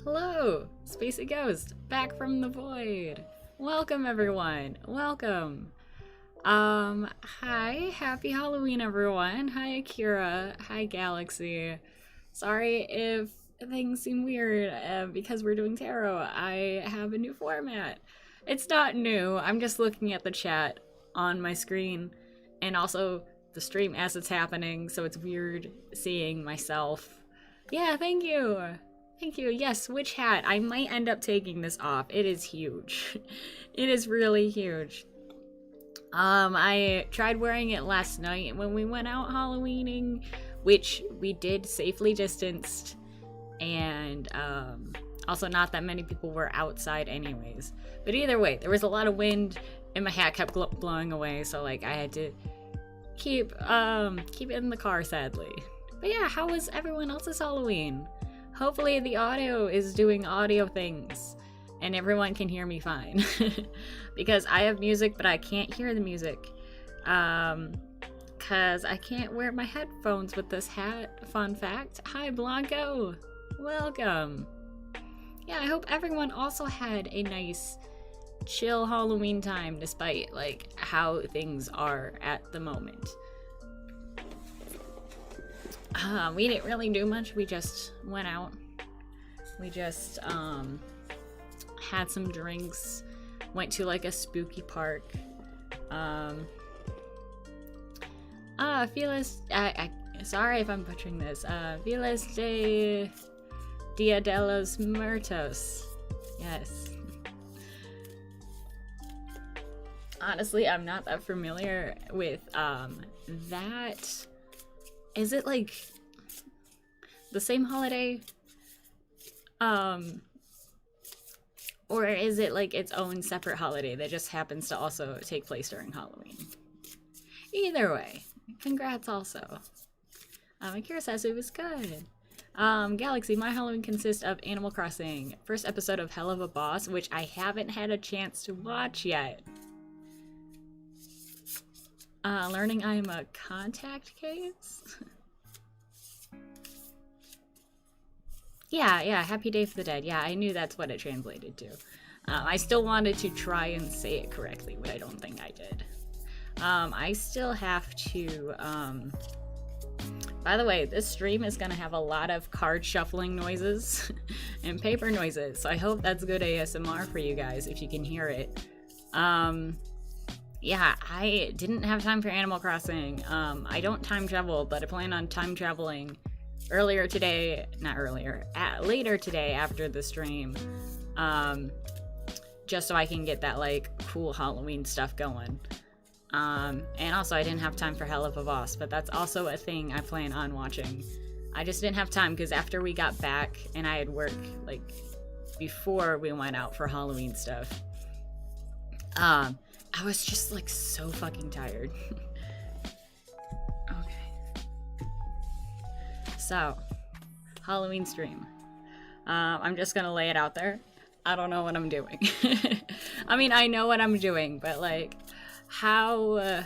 Hello, Spacey Ghost, back from the void. Welcome everyone, welcome. Hi, happy Halloween everyone. Hi Akira, hi Galaxy. Sorry if things seem weird because we're doing tarot. I have a new format. It's not new, I'm just looking at the chat on my screen and also the stream as it's happening, so it's weird seeing myself. Yeah, thank you. Thank you. Yes, witch hat. I might end up taking this off. It is huge. It is really huge. I tried wearing it last night when we went out Halloweening, which we did safely distanced, and also not that many people were outside anyways. But either way, there was a lot of wind and my hat kept blowing away, so like I had to keep it in the car sadly. But yeah, how was everyone else's Halloween? Hopefully the audio is doing audio things and everyone can hear me fine. Because I have music but I can't hear the music. Cause I can't wear my headphones with this hat. Fun fact. Hi Blanco! Welcome! Yeah, I hope everyone also had a nice chill Halloween time despite like how things are at the moment. We didn't really do much. We just went out. We just had some drinks. Went to like a spooky park. Sorry if I'm butchering this. Feliz de Dia de los Muertos. Yes. Honestly, I'm not that familiar with that. Is it like the same holiday? Or is it like its own separate holiday that just happens to also take place during Halloween? Either way, congrats also. Akira says it was good. Galaxy, my Halloween consists of Animal Crossing. First episode of Hell of a Boss, which I haven't had a chance to watch yet. Learning I am a contact case? Yeah, Happy Day for the Dead. Yeah, I knew that's what it translated to. I still wanted to try and say it correctly, but I don't think I did. I still have to, by the way, this stream is gonna have a lot of card shuffling noises and paper noises, so I hope that's good ASMR for you guys, if you can hear it. Yeah, I didn't have time for Animal Crossing. I don't time travel, but I plan on time traveling later today after the stream. Just so I can get that like cool Halloween stuff going. And also I didn't have time for Hell of a Boss, but that's also a thing I plan on watching. I just didn't have time because after we got back and I had work like before we went out for Halloween stuff, I was just like so fucking tired. Okay. So, Halloween stream. I'm just gonna lay it out there. I don't know what I'm doing. I mean, I know what I'm doing, but like, how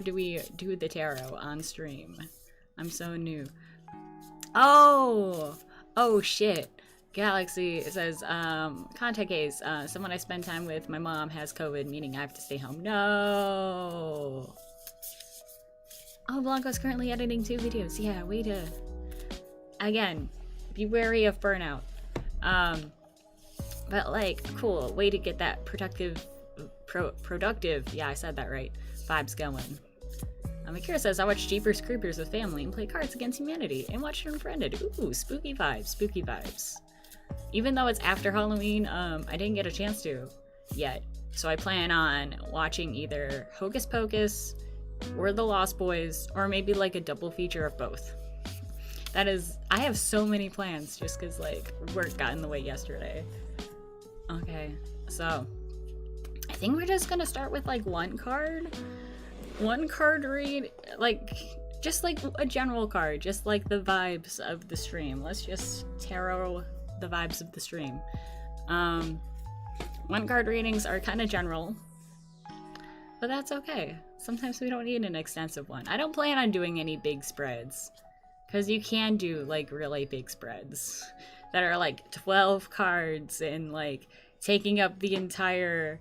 do we do the tarot on stream? I'm so new. Oh shit. Galaxy says, contact case, someone I spend time with, my mom has COVID, meaning I have to stay home. No! Oh, Blanco's currently editing 2 videos. Yeah, way to... Again, be wary of burnout. But like, cool, way to get that productive, yeah, I said that right, vibes going. Akira says, I watched Jeepers Creepers with family and play Cards Against Humanity and watched Unfriended. Ooh, spooky vibes, spooky vibes. Even though it's after Halloween, I didn't get a chance to yet. So I plan on watching either Hocus Pocus or The Lost Boys, or maybe like a double feature of both. That is, I have so many plans just because like work got in the way yesterday. Okay, so I think we're just gonna start with like one card read, like just like a general card, just like the vibes of the stream. Let's just tarot the vibes of the stream. One card readings are kind of general, but that's okay. Sometimes we don't need an extensive one. I don't plan on doing any big spreads, because you can do like really big spreads. that are like 12 cards and like taking up the entire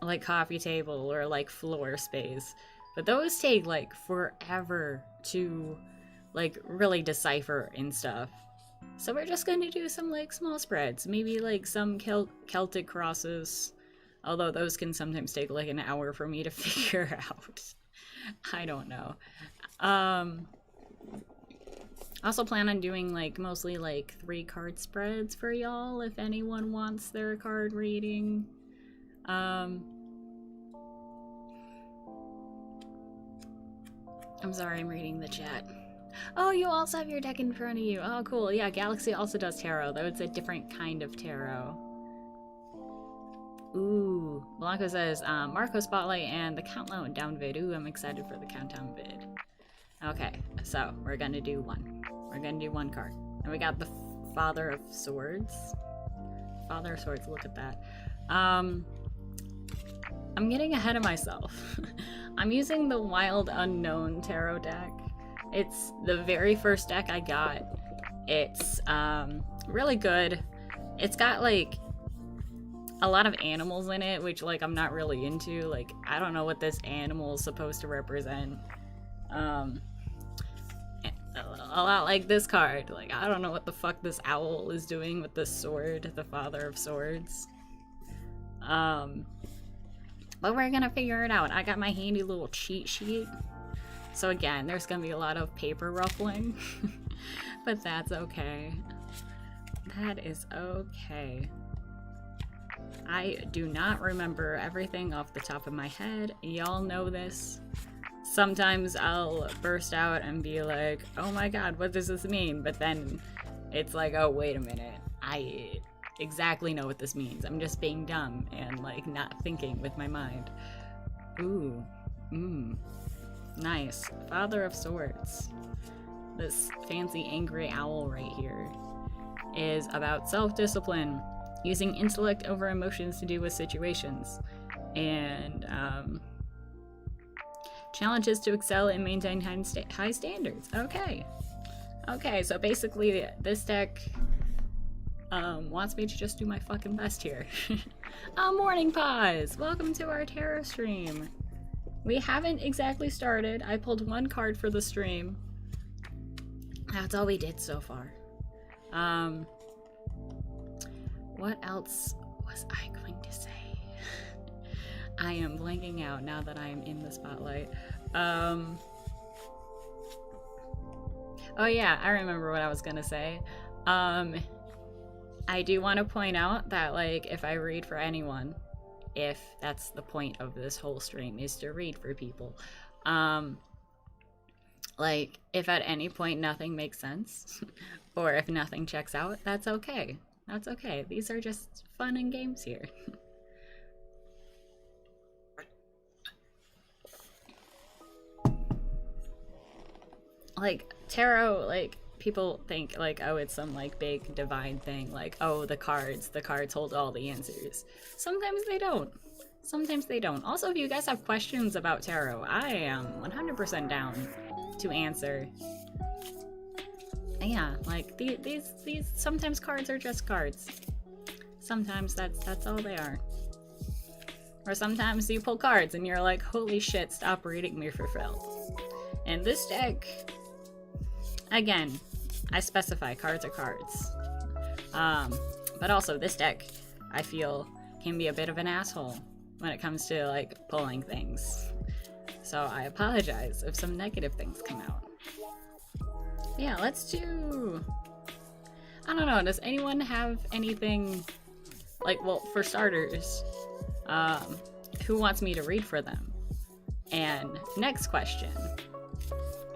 like coffee table or like floor space. But those take like forever to like really decipher and stuff. So we're just going to do some like small spreads, maybe like some Celtic crosses, although those can sometimes take like an hour for me to figure out. I don't know. Also plan on doing like mostly like 3 card spreads for y'all if anyone wants their card reading. I'm sorry, I'm reading the chat. Oh, you also have your deck in front of you. Oh, cool. Yeah, Galaxy also does tarot, though it's a different kind of tarot. Ooh. Blanco says, Marco Spotlight and the Countdown down vid. Ooh, I'm excited for the Countdown vid. Okay, so we're gonna do one. We're gonna do 1 card. And we got the Father of Swords. Father of Swords, look at that. I'm getting ahead of myself. I'm using the Wild Unknown tarot deck. It's the very first deck I got. It's really good. It's got like a lot of animals in it, which like I'm not really into. Like I don't know what this animal is supposed to represent. A lot like this card. Like I don't know what the fuck this owl is doing with this sword, the Father of Swords. But we're gonna figure it out. I got my handy little cheat sheet. So again, there's gonna be a lot of paper ruffling, but that's okay. That is okay. I do not remember everything off the top of my head. Y'all know this. Sometimes I'll burst out and be like, oh my god, what does this mean? But then it's like, oh, wait a minute. I exactly know what this means. I'm just being dumb and like not thinking with my mind. Ooh. Nice. Father of Swords. This fancy angry owl right here is about self-discipline, using intellect over emotions to deal with situations, and challenges to excel and maintain high standards. Okay, so basically this deck wants me to just do my fucking best here. Morning Pause! Welcome to our tarot stream. We haven't exactly started. I pulled 1 card for the stream. That's all we did so far. What else was I going to say? I am blanking out now that I am in the spotlight. Oh yeah, I remember what I was gonna say. I do want to point out that, like, if I read for anyone, if that's the point of this whole stream, is to read for people. Like, if at any point nothing makes sense, or if nothing checks out, that's okay. That's okay. These are just fun and games here. Like, tarot, like, people think, like, oh, it's some, like, big divine thing. Like, oh, the cards hold all the answers. Sometimes they don't. Sometimes they don't. Also, if you guys have questions about tarot, I am 100% down to answer. Yeah, like, these sometimes cards are just cards. Sometimes that's all they are. Or sometimes you pull cards and you're like, holy shit, stop reading me for filth. And this deck, again, I specify cards are cards. But also this deck, I feel, can be a bit of an asshole when it comes to, like, pulling things. So I apologize if some negative things come out. Yeah, let's do... I don't know, does anyone have anything, like, well, for starters, who wants me to read for them? And next question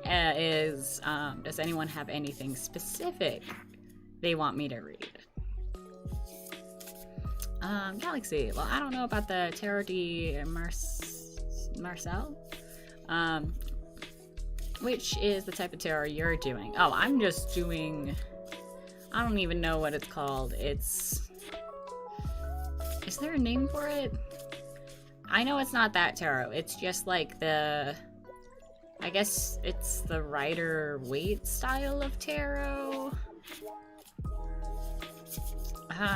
is, does anyone have anything specific they want me to read? Galaxy, well, I don't know about the Tarot de Marcel, which is the type of tarot you're doing. Oh, I'm just doing, I don't even know what it's called. Is there a name for it? I know it's not that tarot. It's just like I guess it's the Rider-Waite style of tarot.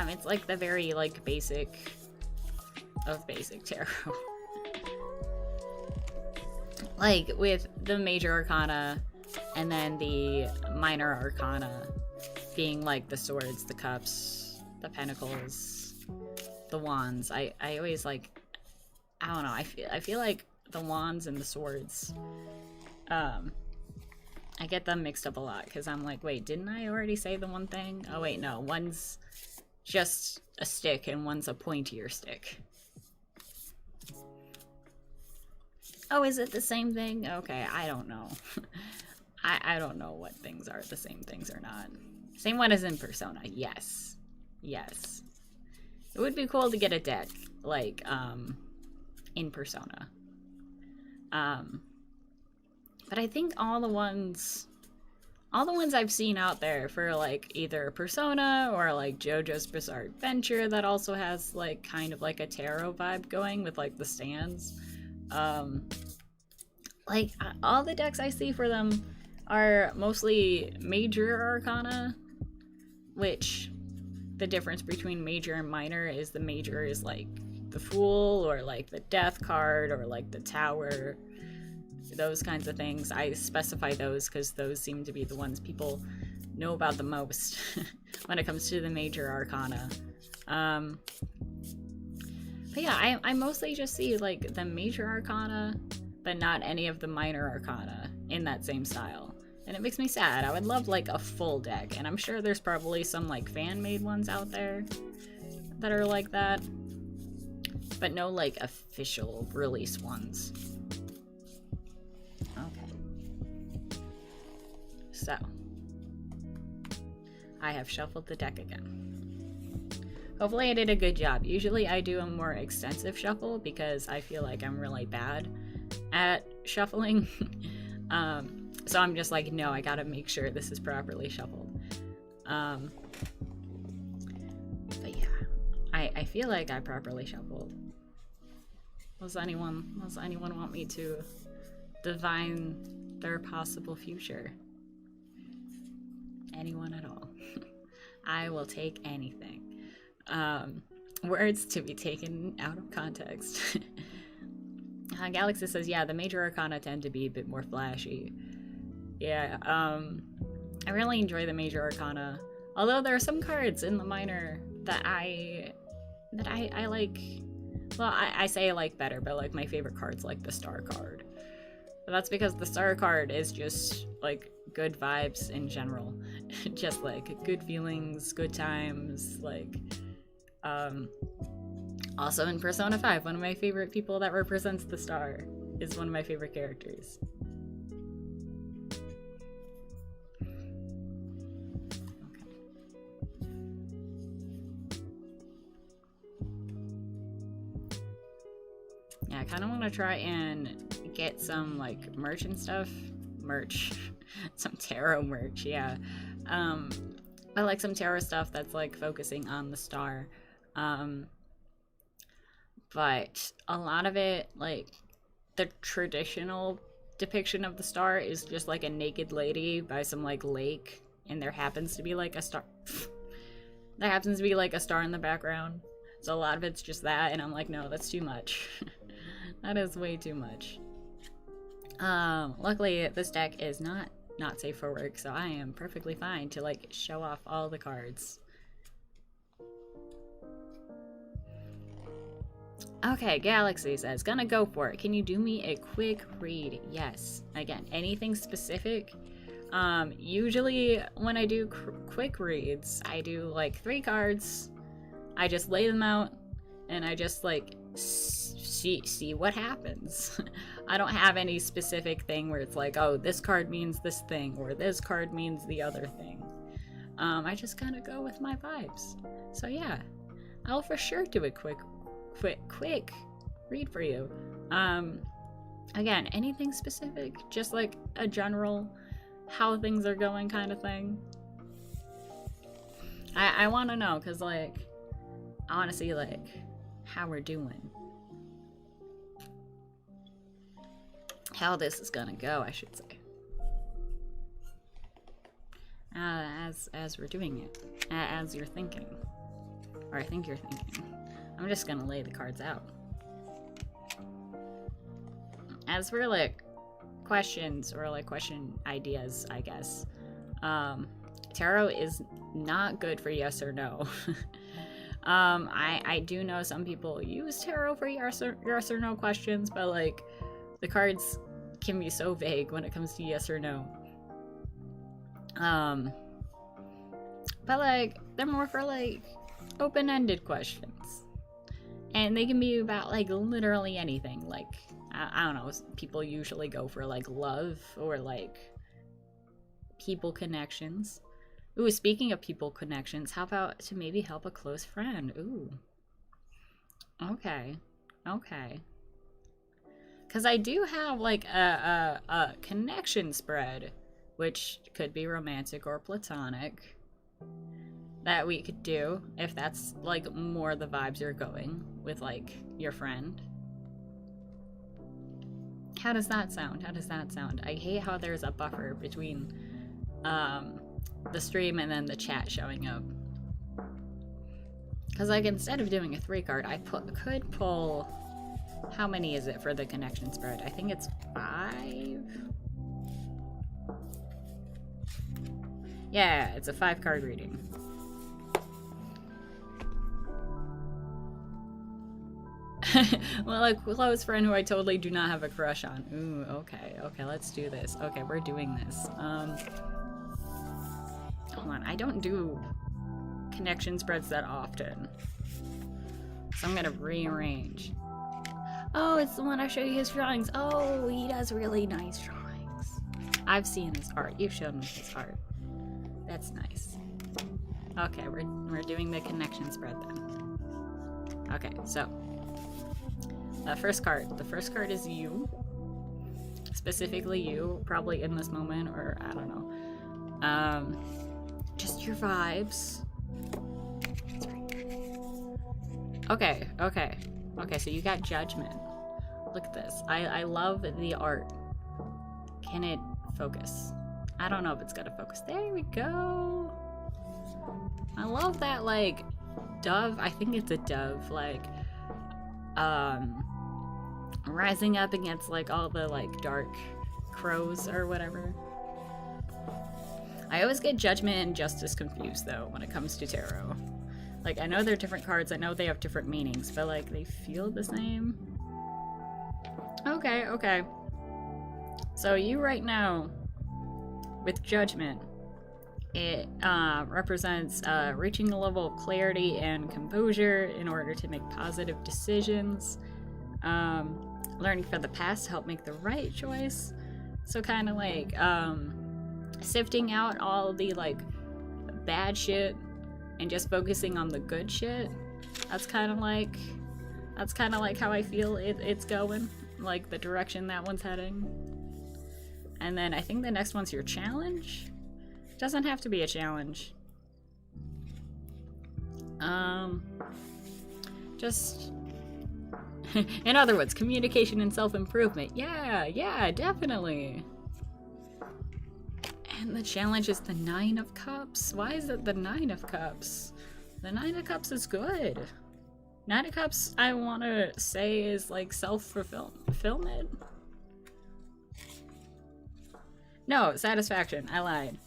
It's like the very, like, basic of basic tarot. Like, with the major arcana and then the minor arcana being, like, the swords, the cups, the pentacles, the wands. I always, like, I don't know, I feel like the wands and the swords, I get them mixed up a lot, because I'm like, wait, didn't I already say the one thing? Oh wait, no, one's just a stick and one's a pointier stick. Oh, is it the same thing? Okay, I don't know. I don't know what things are the same things or not. Same one as in Persona, yes. Yes. It would be cool to get a deck, like, in Persona. But I think all the ones I've seen out there for, like, either Persona or, like, JoJo's Bizarre Adventure that also has, like, kind of like a tarot vibe going with, like, the stands. Like, all the decks I see for them are mostly major arcana, which the difference between major and minor is the major is, like, the Fool or, like, the Death card or, like, the Tower. Those kinds of things. I specify those because those seem to be the ones people know about the most when it comes to the major arcana. But yeah, I mostly just see, like, the major arcana, but not any of the minor arcana in that same style. And it makes me sad. I would love, like, a full deck, and I'm sure there's probably some, like, fan-made ones out there that are like that, but no, like, official release ones. Okay. So, I have shuffled the deck again. Hopefully I did a good job. Usually I do a more extensive shuffle because I feel like I'm really bad at shuffling. So I'm just like, no, I gotta make sure this is properly shuffled. But yeah, I feel like I properly shuffled. Does anyone want me to divine their possible future? Anyone at all? I will take anything. Words to be taken out of context. Galaxy says, yeah, the major arcana tend to be a bit more flashy. Yeah, I really enjoy the major arcana. Although there are some cards in the minor that I like. Well, I say I like better, but like my favorite card's like the Star card. But that's because the Star card is just like good vibes in general. Just like good feelings, good times, like also in Persona 5, one of my favorite people that represents the Star is one of my favorite characters. Yeah, I kind of want to try and get some, like, merch and stuff. Merch. Some tarot merch, yeah. I like some tarot stuff that's, like, focusing on the Star. But a lot of it, like, the traditional depiction of the Star is just, like, a naked lady by some, like, lake. And there happens to be, like, a star... there happens to be, like, a star in the background. So a lot of it's just that, and I'm like, no, that's too much. That is way too much. Luckily, this deck is not safe for work, so I am perfectly fine to, like, show off all the cards. Okay, Galaxy says, gonna go for it. Can you do me a quick read? Yes. Again, anything specific? Usually when I do quick reads, I do, like, 3 cards. I just lay them out, and I just, like, see what happens. I don't have any specific thing where it's like, oh, this card means this thing, or this card means the other thing. I just kind of go with my vibes. So yeah, I'll for sure do a quick read for you. Again, anything specific, just like a general how things are going kind of thing. I want to know, because, like, I want to see, like, how we're doing. How this is gonna go, I should say. As as we're doing it, as you're thinking, or I think you're thinking. I'm just gonna lay the cards out. As for like questions or like question ideas, I guess, tarot is not good for yes or no. I do know some people use tarot for yes or no questions, but like the cards can be so vague when it comes to yes or no. But like they're more for like open-ended questions, and they can be about like literally anything. Like I don't know, people usually go for like love or like people connections. Ooh, speaking of people connections, how about to maybe help a close friend? Ooh. Okay. Okay. Because I do have like a connection spread, which could be romantic or platonic, that we could do if that's like more the vibes you're going with like your friend. How does that sound? How does that sound? I hate how there's a buffer between the stream and then the chat showing up. Because like instead of doing a 3 card, I could pull, how many is it for the connection spread? I think it's 5. Yeah, it's a 5 card reading. Well, a close friend who I totally do not have a crush on. Ooh, okay, let's do this. Okay, we're doing this. Hold on, I don't do connection spreads that often, so I'm gonna rearrange. Oh, it's the one I show you his drawings. Oh, he does really nice drawings. I've seen his art. You've shown me his art. That's nice. Okay, we're doing the connection spread then. Okay, so the first card is you, specifically you, probably in this moment, or I don't know. Just your vibes. Okay, so you got judgment. Look at this. I love the art. Can it focus? I don't know if it's gonna focus. There we go. I love that, like, dove. I think it's a dove, like, rising up against, like, all the, like, dark crows or whatever. I always get judgment and justice confused, though, when it comes to tarot. Like, I know they're different cards, I know they have different meanings, but, like, they feel the same. Okay. So you right now, with judgment, it represents reaching a level of clarity and composure in order to make positive decisions. Learning from the past to help make the right choice. So kind of like sifting out all the like bad shit and just focusing on the good shit. That's kind of like how I feel it's going, like the direction that one's heading. And then I think the next one's your challenge. Doesn't have to be a challenge. Just in other words, communication and self-improvement. Yeah, definitely. And the challenge is the 9 of Cups. Why is it the 9 of Cups? The 9 of Cups is good. 9 of Cups, I want to say, is like self-fulfillment. No, satisfaction. I lied.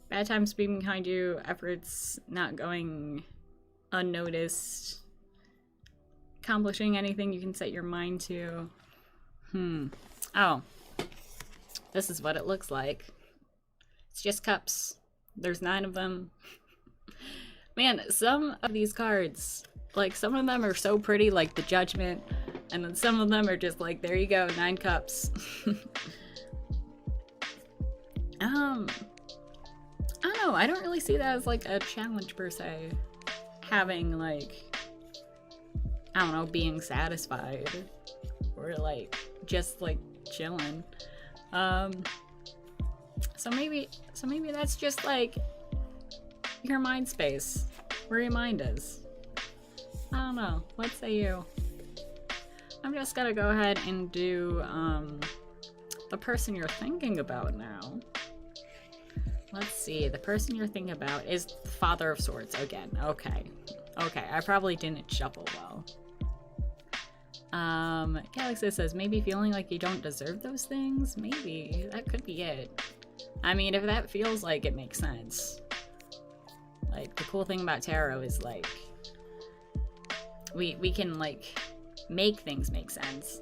Bad times being behind you, efforts not going unnoticed, accomplishing anything you can set your mind to. Oh. This is what it looks like. It's just cups. There's 9 of them. Man, some of these cards, like, some of them are so pretty, like the Judgment, and then some of them are just like, there you go, 9 cups. I don't know, I don't really see that as like a challenge per se. Having like, I don't know, being satisfied or like just like chilling. So maybe that's just like your mind space, where your mind is. I don't know, what say you? I'm just gonna go ahead and do the person you're thinking about now. Let's see. The person you're thinking about is the Father of Swords again. Okay. Okay, I probably didn't shuffle well. Galaxy says, maybe feeling like you don't deserve those things? Maybe. That could be it. I mean, if that feels like it makes sense. Like, the cool thing about tarot is, like, we can, like, make things make sense.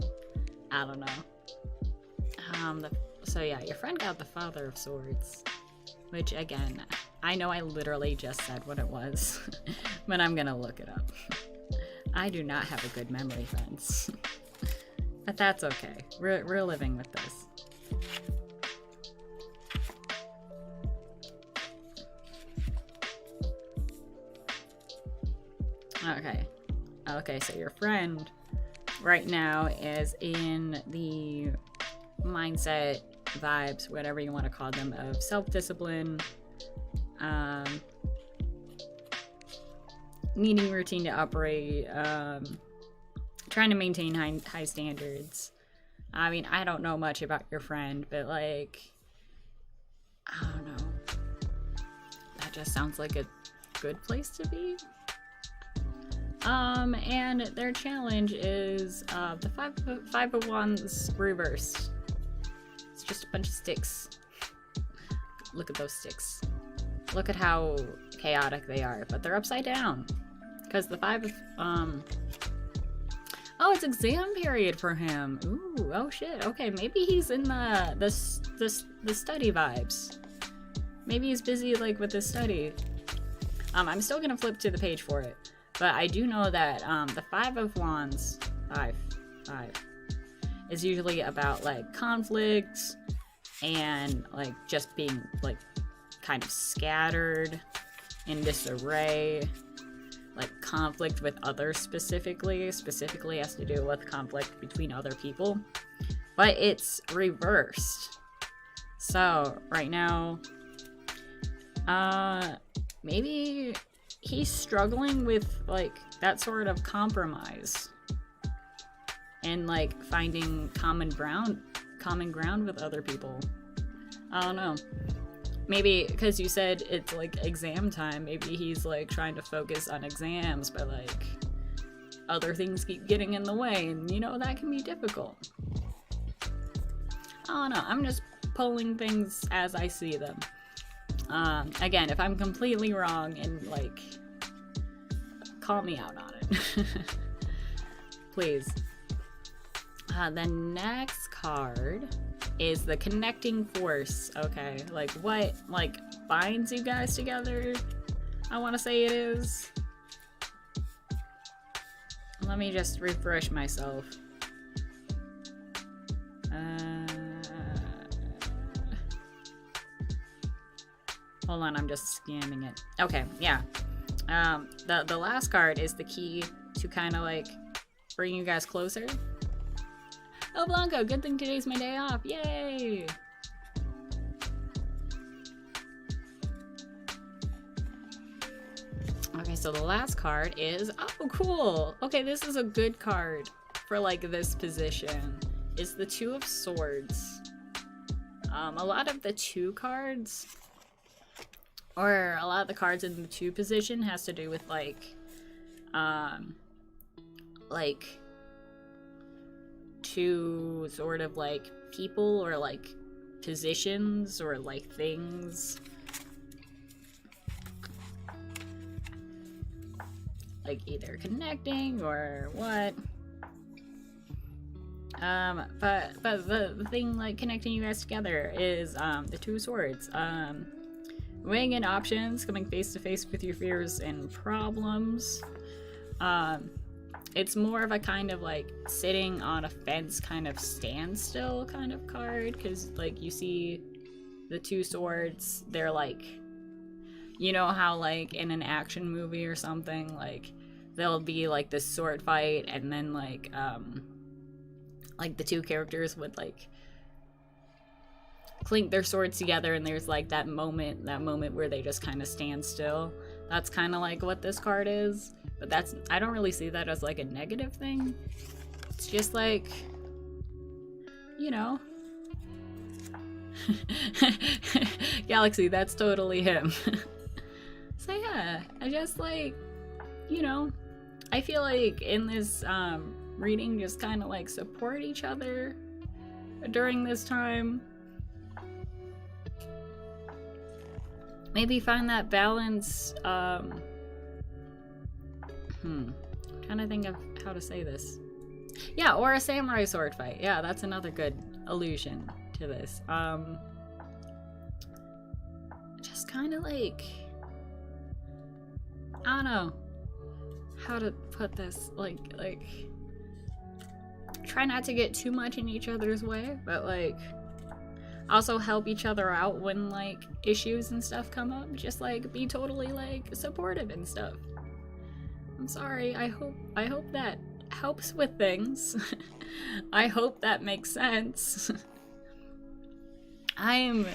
I don't know. So yeah, your friend got the Father of Swords. Which, again, I know I literally just said what it was. But I'm gonna look it up. I do not have a good memory, friends. But that's okay. We're living with this. Okay. Okay, so your friend right now is in the mindset, vibes, whatever you want to call them, of self-discipline, needing routine to operate, trying to maintain high standards. I mean, I don't know much about your friend, but, like, I don't know. That just sounds like a good place to be. And their challenge is the five of Wands reversed. It's just a bunch of sticks. Look at those sticks. Look at how chaotic they are, but they're upside down. Because the five of, oh, it's exam period for him. Ooh, oh shit. Okay, maybe he's in the study vibes. Maybe he's busy, like, with his study. I'm still gonna flip to the page for it. But I do know that, the Five of Wands, five, is usually about, like, conflict and, like, just being, like, kind of scattered in disarray. Like, conflict with others specifically has to do with conflict between other people. But it's reversed. So, right now, maybe he's struggling with, like, that sort of compromise. And, like, finding common ground with other people. I don't know. Maybe, because you said it's, like, exam time, maybe he's, like, trying to focus on exams, but, like, other things keep getting in the way, and, you know, that can be difficult. I don't know. I'm just pulling things as I see them. Again, if I'm completely wrong, and, like, call me out on it. Please. The next card is the connecting force. Okay, like, what, like, binds you guys together? I want to say it is. Let me just refresh myself. Hold on, I'm just scanning it. Okay, yeah. The last card is the key to kind of, like, bring you guys closer. Oh, Blanco, good thing today's my day off. Yay! Okay, so the last card is, oh, cool. Okay, this is a good card for, like, this position. It's the Two of Swords. A lot of the two cards, or a lot of the cards in the two position has to do with, like, two sort of, like, people or, like, positions or, like, things. Like, either connecting or what. But the thing, like, connecting you guys together is, the Two Swords. Weighing in options, coming face to face with your fears and problems. It's more of a kind of, like, sitting on a fence kind of standstill kind of card, because, like, you see the Two Swords, they're, like, you know how, like, in an action movie or something, like, there'll be, like, this sword fight, and then, like, the two characters would, like, clink their swords together, and there's, like, that moment where they just kind of stand still. That's kind of like what this card is, but that's, I don't really see that as, like, a negative thing. It's just, like, you know, Galaxy, that's totally him. So yeah, I just like, you know, I feel like in this reading, just kind of like support each other during this time. Maybe find that balance. Trying to think of how to say this. Yeah, or a samurai sword fight. Yeah, that's another good allusion to this. Just kind of like, I don't know how to put this. Like, try not to get too much in each other's way, but like, also help each other out when like issues and stuff come up. Just like be totally like supportive and stuff. I'm sorry. I hope that helps with things. I hope that makes sense. I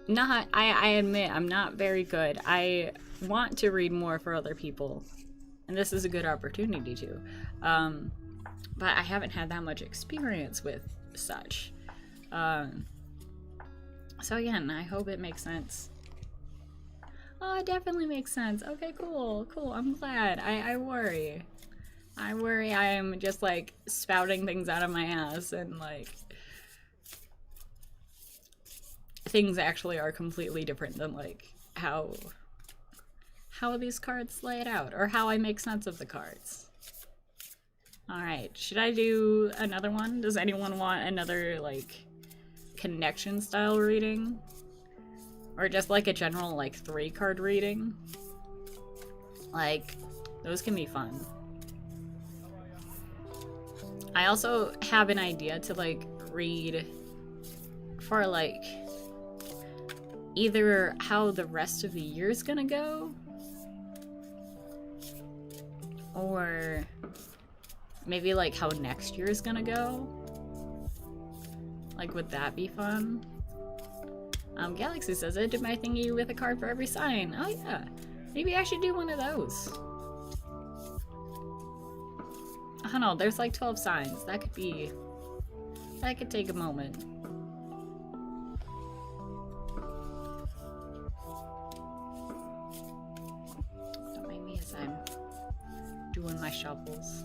admit I'm not very good. I want to read more for other people, and this is a good opportunity to. But I haven't had that much experience with such. So again, I hope it makes sense. Oh, it definitely makes sense. Okay, cool. I'm glad. I worry. I am just like spouting things out of my ass and like things actually are completely different than like how these cards lay it out or how I make sense of the cards. Alright, should I do another one? Does anyone want another like connection style reading? Or just like a general like 3-card reading? Like, those can be fun. I also have an idea to like read for like either how the rest of the year is gonna go, or maybe like how next year is gonna go. Like, would that be fun? Galaxy says it did my thingy with a card for every sign. Oh yeah, maybe I should do one of those. I don't know, there's like 12 signs. That could take a moment. Don't mind me as I'm doing my shuffles.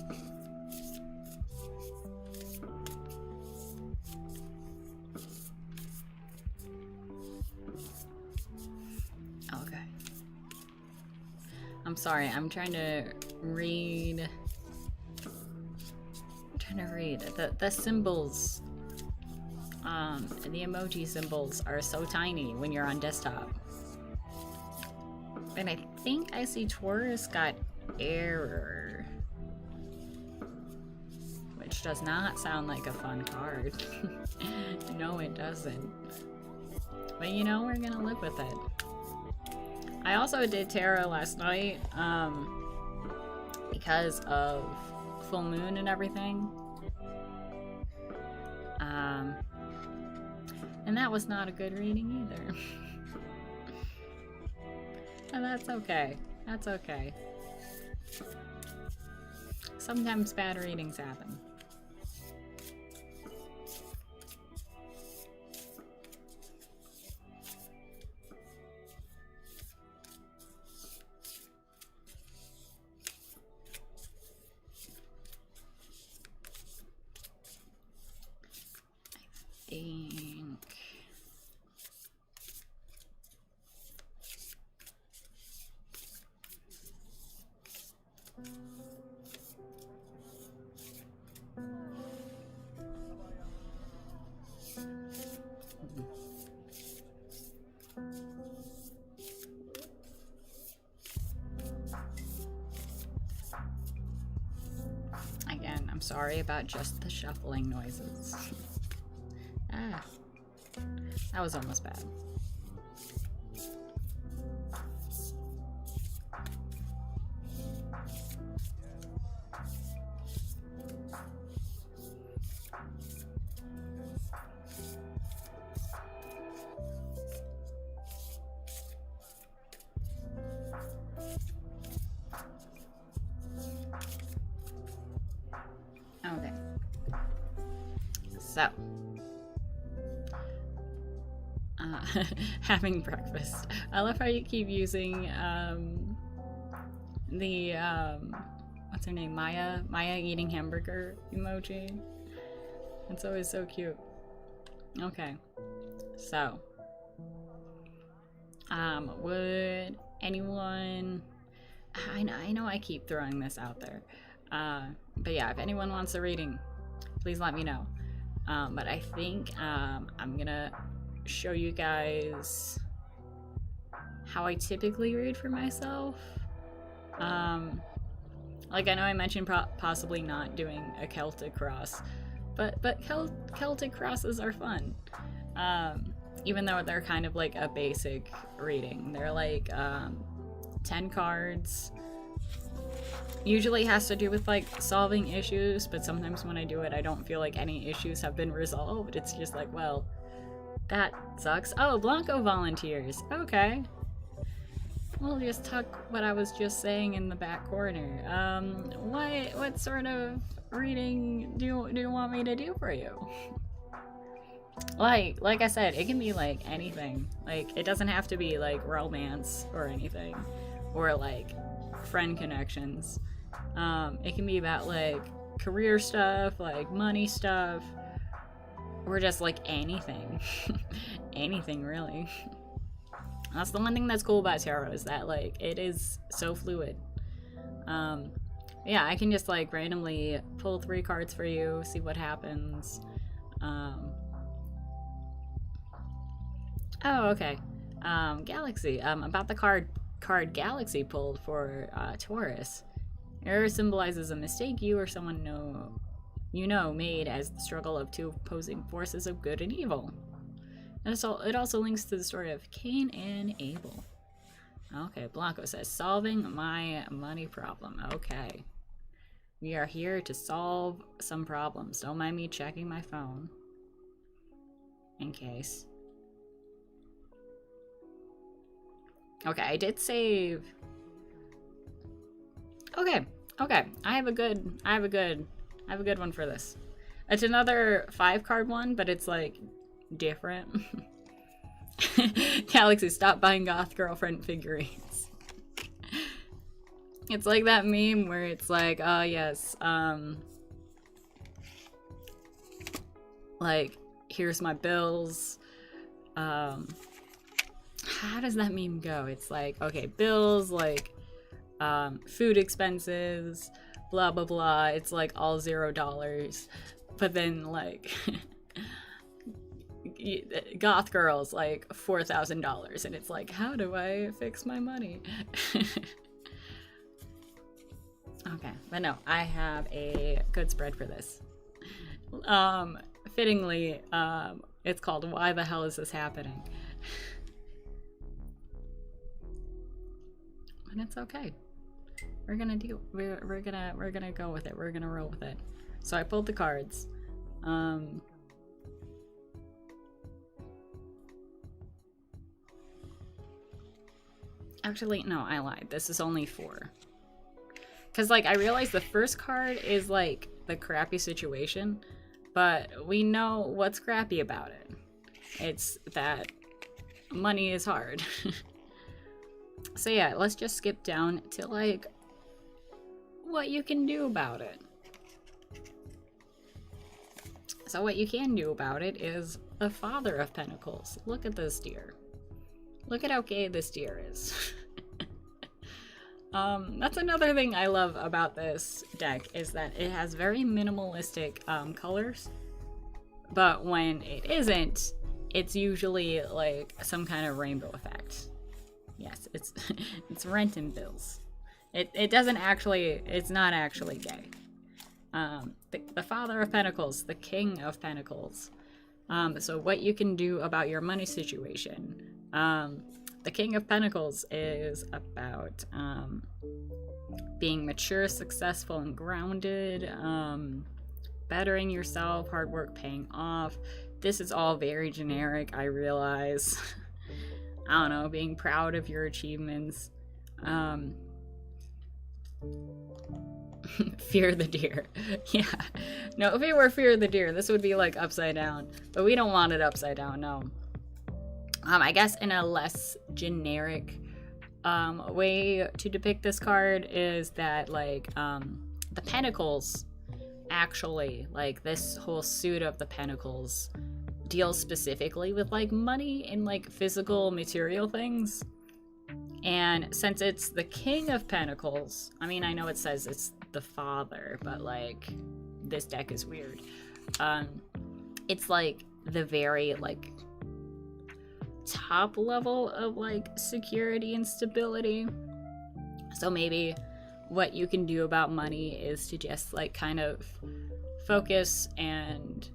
Okay. I'm sorry, I'm trying to read. The symbols, the emoji symbols are so tiny when you're on desktop. And I think I see Taurus got error, which does not sound like a fun card. No, it doesn't. But you know, we're gonna live with it. I also did tarot last night, because of full moon and everything. And that was not a good reading either. And that's okay. That's okay. Sometimes bad readings happen. Again, I'm sorry about just the shuffling noises. Ah, that was almost bad. Okay. So, having breakfast. I love how you keep using the what's her name, Maya eating hamburger emoji. It's always so cute. Okay, so would anyone, I know I keep throwing this out there, but yeah, if anyone wants a reading, please let me know. But I think I'm gonna show you guys how I typically read for myself. Like, I know I mentioned possibly not doing a Celtic cross, but Celtic crosses are fun. Even though they're kind of like a basic reading. They're like 10 cards. Usually has to do with like solving issues, but sometimes when I do it, I don't feel like any issues have been resolved. It's just like, well, that sucks. Oh, Blanco volunteers. Okay. We'll just tuck what I was just saying in the back corner. What sort of reading do you want me to do for you? Like I said, it can be like anything. Like, it doesn't have to be like romance or anything, or like friend connections. It can be about like career stuff, like money stuff, or just like anything. Anything really. That's the one thing that's cool about tarot, is that like it is so fluid. Yeah, I can just like randomly pull 3 cards for you, see what happens. Oh, okay. Galaxy. About the card Galaxy pulled for Taurus. Error symbolizes a mistake you or someone you know made as the struggle of 2 opposing forces of good and evil. And it also links to the story of Cain and Abel. Okay, Blanco says, solving my money problem. Okay. We are here to solve some problems. Don't mind me checking my phone. In case. Okay, I did save. Okay. I have a good one for this. It's another 5-card one, but it's like different. Galaxy, stop buying goth girlfriend figurines. It's like that meme where it's like, oh yes, like, here's my bills. How does that meme go? It's like, okay, bills, like, food expenses, blah blah blah. It's like all $0, but then like goth girls like $4,000, and it's like, how do I fix my money? Okay, but no, I have a good spread for this. Fittingly, it's called "Why the Hell Is This Happening?" And it's okay. We're gonna go with it. We're gonna roll with it. So I pulled the cards. Actually, no, I lied. This is only 4. Because, like, I realized the first card is, like, the crappy situation, but we know what's crappy about it. It's that money is hard. So yeah, let's just skip down to, like, what you can do about it. So what you can do about it is the Father of Pentacles. Look at this deer. Look at how gay this deer is. That's another thing I love about this deck, is that it has very minimalistic colors, but when it isn't, it's usually like some kind of rainbow effect. Yes, it's it's rent and bills. It's not actually gay. The Father of Pentacles, the King of Pentacles. So what you can do about your money situation. The King of Pentacles is about being mature, successful, and grounded, bettering yourself, hard work paying off. This is all very generic, I realize. I don't know, being proud of your achievements. Fear the deer. Yeah. No, if it were fear the deer, this would be like upside down. But we don't want it upside down, no. I guess in a less generic way to depict this card is that, like, the Pentacles actually, like, this whole suit of the Pentacles deals specifically with, like, money and, like, physical material things. And since it's the King of Pentacles, I mean, I know it says it's the father, but, like, this deck is weird. It's, like, the very, like, top level of, like, security and stability. So maybe what you can do about money is to just, like, kind of focus and,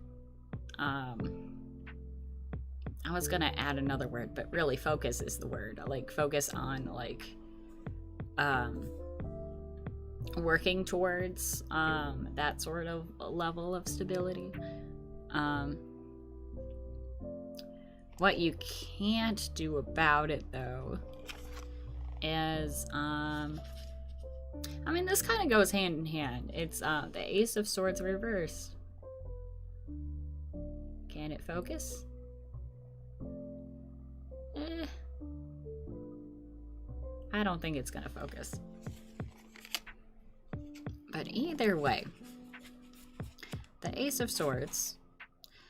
I was gonna add another word, but really focus is the word. Like, focus on, like, working towards, that sort of level of stability. What you can't do about it, though, is, I mean, this kind of goes hand in hand. It's, the Ace of Swords reversed. Can it focus? I don't think it's gonna focus. But either way, the Ace of Swords,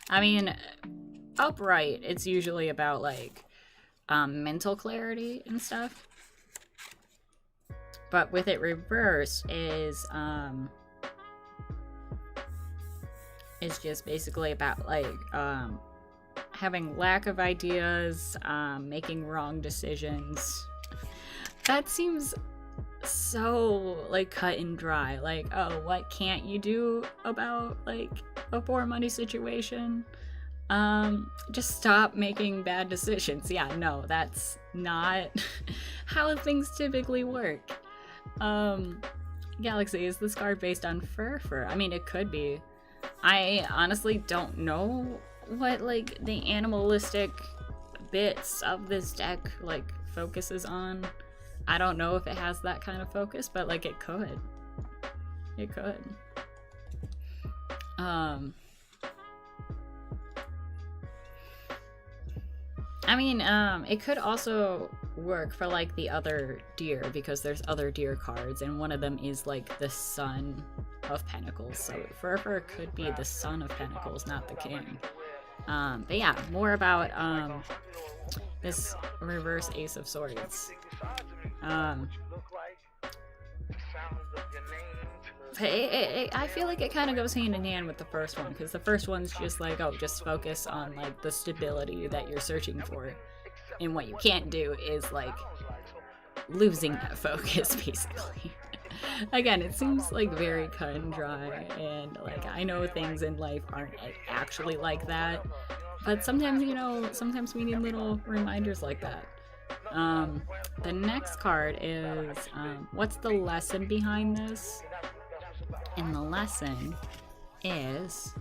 I mean, upright, it's usually about, like, mental clarity and stuff. But with it reversed is just basically about, like, having lack of ideas, making wrong decisions. That seems so, like, cut and dry. Like, oh, what can't you do about, like, a poor money situation? Just stop making bad decisions. Yeah, no, that's not how things typically work. Galaxy, is this card based on fur? I mean, it could be. I honestly don't know what, like, the animalistic bits of this deck, like, focuses on. I don't know if it has that kind of focus, but, like, it could. It could. I mean, it could also work for, like, the other deer, because there's other deer cards, and one of them is, like, the Son of Pentacles. So Fur could be the Son of Pentacles, not the King. But yeah, more about this reverse Ace of Swords. I feel like it kind of goes hand in hand with the first one, because the first one's just like, oh, just focus on, like, the stability that you're searching for, and what you can't do is, like, losing that focus, basically. Again, it seems, like, very cut and dry, and, like, I know things in life aren't actually like that, but sometimes, you know, sometimes we need little reminders like that. The next card is, what's the lesson behind this? And the lesson is,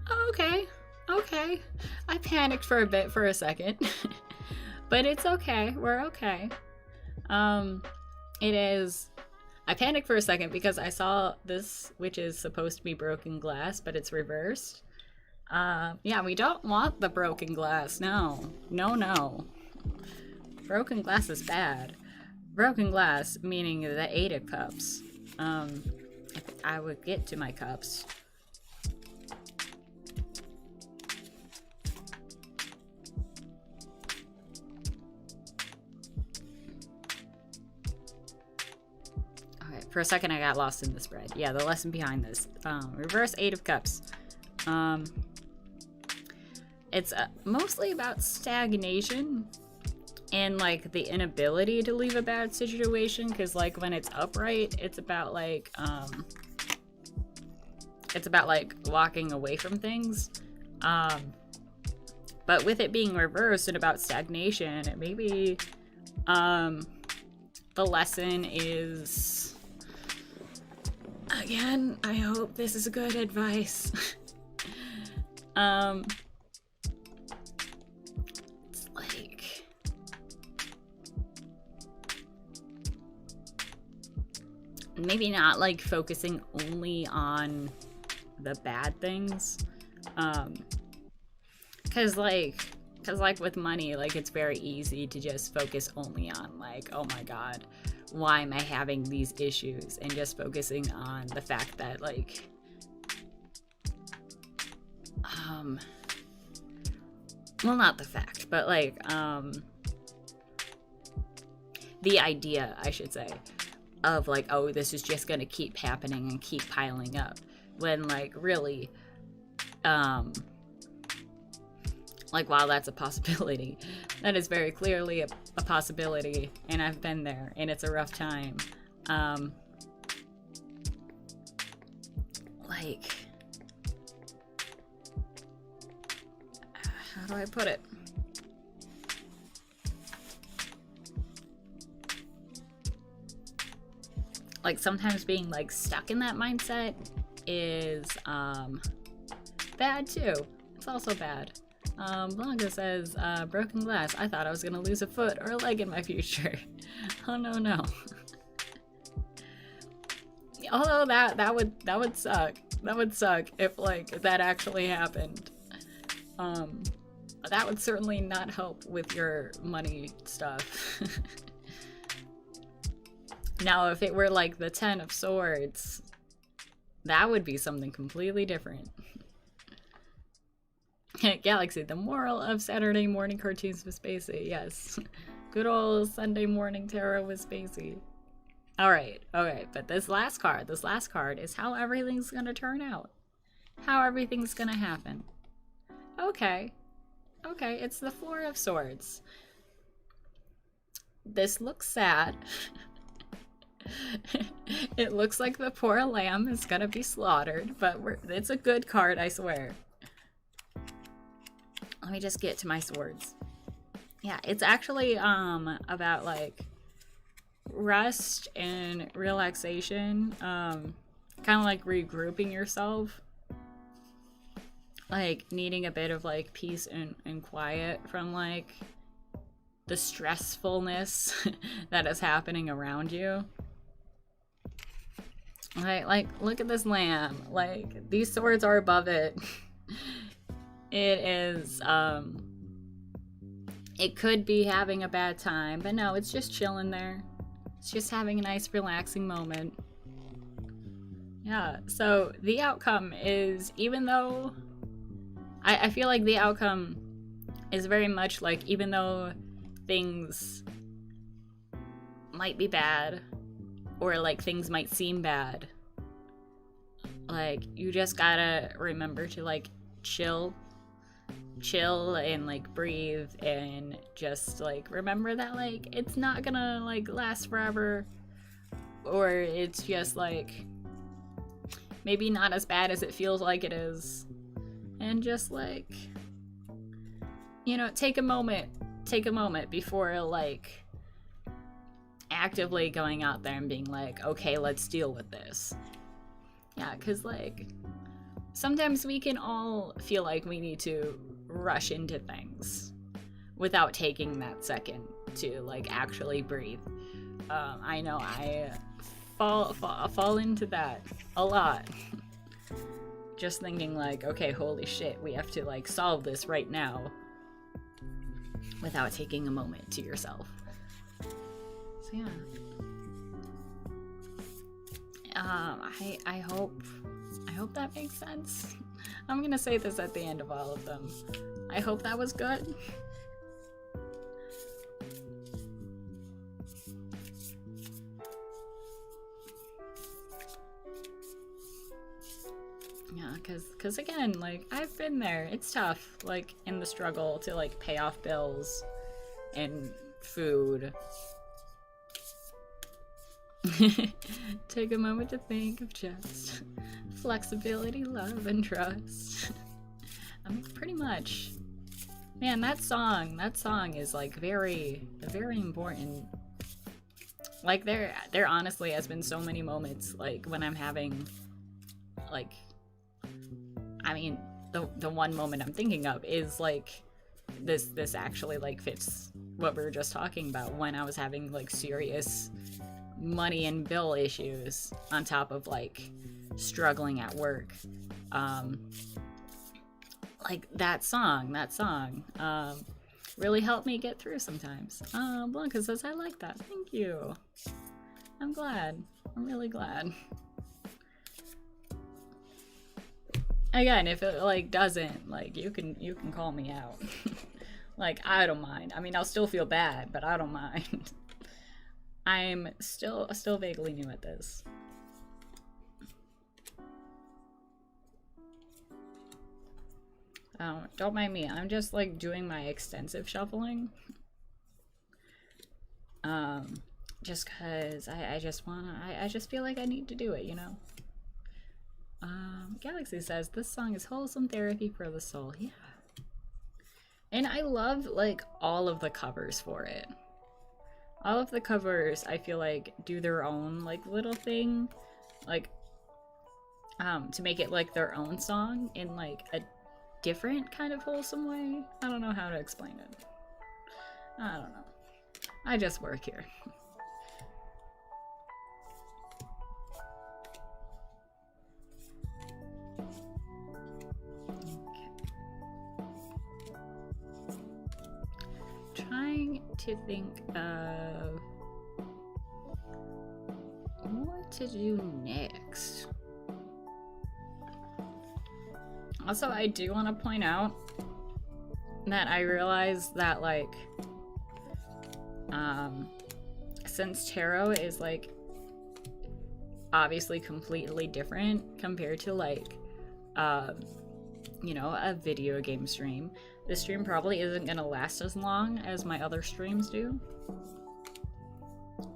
oh, okay, I panicked for a bit for a second, but it's okay, we're okay. It is, I panicked for a second because I saw this, which is supposed to be broken glass, but it's reversed. Yeah, we don't want the broken glass, no. Broken glass is bad. Broken glass, meaning the 8 of Cups. If I would get to my cups. Okay, for a second I got lost in the spread. Yeah, the lesson behind this. Reverse 8 of Cups. It's mostly about stagnation and, like, the inability to leave a bad situation, because, like, when it's upright, it's about, like, walking away from things. But with it being reversed and about stagnation, maybe, the lesson is, again, I hope this is good advice. It's like, maybe not, like, focusing only on the bad things, because, like, Because, like, with money, like, it's very easy to just focus only on, like, oh my god, why am I having these issues? And just focusing on the fact that, like, well, not the fact, but, like, the idea, I should say, of, like, oh, this is just gonna keep happening and keep piling up. When, like, really, like, while that's a possibility, that is very clearly a possibility, and I've been there, and it's a rough time. Like, how do I put it? Like, sometimes being, like, stuck in that mindset is, bad too. It's also bad. Blanca says, broken glass. I thought I was gonna lose a foot or a leg in my future. Oh no, no. Although that would suck. That would suck if, like, that actually happened. That would certainly not help with your money stuff. Now, if it were, like, the 10 of Swords, that would be something completely different. Galaxy, the moral of Saturday morning cartoons with Spacey. Yes. Good old Sunday morning tarot with Spacey. Alright, okay, but this last card is how everything's gonna turn out. How everything's gonna happen. Okay. Okay, it's the Four of Swords. This looks sad. It looks like the poor lamb is gonna be slaughtered, but it's a good card, I swear. Let me just get to my swords. Yeah, it's actually about, like, rest and relaxation, kind of like regrouping yourself, like needing a bit of, like, peace and quiet from, like, the stressfulness that is happening around you. Like, look at this lamb. Like, these swords are above it. It is, it could be having a bad time, but no, it's just chilling there. It's just having a nice, relaxing moment. Yeah, so the outcome is, even though I feel like the outcome is very much like, even though things might be bad, or, like, things might seem bad, like, you just gotta remember to, like, chill and, like, breathe, and just, like, remember that, like, it's not gonna, like, last forever, or it's just, like, maybe not as bad as it feels like it is, and just, like, you know, take a moment before, like, actively going out there and being like, okay, let's deal with this. Yeah, because, like, sometimes we can all feel like we need to rush into things without taking that second to, like, actually breathe. I know I fall into that a lot. Just thinking, like, okay, holy shit, we have to, like, solve this right now, without taking a moment to yourself. So yeah. I hope that makes sense. I'm gonna say this at the end of all of them. I hope that was good. Yeah, cause again, like, I've been there. It's tough, like, in the struggle to, like, pay off bills and food. Take a moment to think of just flexibility, love, and trust. Pretty much. Man, that song is, like, very, very important. Like, there honestly has been so many moments, like, when I'm having, like, I mean, the one moment I'm thinking of is, like, this actually, like, fits what we were just talking about, when I was having, like, serious money and bill issues on top of, like, struggling at work. Like, that song, really help me get through sometimes. Blanca says, I like that. Thank you. I'm glad. I'm really glad. Again, if it like doesn't, like you can call me out. Like, I don't mind. I mean, I'll still feel bad, but I don't mind. I'm still vaguely new at this. Oh, don't mind me. I'm just like doing my extensive shuffling. Just cause I just feel like I need to do it, you know? Galaxy says, this song is wholesome therapy for the soul. Yeah. And I love like all of the covers for it. All of the covers I feel like do their own like little thing. Like to make it like their own song in like a different kind of wholesome way. I don't know how to explain it. I don't know. I just work here. Trying to think of what to do next. Also, I do want to point out that I realized that like since tarot is like obviously completely different compared to like you know, a video game stream, this stream probably isn't gonna last as long as my other streams do.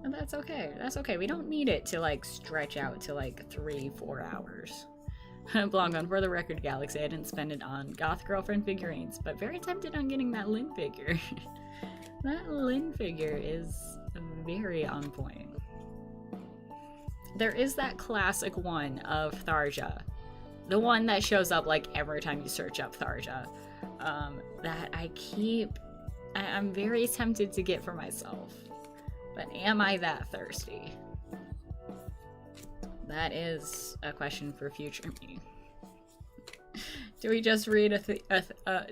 And that's okay. That's okay. We don't need it to like stretch out to like 3-4 hours. Blangon, for the record, Galaxy, I didn't spend it on goth girlfriend figurines, but very tempted on getting that Lynn figure. That Lynn figure is very on point. There is that classic one of Tharja. The one that shows up like every time you search up Tharja. That I'm very tempted to get for myself. But am I that thirsty? That is a question for future me. Do we just read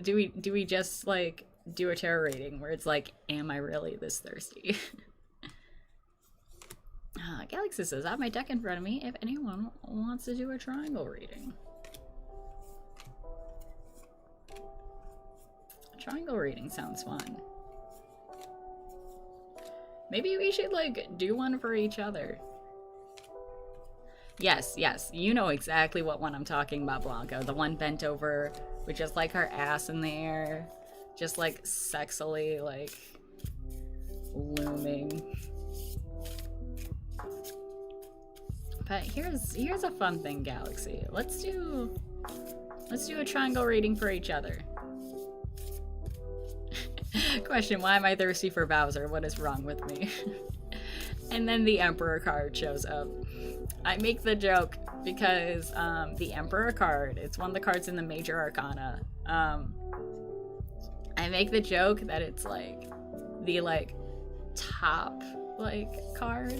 do we just like do a tarot reading where it's like, am I really this thirsty? Galaxy says, I have my deck in front of me if anyone wants to do a triangle reading. Triangle reading sounds fun. Maybe we should like do one for each other. Yes, yes, you know exactly what one I'm talking about, Blanco. The one bent over with just like her ass in the air, just like sexily like looming. But here's a fun thing, Galaxy. Let's do a triangle reading for each other. Question, why am I thirsty for Bowser? What is wrong with me? And then the Emperor card shows up. I make the joke because the Emperor card, it's one of the cards in the Major Arcana. I make the joke that it's like the like top like card.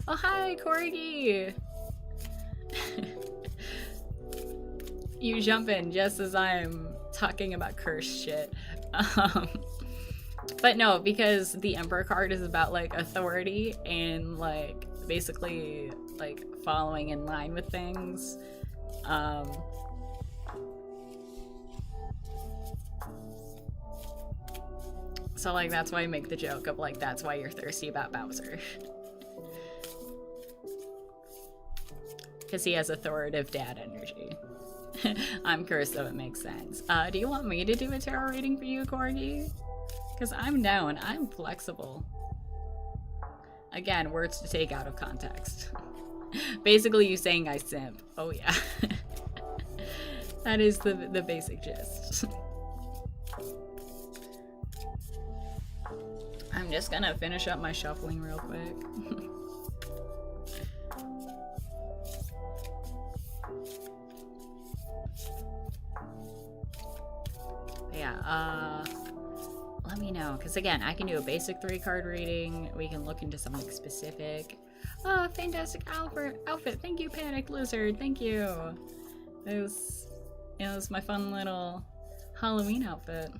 Oh hi, Corgi! You jump in just as I'm talking about cursed shit. But no, because the Emperor card is about like authority and like basically like following in line with things. So like that's why I make the joke of like that's why you're thirsty about Bowser. Because he has authoritative dad energy. I'm cursed, so it makes sense. Do you want me to do a tarot reading for you, Corgi? Because I'm down. I'm flexible. Again, words to take out of context. Basically, you saying I simp. Oh yeah. That is the basic gist. I'm just gonna finish up my shuffling real quick. Yeah, let me know, because again, I can do a basic 3-card reading. We can look into something specific. Oh, fantastic outfit. Thank you, Panic Lizard. Thank you. It was my fun little Halloween outfit.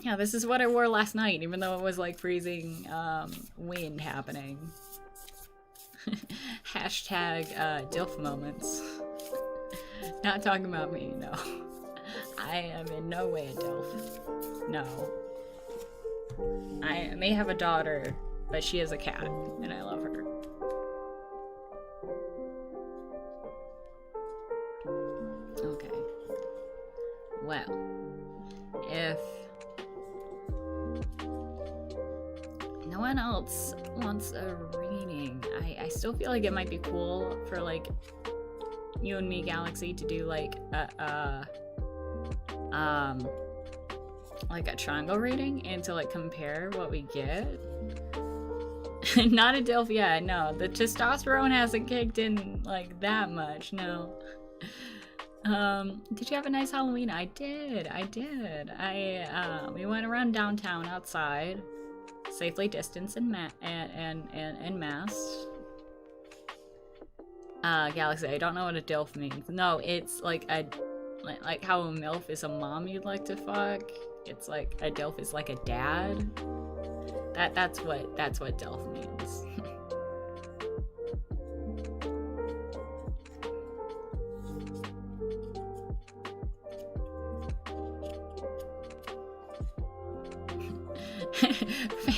Yeah, this is what I wore last night, even though it was like freezing wind happening. Hashtag DILF moments. Not talking about me, no. I am in no way a DILF. No. I may have a daughter, but she is a cat, and I love her. Okay. Well, if no one else wants a reading, I still feel like it might be cool for like you and me, Galaxy, to do like a triangle reading and to like compare what we get. Not a DILF yet, no. The testosterone hasn't kicked in like that much, no. Did you have a nice Halloween? I did. We went around downtown outside, safely distanced and masked. Galaxy, I don't know what a DILF means. No, it's like like how a MILF is a mom you'd like to fuck. It's like a DILF is like a dad. That's what DILF means.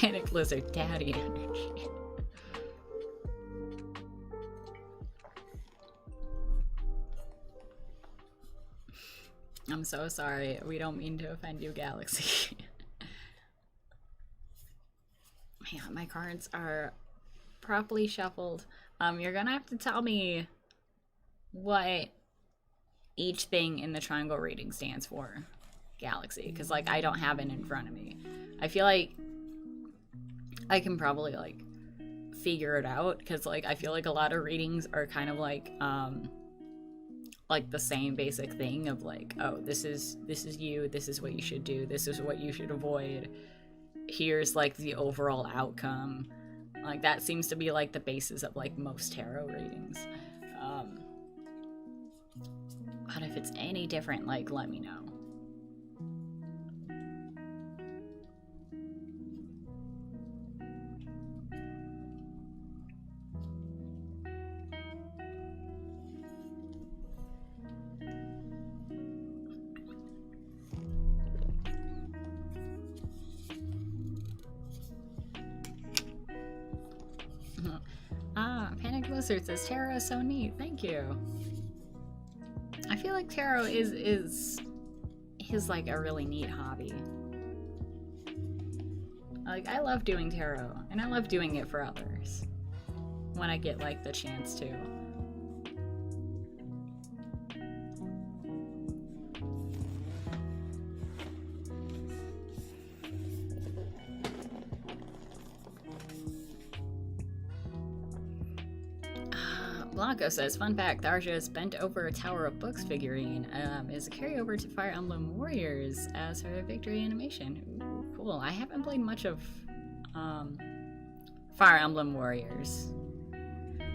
Panic lizard daddy energy. I'm so sorry. We don't mean to offend you, Galaxy. Yeah, my cards are properly shuffled. You're gonna have to tell me what each thing in the triangle reading stands for, Galaxy, because like I don't have it in front of me. I feel like I can probably like figure it out, because like I feel like a lot of readings are kind of like the same basic thing of like, oh, this is you, this is what you should do, this is what you should avoid, here's like the overall outcome. Like that seems to be like the basis of like most tarot readings. But if it's any different, like let me know. Panic Lizard says tarot is so neat. Thank you. I feel like tarot is like a really neat hobby. Like I love doing tarot, and I love doing it for others when I get like the chance to. Blanco says, fun fact, Tharja's bent over Tower of Books figurine is a carryover to Fire Emblem Warriors as her victory animation. Ooh, cool. I haven't played much of Fire Emblem Warriors.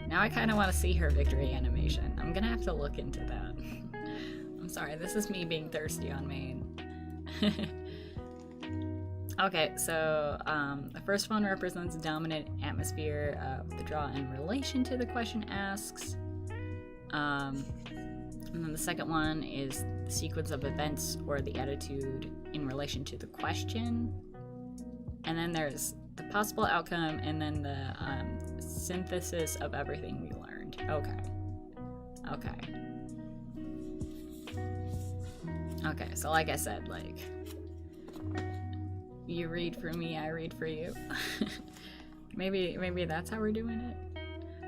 Now I kind of want to see her victory animation. I'm gonna have to look into that. I'm sorry, this is me being thirsty on main. Okay, so the first one represents a dominant atmosphere with the draw in relation to the question asks. And then the second one is the sequence of events or the attitude in relation to the question. And then there's the possible outcome, and then the synthesis of everything we learned. Okay, so like I said, like, you read for me, I read for you. maybe that's how we're doing it.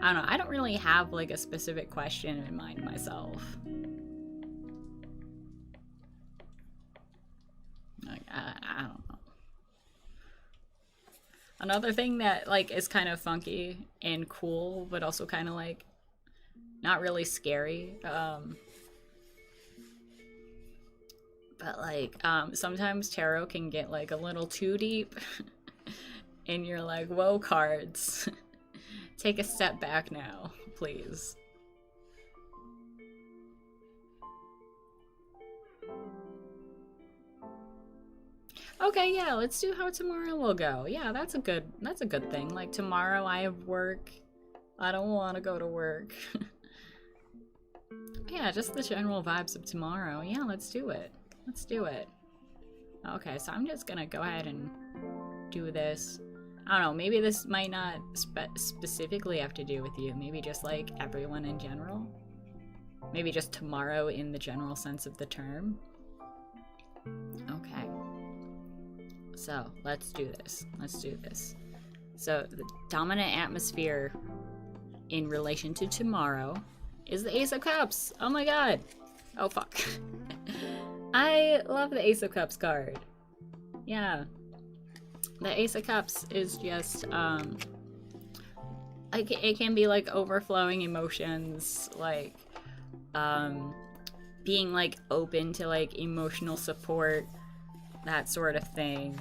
I don't know. I don't really have like a specific question in mind myself. Like I don't know. Another thing that like is kind of funky and cool, but also kind of like not really scary. But like sometimes tarot can get like a little too deep and you're like, whoa, cards. Take a step back now, please. Okay, yeah, let's do how tomorrow will go. Yeah, that's a good thing. Like tomorrow I have work. I don't want to go to work. Yeah, just the general vibes of tomorrow. Yeah, let's do it. Let's do it. Okay, so I'm just gonna go ahead and do this. I don't know, maybe this might not specifically have to do with you. Maybe just like everyone in general. Maybe just tomorrow in the general sense of the term. Okay. So, let's do this. Let's do this. So, the dominant atmosphere in relation to tomorrow is the Ace of Cups. Oh my god. Oh fuck. I love the Ace of Cups card. Yeah. The Ace of Cups is just, like, it can be like overflowing emotions, like, being like open to like emotional support, that sort of thing.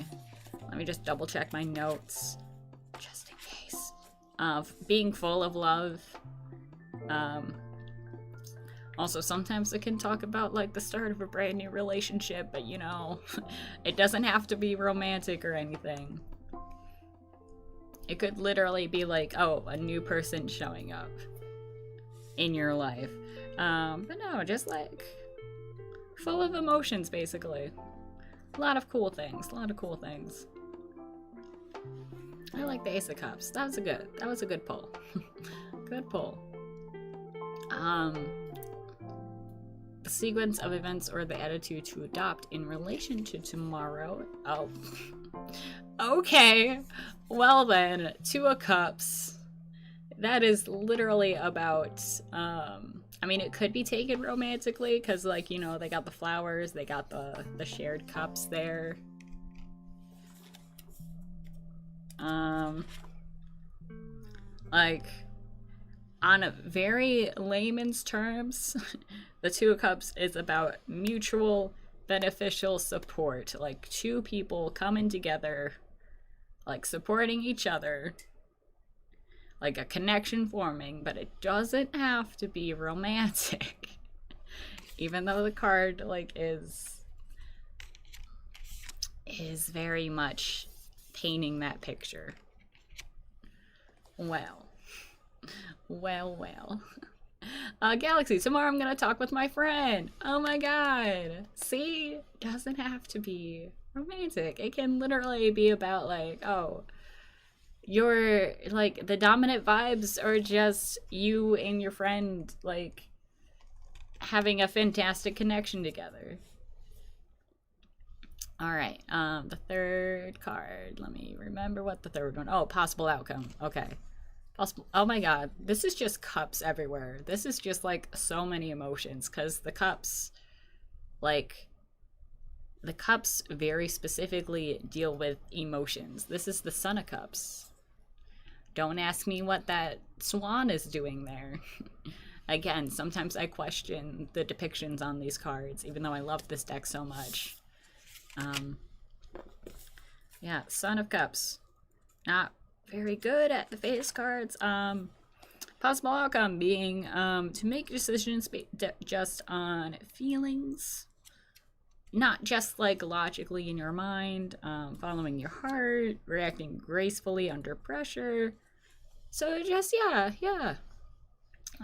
Let me just double check my notes, just in case. Being full of love. Also, sometimes it can talk about like the start of a brand new relationship, but you know, it doesn't have to be romantic or anything. It could literally be like, oh, a new person showing up in your life. But no, just like full of emotions, basically. A lot of cool things. A lot of cool things. I like the Ace of Cups. That was a good pull. Good pull. The sequence of events or the attitude to adopt in relation to tomorrow. Oh. Okay. Well then, Two of Cups. That is literally about, I mean, it could be taken romantically, because, like, you know, they got the flowers, they got the shared cups there. Like, on a very layman's terms, the Two of Cups is about mutual beneficial support. Like, two people coming together, like, supporting each other. Like, a connection forming, but it doesn't have to be romantic. Even though the card, like, is very much painting that picture. Well. Galaxy, tomorrow I'm gonna talk with my friend. Oh my god. See? Doesn't have to be romantic. It can literally be about, like, oh, you're, like, the dominant vibes are just you and your friend, like, having a fantastic connection together. Alright, the third card. Let me remember what the third one. Oh, possible outcome. Okay. Oh my god, this is just cups everywhere. This is just like so many emotions, because the cups, like, the cups very specifically deal with emotions. This is the Son of Cups. Don't ask me what that swan is doing there. Again, sometimes I question the depictions on these cards, even though I love this deck so much. Yeah, Son of Cups. Not very good at the face cards. Possible outcome being to make decisions just on feelings, not just like logically in your mind, following your heart, reacting gracefully under pressure. So just, yeah,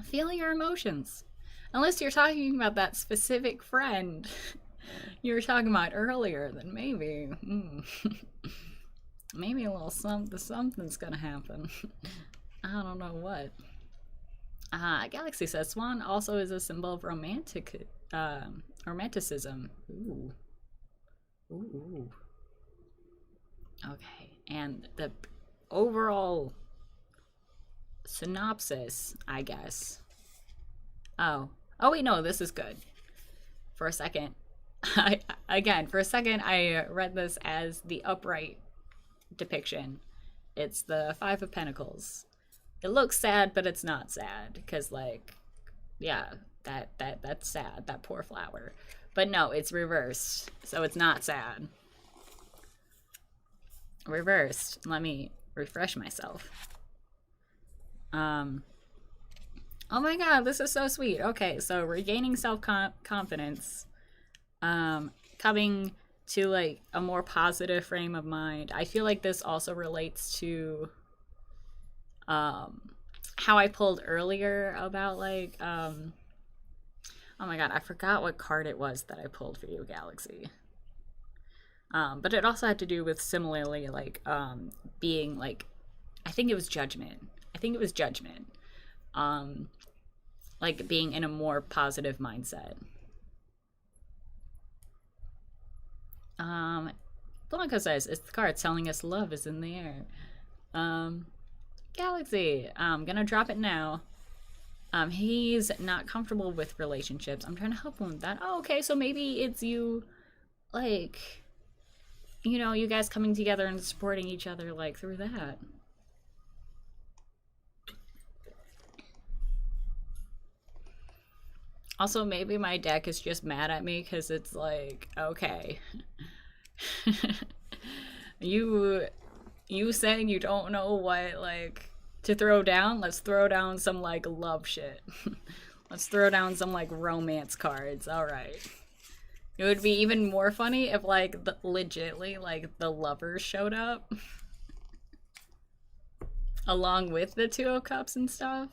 feeling your emotions. Unless you're talking about that specific friend you were talking about earlier, then maybe. Maybe a little something's gonna happen. I don't know what. Galaxy says swan also is a symbol of romanticism. Ooh. Okay, and the overall synopsis, I guess. Oh wait, no, this is good. For a second, I read this as the upright depiction. It's the Five of Pentacles. It looks sad, but it's not sad, because, like, yeah, that's sad, that poor flower. But no, it's reversed, so it's not sad. Reversed. Let me refresh myself. Oh my god, this is so sweet. Okay, so regaining self-confidence, coming to like a more positive frame of mind. I feel like this also relates to how I pulled earlier about like oh my god, I forgot what card it was that I pulled for you, Galaxy. But it also had to do with similarly like being like, I think it was judgment. I think it was judgment. Like being in a more positive mindset. Blanca says it's the card telling us love is in the air. Galaxy, I'm gonna drop it now. He's not comfortable with relationships. I'm trying to help him with that. Oh, okay, so maybe it's you, like, you know, you guys coming together and supporting each other, like, through that. Also, maybe my deck is just mad at me because it's like, okay. you saying you don't know what, like, to throw down? Let's throw down some, like, love shit. Let's throw down some, like, romance cards. Alright. It would be even more funny if, like, legitly, like, the lovers showed up. Along with the Two of Cups and stuff.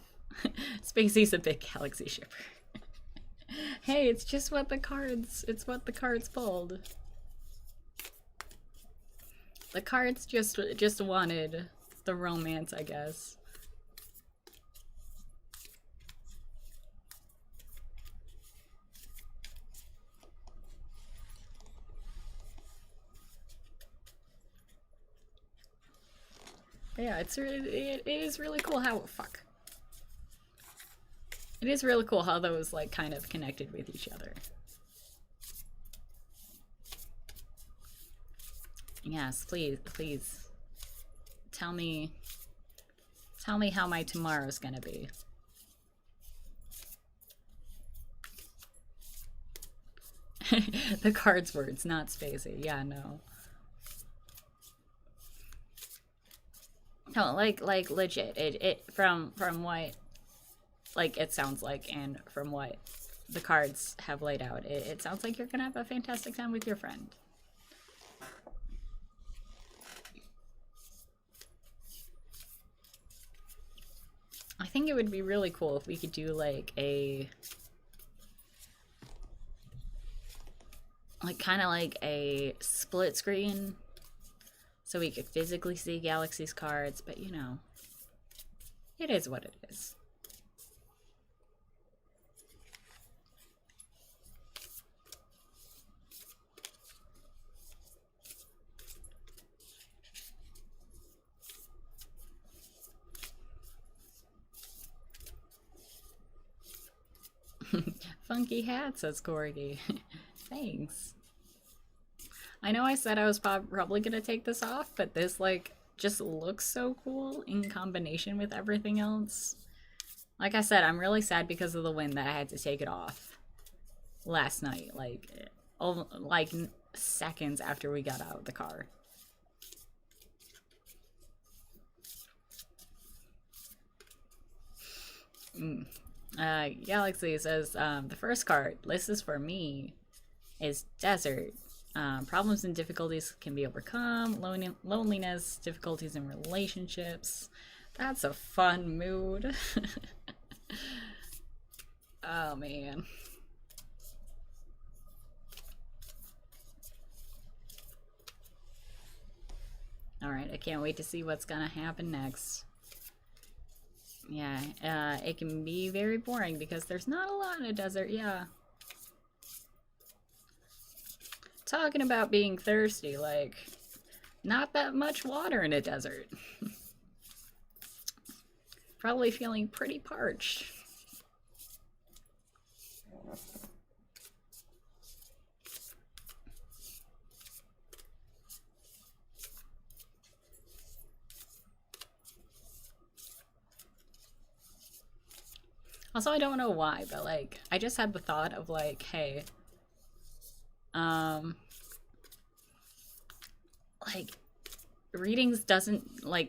Spacey's a big Galaxy shipper. Hey, it's just what the cards pulled. The cards just wanted the romance, I guess. But yeah, it is really cool how It is really cool how those like kind of connected with each other. Yes, please. Tell me how my tomorrow's gonna be. The card's words, not Spacey. Yeah, no. No, like legit. It from what like it sounds like, and from what the cards have laid out, it sounds like you're gonna have a fantastic time with your friend. I think it would be really cool if we could do like a kind of like a split screen so we could physically see Galaxy's cards, but you know, it is what it is. Funky hat, says Corgi. Thanks. I know I said I was probably gonna take this off, but this like just looks so cool in combination with everything else. Like I said, I'm really sad because of the wind that I had to take it off last night, like seconds after we got out of the car. Galaxy says, the first card, this is for me, is Desert. Problems and difficulties can be overcome. Loneliness, difficulties in relationships. That's a fun mood. Oh, man. Alright, I can't wait to see what's gonna happen next. Yeah, it can be very boring because there's not a lot in a desert, yeah. Talking about being thirsty, like, not that much water in a desert. Probably feeling pretty parched. Also, I don't know why, but like, I just had the thought of like, hey, like,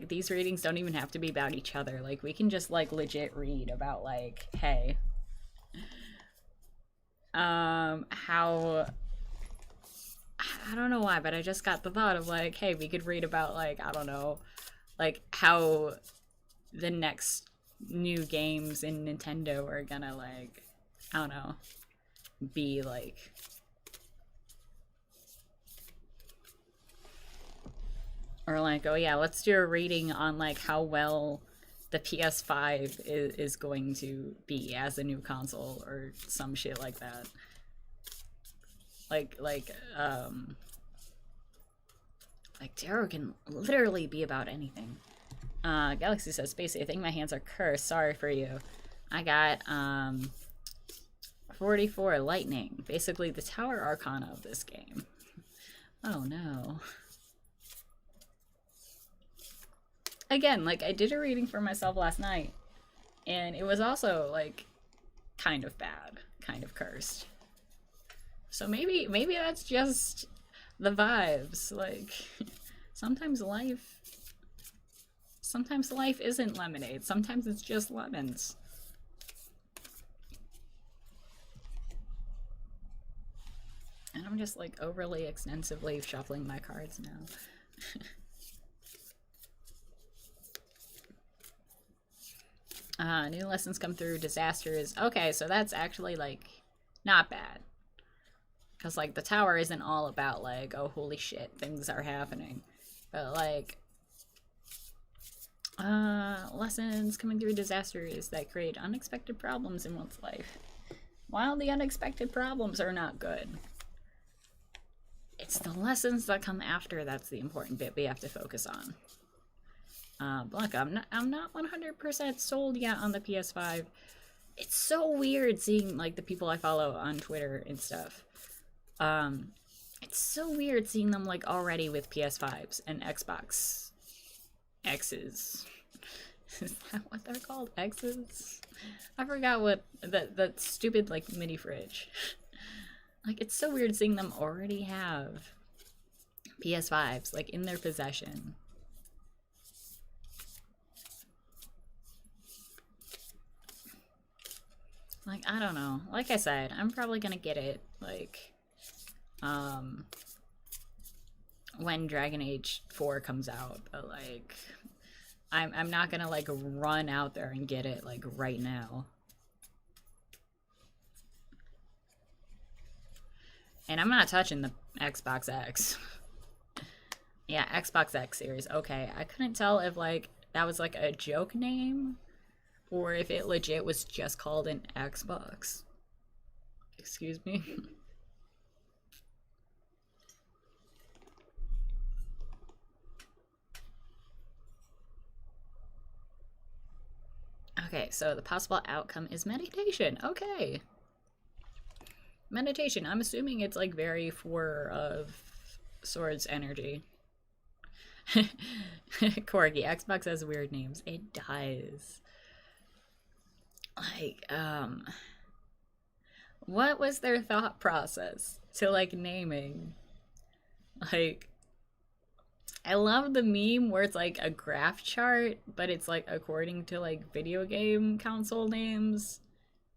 these readings don't even have to be about each other. Like, we can just like legit read about like, hey, how I don't know why, but I just got the thought of like, hey, we could read about like, I don't know, like how the next new games in Nintendo are gonna like, I don't know, be like. Or like, oh yeah, let's do a reading on like how well the PS5 is going to be as a new console or some shit like that. Like Tarot can literally be about anything. Galaxy says, Spacey, I think my hands are cursed. Sorry for you. I got 44 lightning. Basically the tower arcana of this game. Oh no. Again, like I did a reading for myself last night, and it was also like kind of bad, kind of cursed. So maybe that's just the vibes. Like sometimes life isn't lemonade. Sometimes it's just lemons. And I'm just like overly extensively shuffling my cards now. New lessons come through, disasters. Okay, so that's actually, like, not bad. Because, like, the tower isn't all about, like, oh, holy shit, things are happening. But, like, lessons coming through, disasters that create unexpected problems in one's life. While the unexpected problems are not good, it's the lessons that come after that's the important bit we have to focus on. Look, I'm not 100% sold yet on the PS5. It's so weird seeing like the people I follow on Twitter and stuff. It's so weird seeing them like already with PS5s and Xbox X's. Is that what they're called? X's? I forgot what that stupid like mini fridge. Like it's so weird seeing them already have PS5s like in their possession. Like, I don't know. Like I said, I'm probably gonna get it, like, when Dragon Age 4 comes out, but, like, I'm not gonna, like, run out there and get it, like, right now. And I'm not touching the Xbox X. Yeah, Xbox X series. Okay, I couldn't tell if, like, that was, like, a joke name or if it legit was just called an Xbox. Excuse me. Okay, so the possible outcome is meditation. Okay. Meditation. I'm assuming it's like very Four of Swords energy. Corgi, Xbox has weird names. It does. Like, what was their thought process to like naming? Like, I love the meme where it's like a graph chart, but it's like according to like video game console names.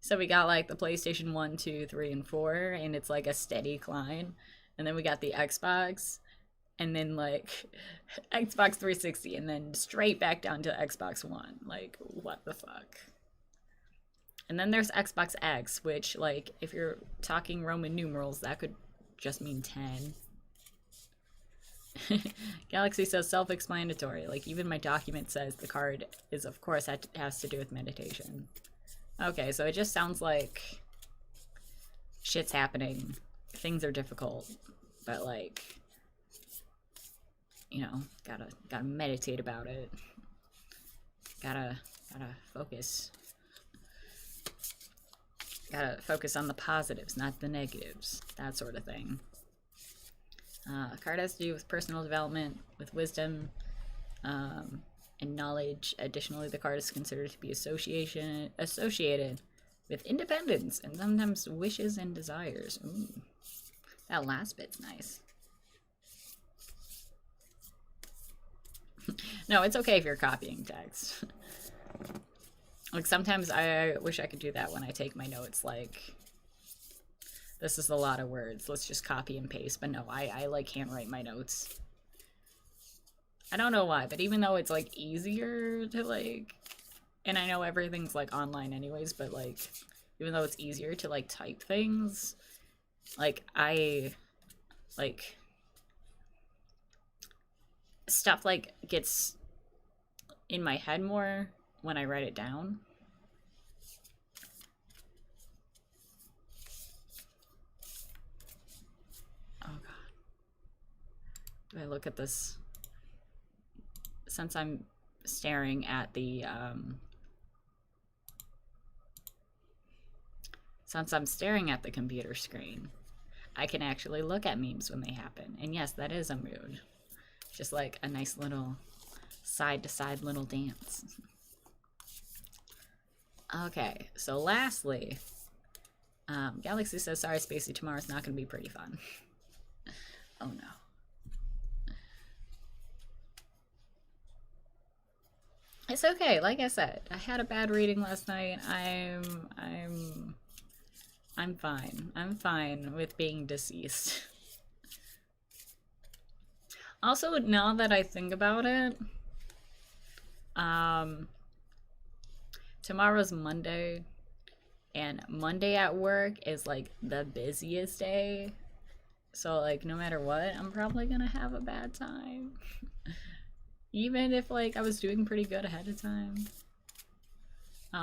So we got like the PlayStation 1, 2, 3, and 4, and it's like a steady climb. And then we got the Xbox, and then like Xbox 360, and then straight back down to Xbox One. Like, what the fuck? And then there's Xbox X, which, like, if you're talking Roman numerals, that could just mean 10. Galaxy says self-explanatory. Like, even my document says the card is, of course, has to do with meditation. Okay, so it just sounds like shit's happening. Things are difficult. But, like, you know, gotta meditate about it. Gotta focus. Gotta focus on the positives, not the negatives. That sort of thing. Card has to do with personal development, with wisdom, and knowledge. Additionally, the card is considered to be associated with independence and sometimes wishes and desires. Ooh. That last bit's nice. No, it's okay if you're copying text. Like, sometimes I wish I could do that when I take my notes, like This is a lot of words. Let's just copy and paste. But no, I like handwrite my notes. I don't know why, but even though it's like easier to like, and I know everything's like online anyways, but like, even though it's easier to like type things, like like stuff like gets in my head more when I write it down. Oh god. Do I look at this? Since I'm staring at the computer screen, I can actually look at memes when they happen. And yes, that is a mood. Just like a nice little side-to-side little dance. Okay, so lastly, Galaxy says, sorry, Spacey, tomorrow's not going to be pretty fun. Oh no. It's okay, like I said, I had a bad reading last night. I'm fine. I'm fine with being deceased. Also, now that I think about it, tomorrow's Monday, and Monday at work is like the busiest day. So like no matter what, I'm probably gonna have a bad time. Even if like I was doing pretty good ahead of time.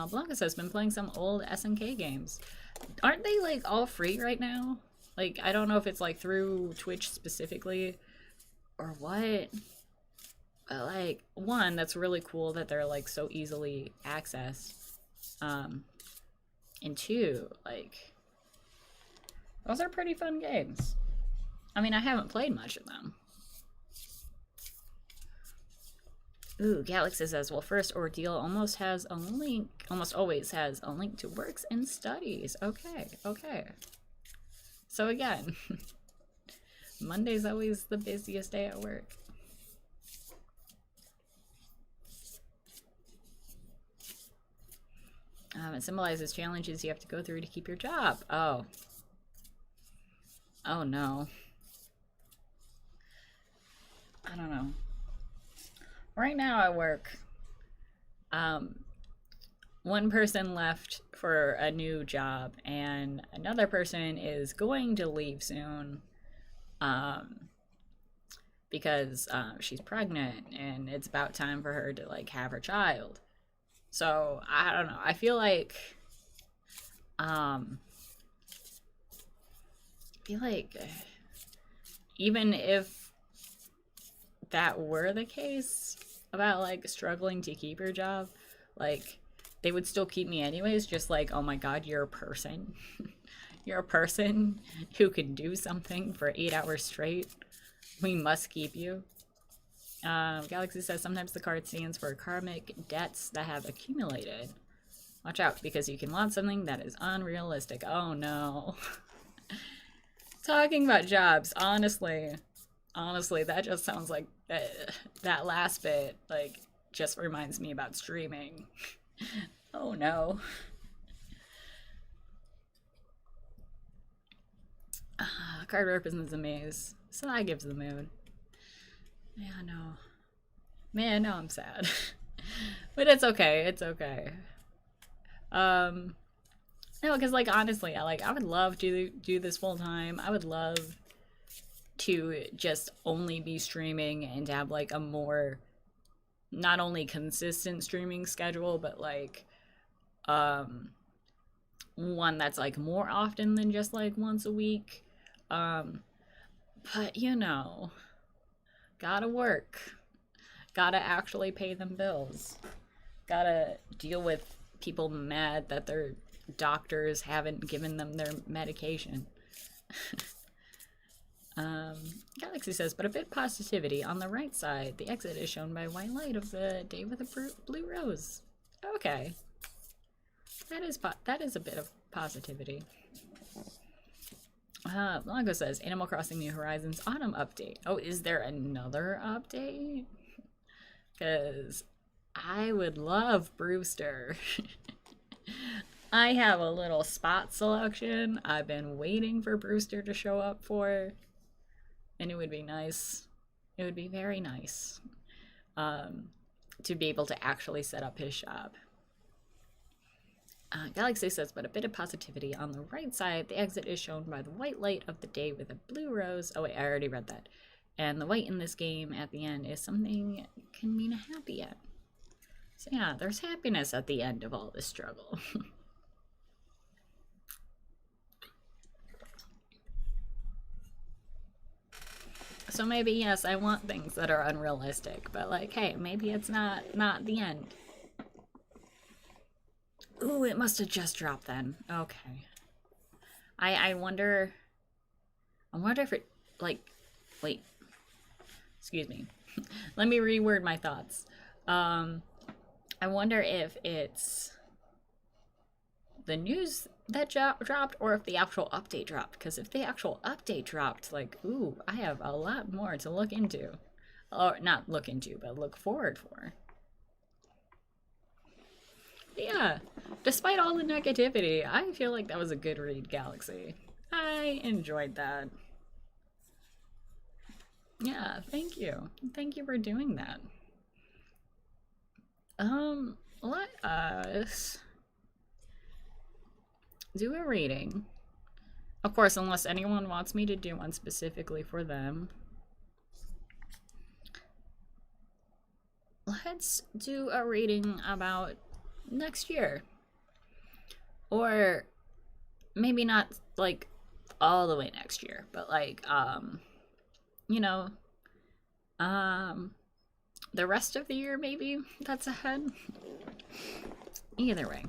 Blanca says, been playing some old SNK games. Aren't they like all free right now? Like I don't know if it's like through Twitch specifically or what. But like one, that's really cool that they're like so easily accessed. And two, like those are pretty fun games. I mean, I haven't played much of them. Ooh, Galaxy says, well, first ordeal almost always has a link to works and studies. Okay, okay. So again, Monday's always the busiest day at work. It symbolizes challenges you have to go through to keep your job. Oh. Oh no. I don't know. Right now at work, one person left for a new job and another person is going to leave soon because she's pregnant and it's about time for her to like have her child. So I don't know, I feel like even if that were the case about like struggling to keep your job, like they would still keep me anyways, just like, oh my god, you're a person. You're a person who can do something for 8 hours straight. We must keep you. Galaxy says sometimes the card stands for karmic debts that have accumulated. Watch out, because you can want something that is unrealistic. Oh no. Talking about jobs, honestly, that just sounds like that last bit, like, just reminds me about streaming. Oh no. Card represents a maze, so that gives the mood. Yeah, no. Man, no, I'm sad. But it's okay, it's okay. No, because, like, honestly, I would love to do this full time. I would love to just only be streaming and to have, like, a more, not only consistent streaming schedule, but, like, one that's, like, more often than just, like, once a week. But, you know, gotta work. Gotta actually pay them bills. Gotta deal with people mad that their doctors haven't given them their medication. Galaxy says, but a bit positivity. On the right side, the exit is shown by white light of the day with a blue rose. Okay. That is a bit of positivity. Blanco says, Animal Crossing New Horizons autumn update. Oh, is there another update? Because I would love Brewster. I have a little spot selection I've been waiting for Brewster to show up for, and it would be nice. It would be very nice to be able to actually set up his shop. Galaxy says, but a bit of positivity. On the right side, the exit is shown by the white light of the day with a blue rose. Oh wait, I already read that. And the white in this game at the end is something can mean a happy end. So yeah, there's happiness at the end of all this struggle. So maybe, yes, I want things that are unrealistic, but like, hey, maybe it's not the end. Ooh, it must have just dropped then. Okay. I wonder if it, like, wait. Excuse me. Let me reword my thoughts. I wonder if it's the news that dropped or if the actual update dropped. Because if the actual update dropped, like, ooh, I have a lot more to look into. Or not look into, but look forward for. Yeah, despite all the negativity, I feel like that was a good read, Galaxy. I enjoyed that. Yeah, thank you. Thank you for doing that. Let us do a reading. Of course, unless anyone wants me to do one specifically for them. Let's do a reading about next year. Or maybe not like all the way next year, but like you know, the rest of the year maybe that's ahead. Either way,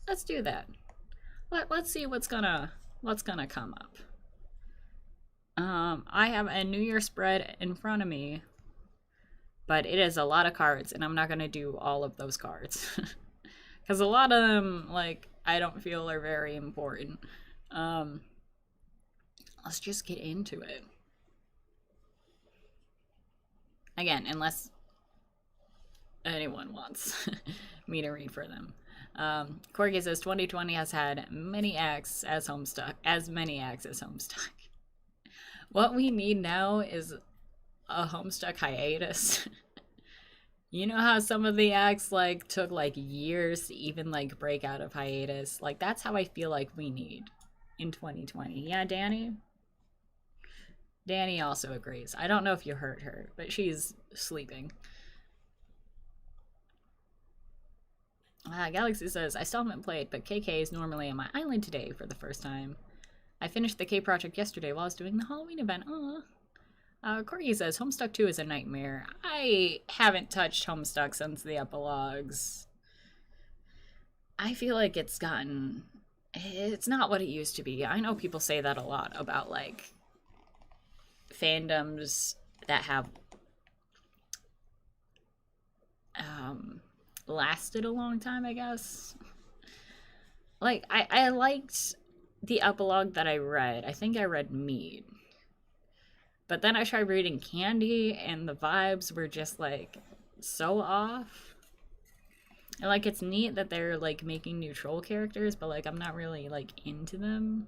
let's do that. Let's see what's gonna come up. I have a New Year spread in front of me, but it is a lot of cards, and I'm not gonna do all of those cards because a lot of them, like, I don't feel are very important. Let's just get into it. Again, unless anyone wants me to read for them. Corgi says 2020 has had many acts as Homestuck, as many acts as Homestuck. What we need now is a Homestuck hiatus. You know how some of the acts like took like years to even like break out of hiatus? Like that's how I feel like we need in 2020. Yeah, Danny? Danny also agrees. I don't know if you heard her, but she's sleeping. Galaxy says, I still haven't played, but KK is normally on my island today for the first time. I finished the K project yesterday while I was doing the Halloween event. Aww. Corgi says, Homestuck 2 is a nightmare. I haven't touched Homestuck since the epilogues. I feel like it's not what it used to be. I know people say that a lot about, like, fandoms that have lasted a long time, I guess. Like, I liked the epilogue that I read. I think I read Mead. But then I tried reading Candy, and the vibes were just, like, so off. And, like, it's neat that they're, like, making new troll characters, but, like, I'm not really, like, into them.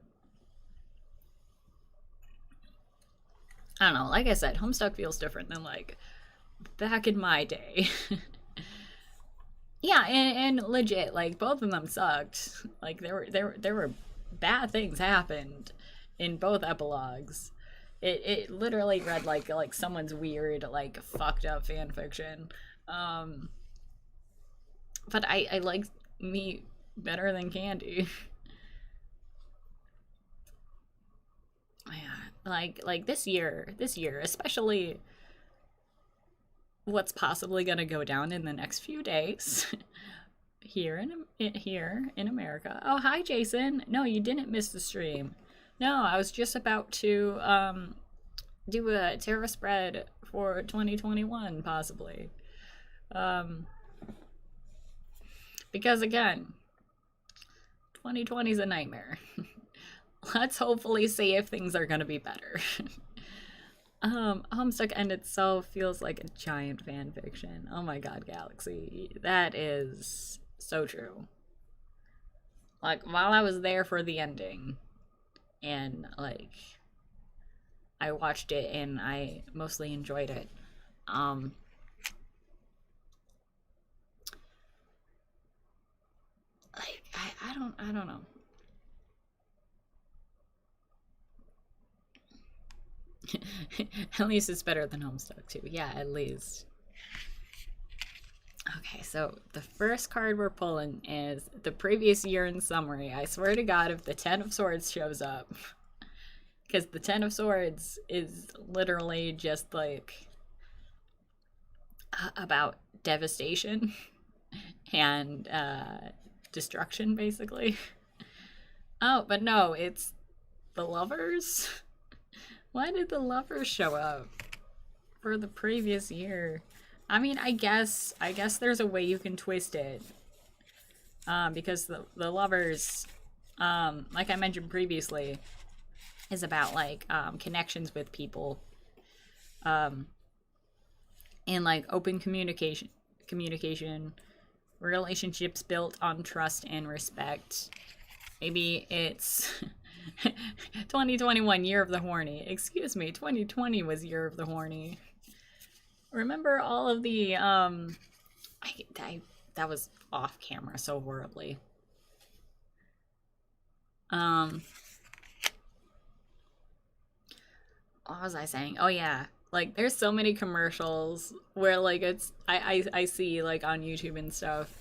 I don't know. Like I said, Homestuck feels different than, like, back in my day. Yeah, and legit, like, both of them sucked. Like, there were bad things happened in both epilogues. It literally read like someone's weird, like, fucked up fan fiction. But I like me better than Candy. Yeah, like this year, especially what's possibly gonna go down in the next few days. here in America. Oh, hi, Jason. No, you didn't miss the stream. No, I was just about to do a tarot spread for 2021, possibly. Because again, 2020 is a nightmare. Let's hopefully see if things are gonna be better. Homestuck End itself feels like a giant fan fiction. Oh my god, Galaxy. That is so true. Like, while I was there for the ending, and, like, I watched it and I mostly enjoyed it. Like, I don't know. At least it's better than Homestuck too. Yeah, at least. Okay, so the first card we're pulling is the previous year in summary. I swear to God, if the Ten of Swords shows up, because the Ten of Swords is literally just like about devastation and destruction, basically. Oh, but no, it's the Lovers. Why did the Lovers show up for the previous year? I mean, I guess there's a way you can twist it. Because the Lovers, like I mentioned previously, is about like connections with people, and like open communication, relationships built on trust and respect. Maybe it's 2021, year of the horny. Excuse me, 2020 was year of the horny. Remember all of the that was off camera so horribly. What was I saying? Oh yeah, like there's so many commercials where like it's I see like on YouTube and stuff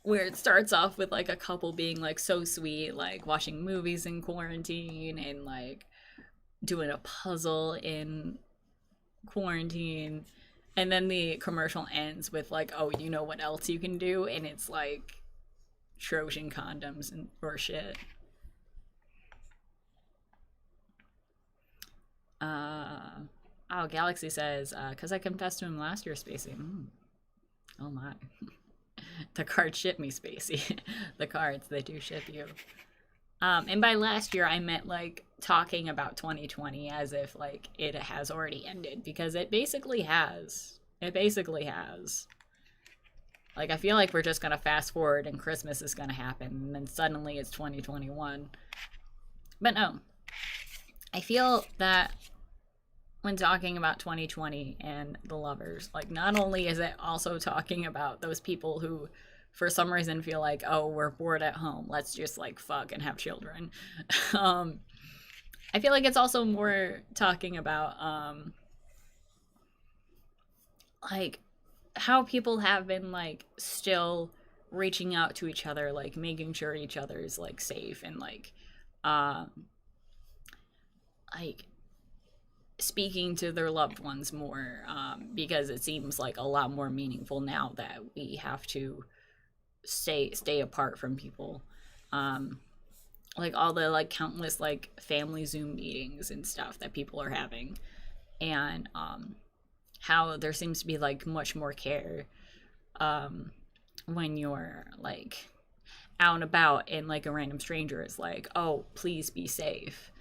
where it starts off with like a couple being like so sweet, like watching movies in quarantine and like doing a puzzle in quarantine, and then the commercial ends with like, oh, you know what else you can do, and it's like Trojan condoms and or shit. Oh, Galaxy says, because I confessed to him last year, Spacey. Oh my. The cards ship me, Spacey. The cards, they do ship you. And by last year, I meant like talking about 2020 as if like it has already ended, because it basically has. It basically has. Like, I feel like we're just gonna fast forward and Christmas is gonna happen, and then suddenly it's 2021. But no. I feel that when talking about 2020 and the Lovers, like, not only is it also talking about those people who for some reason feel like, oh, we're bored at home, let's just like fuck and have children. I feel like it's also more talking about like how people have been like still reaching out to each other, like making sure each other is like safe, and like speaking to their loved ones more, because it seems like a lot more meaningful now that we have to stay apart from people. Like all the like countless like family Zoom meetings and stuff that people are having, and how there seems to be like much more care when you're like out and about and like a random stranger is like, oh, please be safe,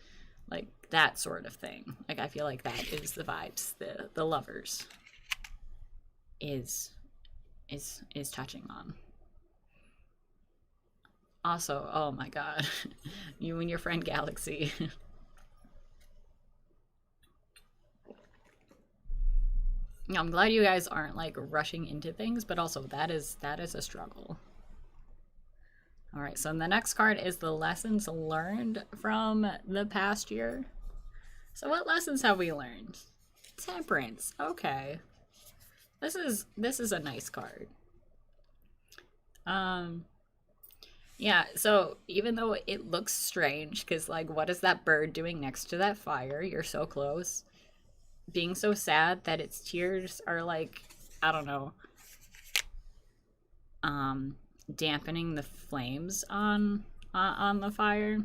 like that sort of thing. Like, I feel like that is the vibes the Lovers is touching on. Also, oh my god, you and your friend Galaxy. I'm glad you guys aren't like rushing into things, but also that is a struggle. All right, so the next card is the lessons learned from the past year. So what lessons have we learned? Temperance. Okay. This is a nice card. Yeah, so even though it looks strange, because like what is that bird doing next to that fire? You're so close. Being so sad that its tears are like, I don't know, dampening the flames on the fire.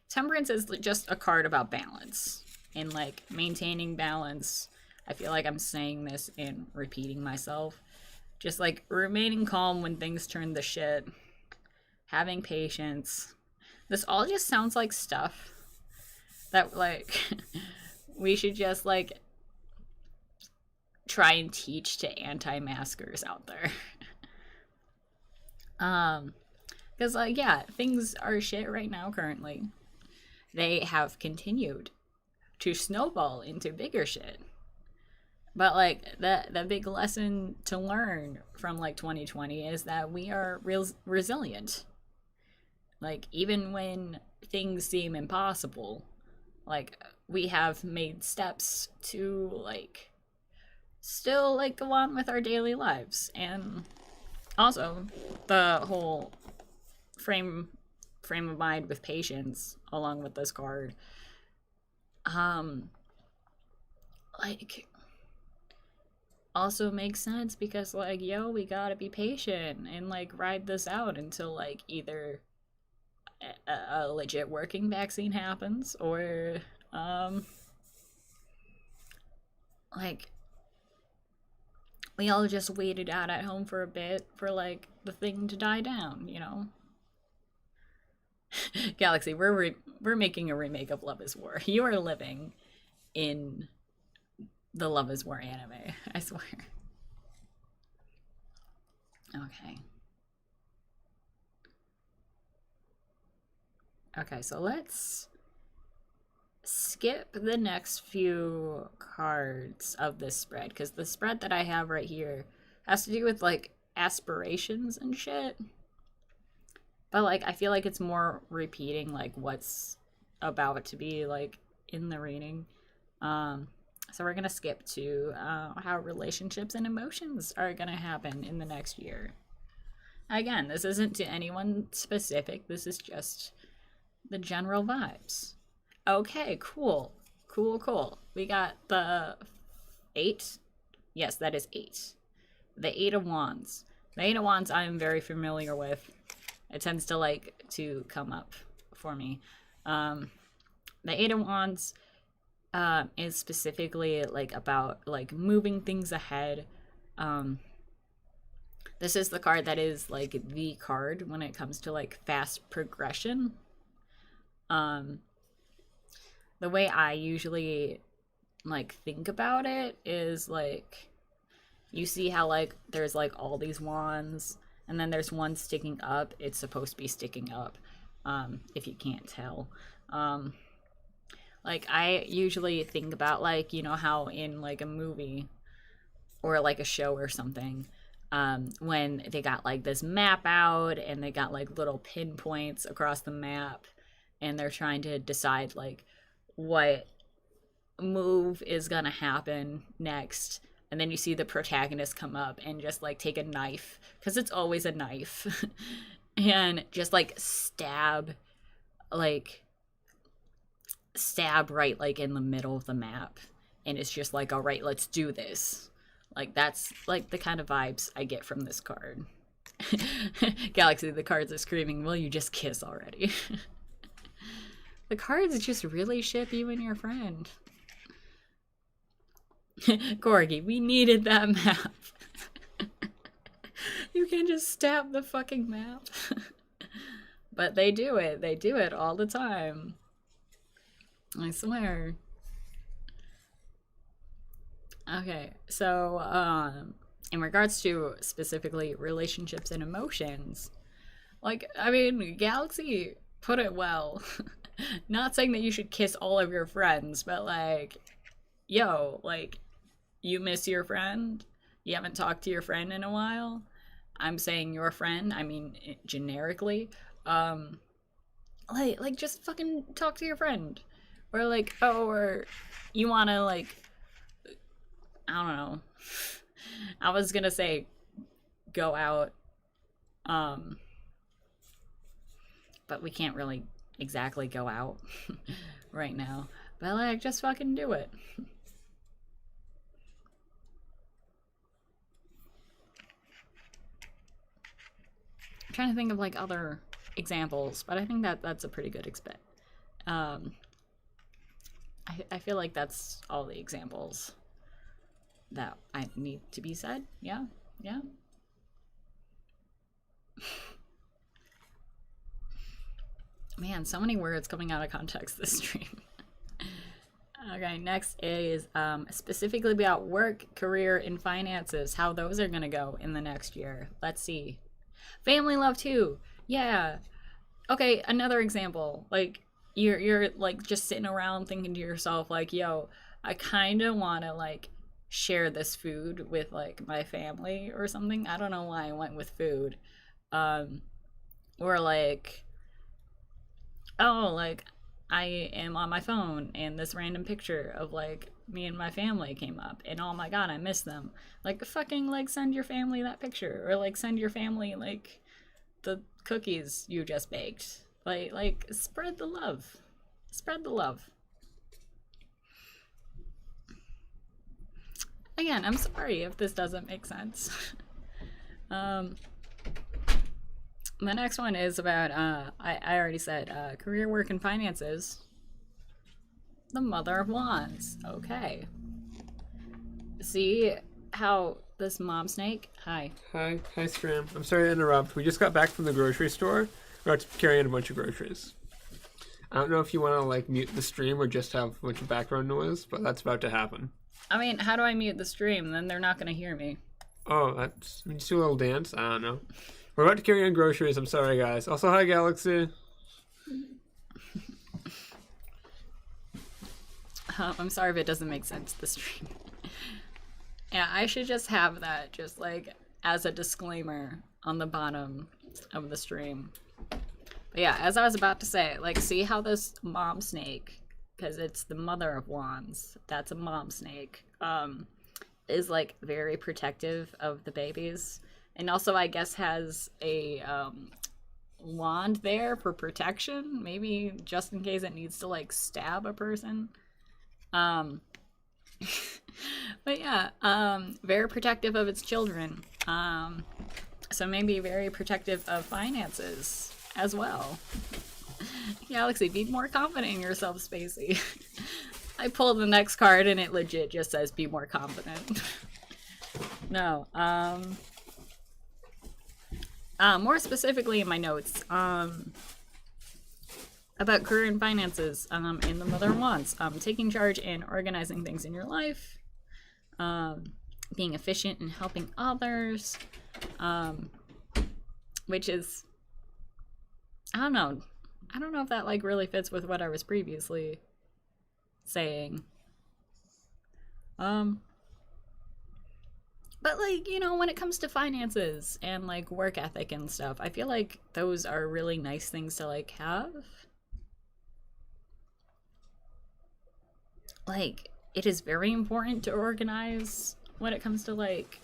Temperance is just a card about balance and like maintaining balance. I feel like I'm saying this and repeating myself. Just like remaining calm when things turn to shit. Having patience. This all just sounds like stuff that like we should just like try and teach to anti-maskers out there. Because, like, yeah, things are shit right now currently. They have continued to snowball into bigger shit. But, like, the big lesson to learn from, like, 2020 is that we are resilient. Like, even when things seem impossible, like, we have made steps to, like, still, like, go on with our daily lives. And also, the whole frame of mind with patience along with this card, like, also makes sense because, like, yo, we gotta be patient and, like, ride this out until, like, either a legit working vaccine happens or like, we all just waited out at home for a bit for, like, the thing to die down, you know. Galaxy, we're making a remake of Love is War. You are living in the Love is War anime, I swear. Okay. Okay, so let's skip the next few cards of this spread, because the spread that I have right here has to do with, like, aspirations and shit. But, like, I feel like it's more repeating, like, what's about to be, like, in the reading. So we're going to skip to how relationships and emotions are going to happen in the next year. Again, this isn't to anyone specific. This is just the general vibes. Okay, cool. Cool. We got the 8. Yes, that is 8. The 8 of Wands. The 8 of Wands I am very familiar with. It tends to, like, to come up for me. The 8 of Wands is specifically, like, about, like, moving things ahead. This is the card that is, like, the card when it comes to, like, fast progression. The way I usually, like, think about it is, like, you see how, like, there's, like, all these wands, and then there's one sticking up. It's supposed to be sticking up, if you can't tell. Like, I usually think about, like, you know how in, like, a movie or, like, a show or something, when they got, like, this map out and they got, like, little pinpoints across the map and they're trying to decide, like, what move is gonna happen next, and then you see the protagonist come up and just, like, take a knife, because it's always a knife, and just, like, stab right, like, in the middle of the map, and it's just like, all right, let's do this. Like, that's, like, the kind of vibes I get from this card. Galaxy, the cards are screaming, will you just kiss already? The cards just really ship you and your friend. Corgi, we needed that map. You can just stab the fucking map. But they do it. They do it all the time. I swear. Okay, so, in regards to specifically relationships and emotions, like, I mean, Galaxy put it well. Not saying that you should kiss all of your friends, but, like, yo, like, you miss your friend? You haven't talked to your friend in a while? I'm saying your friend, I mean, generically. Like, just fucking talk to your friend. Or, like, oh, or you wanna, like, I don't know. I was gonna say go out, but we can't really exactly go out right now. But, like, just fucking do it. I'm trying to think of, like, other examples, but I think that that's a pretty good I feel like that's all the examples that I need to be said. Yeah. Man, so many words coming out of context this stream. Okay, next is specifically about work, career, and finances, how those are going to go in the next year. Let's see. Family love too. Yeah. Okay, another example. Like you're like just sitting around thinking to yourself like, "Yo, I kind of want to like share this food with like my family or something." I don't know why I went with food. Um or like, oh, like I am on my phone and this random picture of like me and my family came up and oh my god, I miss them. Like fucking like send your family that picture or like send your family like the cookies you just baked. Like spread the love. Spread the love. Again, I'm sorry if this doesn't make sense. um the next one is about I already said career, work, and finances. The Mother of Wands. Okay. See how this mom snake. Hi. Hi, Scram. I'm sorry to interrupt. We just got back from the grocery store. We're about to carry in a bunch of groceries. I don't know if you want to like mute the stream or just have a bunch of background noise, but that's about to happen. I mean, how do I mute the stream? Then they're not gonna hear me. Oh, that's just do a little dance. I don't know. We're about to carry in groceries. I'm sorry, guys. Also, hi, Galaxy. I'm sorry if it doesn't make sense, the stream. Yeah, I should just have that just like as a disclaimer on the bottom of the stream. But yeah, as I was about to say, like, see how this mom snake, because it's the Mother of Wands, that's a mom snake, is like very protective of the babies. And also, I guess, has a wand there for protection, maybe just in case it needs to like stab a person. But yeah, very protective of its children. So maybe very protective of finances as well. Galaxy, be more confident in yourself, Spacey. I pulled the next card and it legit just says be more confident. No, more specifically in my notes, about career and finances, in the Mother of Wands, taking charge and organizing things in your life, being efficient and helping others, which is, I don't know if that like really fits with what I was previously saying. But like, you know, when it comes to finances and like work ethic and stuff, I feel like those are really nice things to like have. Like, it is very important to organize when it comes to like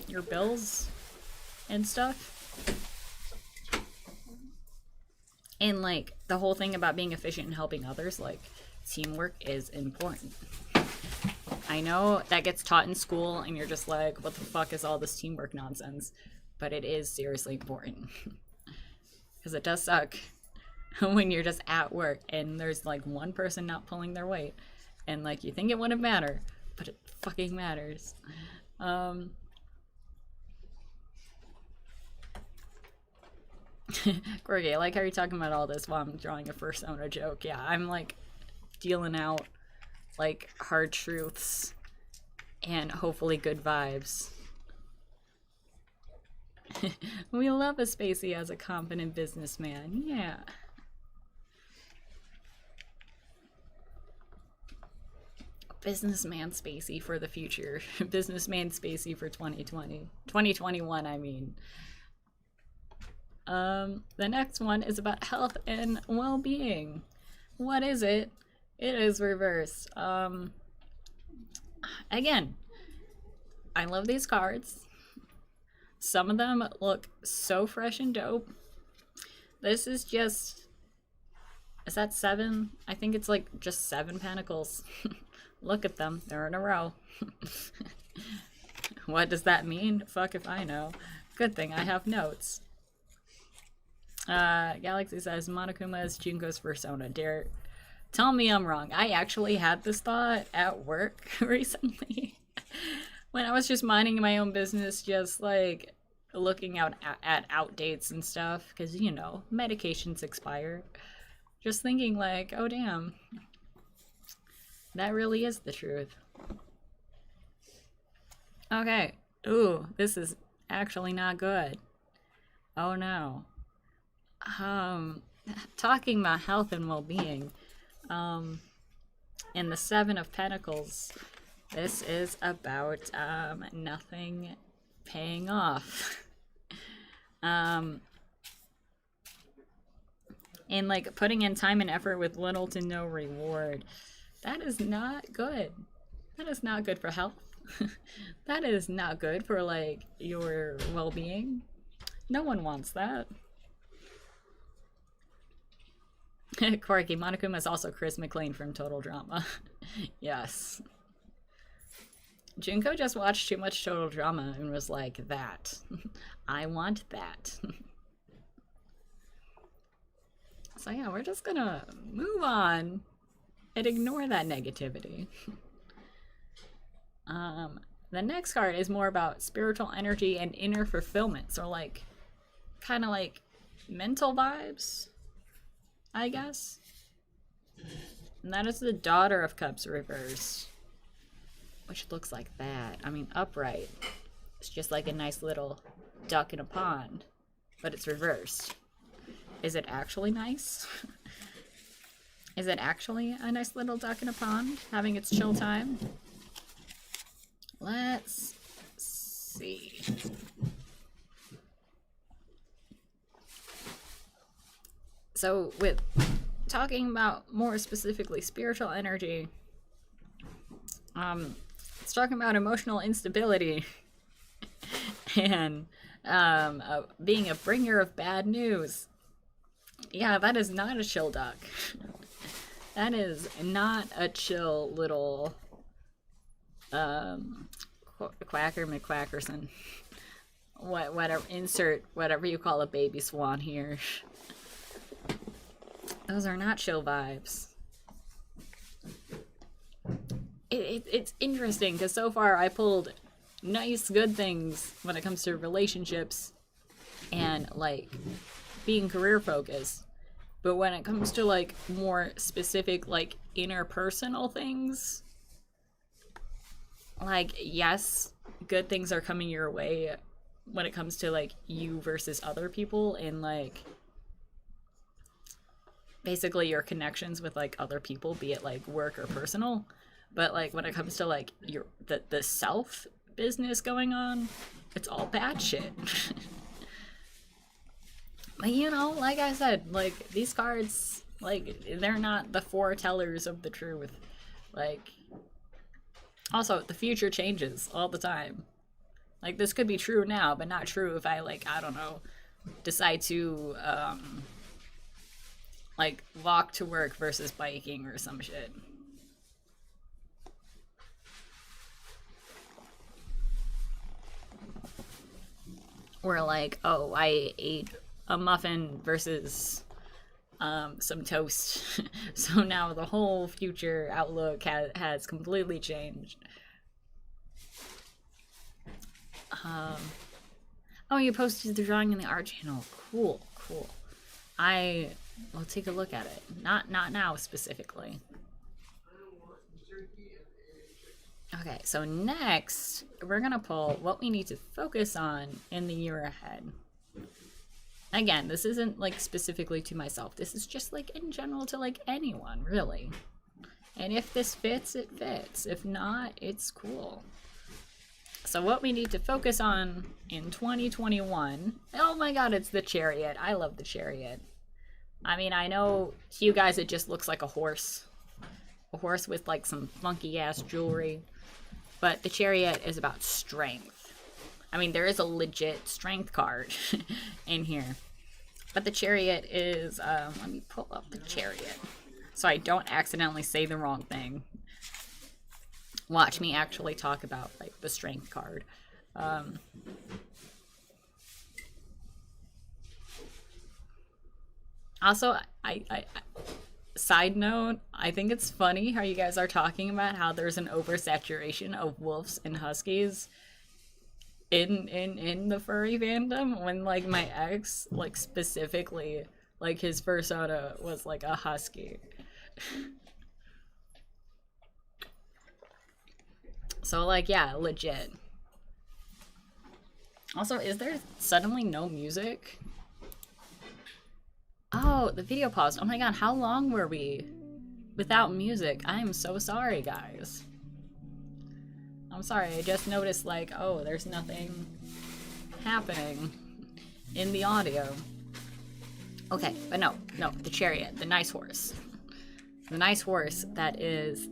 your bills and stuff. And like the whole thing about being efficient and helping others, like teamwork is important. I know that gets taught in school and you're just like, what the fuck is all this teamwork nonsense? But it is seriously important. Because it does suck when you're just at work and there's like one person not pulling their weight. And like you think it wouldn't matter, but it fucking matters. Gorgie, I like how you're talking about all this while I'm drawing a persona joke. Yeah, I'm like dealing out like hard truths and hopefully good vibes. We love a Spacey as a confident businessman. Yeah. Businessman Spacey for the future. Businessman Spacey for 2020. 2021, I mean. The next one is about health and well-being. What is it? It is reverse. Again, I love these cards. Some of them look so fresh and dope. This is just... Is that 7? I think it's like just 7 pentacles. Look at them. They're in a row. What does that mean? Fuck if I know. Good thing I have notes. Galaxy says Monokuma is Junko's persona. Dare tell me I'm wrong. I actually had this thought at work recently. When I was just minding my own business, just like looking out at outdates and stuff. Because, you know, medications expire. Just thinking like, oh damn. That really is the truth. Okay. Ooh, this is actually not good. Oh no. talking about health and well-being, in the Seven of Pentacles, this is about nothing paying off. And like putting in time and effort with little to no reward. That is not good. That is not good for health. That is not good for like your well-being. No one wants that. Quirky, Monokuma is also Chris McLean from Total Drama. Yes. Junko just watched too much Total Drama and was like, that. I want that. So yeah, we're just gonna move on and ignore that negativity. The next card is more about spiritual energy and inner fulfillment. So like, kind of like mental vibes, I guess. And that is the Daughter of Cups reversed, which looks like that. I mean, upright. It's just like a nice little duck in a pond, but it's reversed. Is it actually nice? Is it actually a nice little duck in a pond having its chill time? Let's see. So with talking about more specifically spiritual energy, it's talking about emotional instability and being a bringer of bad news. Yeah, that is not a chill duck. That is not a chill little Quacker McQuackerson. Whatever, insert whatever you call a baby swan here. Those are not chill vibes. It's interesting because so far I pulled nice good things when it comes to relationships and like being career focused, but when it comes to like more specific like interpersonal things, like yes, good things are coming your way when it comes to like you versus other people and like basically your connections with like other people, be it like work or personal. But like when it comes to like your the self business going on, it's all bad shit. But you know, like I said, like these cards, like they're not the foretellers of the truth. Like also the future changes all the time. Like this could be true now, but not true if I like, I don't know, decide to like walk to work versus biking or some shit. Or like, oh, I ate a muffin versus some toast. So now the whole future outlook has completely changed. Oh, you posted the drawing in the art channel. Cool. I will take a look at it. Not now specifically. Okay, so next we're gonna pull what we need to focus on in the year ahead. Again, this isn't like specifically to myself. This is just like in general to like anyone, really. And if this fits, it fits. If not, it's cool. So what we need to focus on in 2021, oh my god, it's the Chariot. I love the Chariot. I mean, I know to you guys it just looks like a horse. A horse with like some funky ass jewelry. But the Chariot is about strength. I mean, there is a legit strength card in here. But the Chariot is, let me pull up the Chariot so I don't accidentally say the wrong thing. Watch me actually talk about like the strength card. Also, I side note, I think it's funny how you guys are talking about how there's an oversaturation of wolves and huskies in the furry fandom when like my ex like specifically like his persona was like a husky. So like yeah, legit. Also, is there suddenly no music? Oh, the video paused. Oh my god, how long were we without music? I am so sorry, guys. I'm sorry, I just noticed, like, oh, there's nothing happening in the audio. Okay, but no, the chariot, the nice horse. The nice horse, that is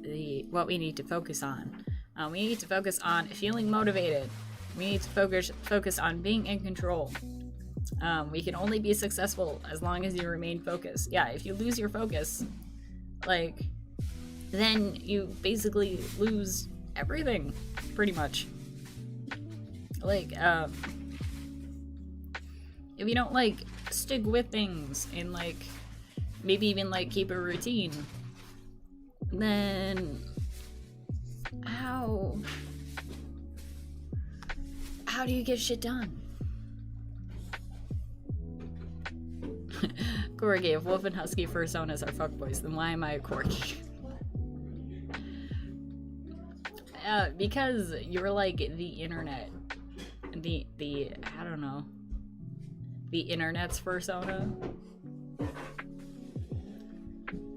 what we need to focus on. We need to focus on feeling motivated. We need to focus on being in control. We can only be successful as long as you remain focused. Yeah, if you lose your focus, like, then you basically lose everything, pretty much. Like, if you don't, like, stick with things and, like, maybe even, like, keep a routine, then how do you get shit done? Corgi, if Wolf and Husky personas are fuckboys, then why am I a Corgi? Because you're like the internet. The I don't know. The internet's persona.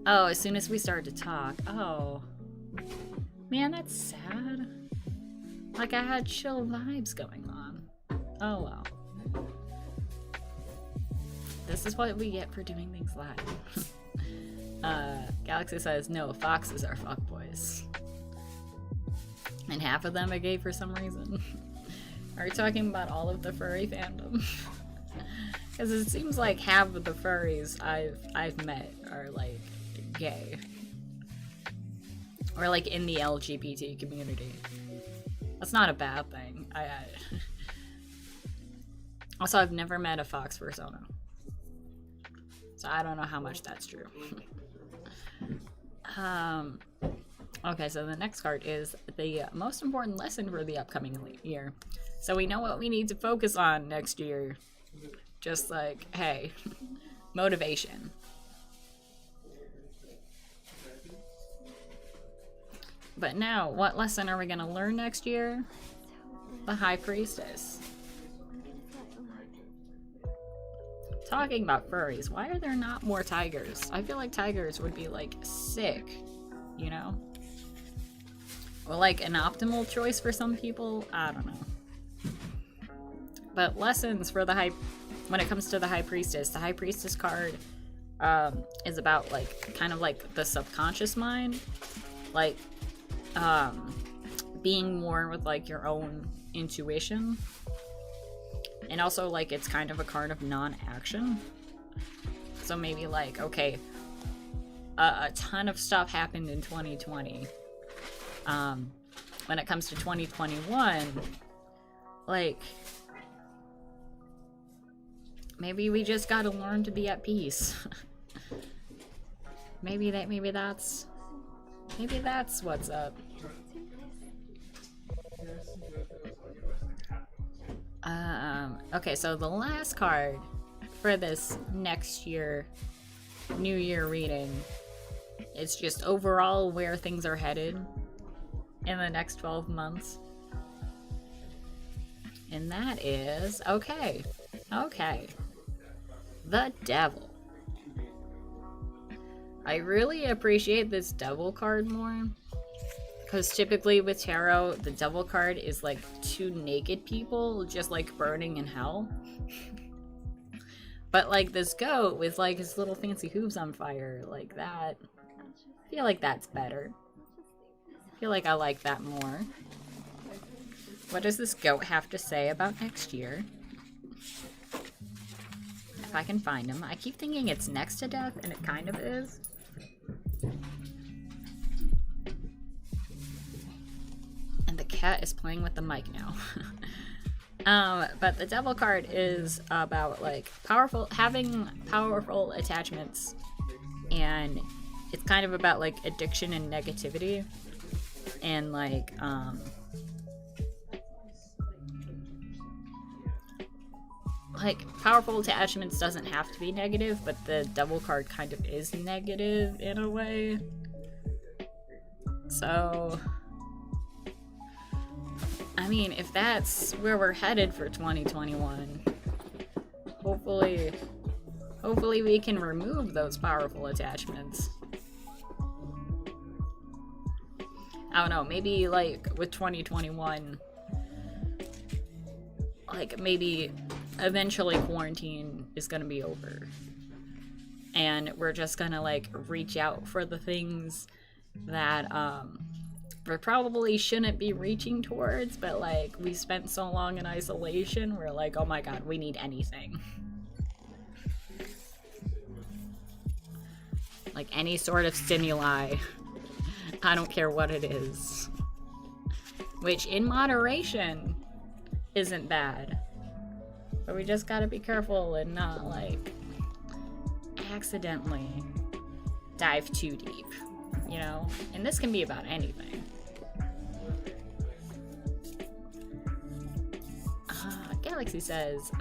Oh, as soon as we start to talk. Oh. Man, that's sad. Like, I had chill vibes going on. Oh well. This is what we get for doing things live. Galaxy says, no, foxes are fuckboys. And half of them are gay for some reason. Are you talking about all of the furry fandom? Because it seems like half of the furries I've met are, like, gay. Or, like, in the LGBT community. That's not a bad thing. Also, I've never met a fox persona. So I don't know how much that's true. Okay, so the next card is the most important lesson for the upcoming year. So we know what we need to focus on next year. Just like, hey, motivation. But now, what lesson are we gonna learn next year? The High Priestess. Talking about furries, why are there not more tigers? I feel like tigers would be, like, sick, you know? Or, like, an optimal choice for some people? I don't know. But lessons for when it comes to the High Priestess. The High Priestess card is about, like, kind of like the subconscious mind. Like, being more with, like, your own intuition. And also, like, it's kind of a card of non-action. So maybe, like, okay, a ton of stuff happened in 2020. When it comes to 2021, like, maybe we just gotta learn to be at peace. maybe that's what's up. Okay, so the last card for this next year, New Year reading, it's just overall where things are headed in the next 12 months. And that is, okay, the Devil. I really appreciate this Devil card more. Because typically with tarot, the Devil card is like two naked people just like burning in hell. But like this goat with like his little fancy hooves on fire, like that, I feel like that's better. I feel like I like that more. What does this goat have to say about next year? If I can find him. I keep thinking it's next to death, and it kind of is. And the cat is playing with the mic now. But the Devil card is about like having powerful attachments, and it's kind of about like addiction and negativity, and like powerful attachments doesn't have to be negative, but the Devil card kind of is negative in a way. So I mean, if that's where we're headed for 2021, hopefully Hopefully we can remove those powerful attachments. I don't know, maybe like with 2021, like maybe eventually quarantine is gonna be over. And we're just gonna like reach out for the things that we probably shouldn't be reaching towards, but like we spent so long in isolation, we're like, oh my god, we need anything. Like any sort of stimuli. I don't care what it is. Which, in moderation, isn't bad. But we just gotta be careful and not, like, accidentally dive too deep, you know? And this can be about anything. Galaxy says,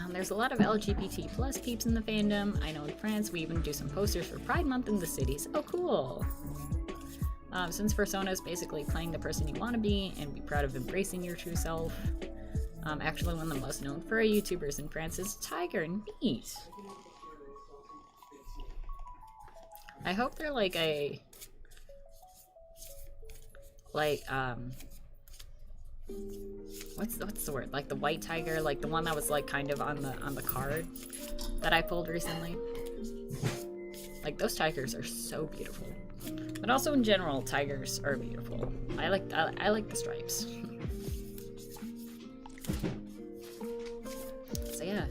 there's a lot of LGBT plus peeps in the fandom. I know in France we even do some posters for Pride Month in the cities. Oh, cool. Since Persona is basically playing the person you want to be and be proud of embracing your true self. Actually, one of the most known furry YouTubers in France is Tiger. Neat. I hope they're like a... like, what's the word? Like the white tiger, like the one that was like kind of on the card that I pulled recently. Like those tigers are so beautiful. But also in general, tigers are beautiful. I like the stripes. So yeah,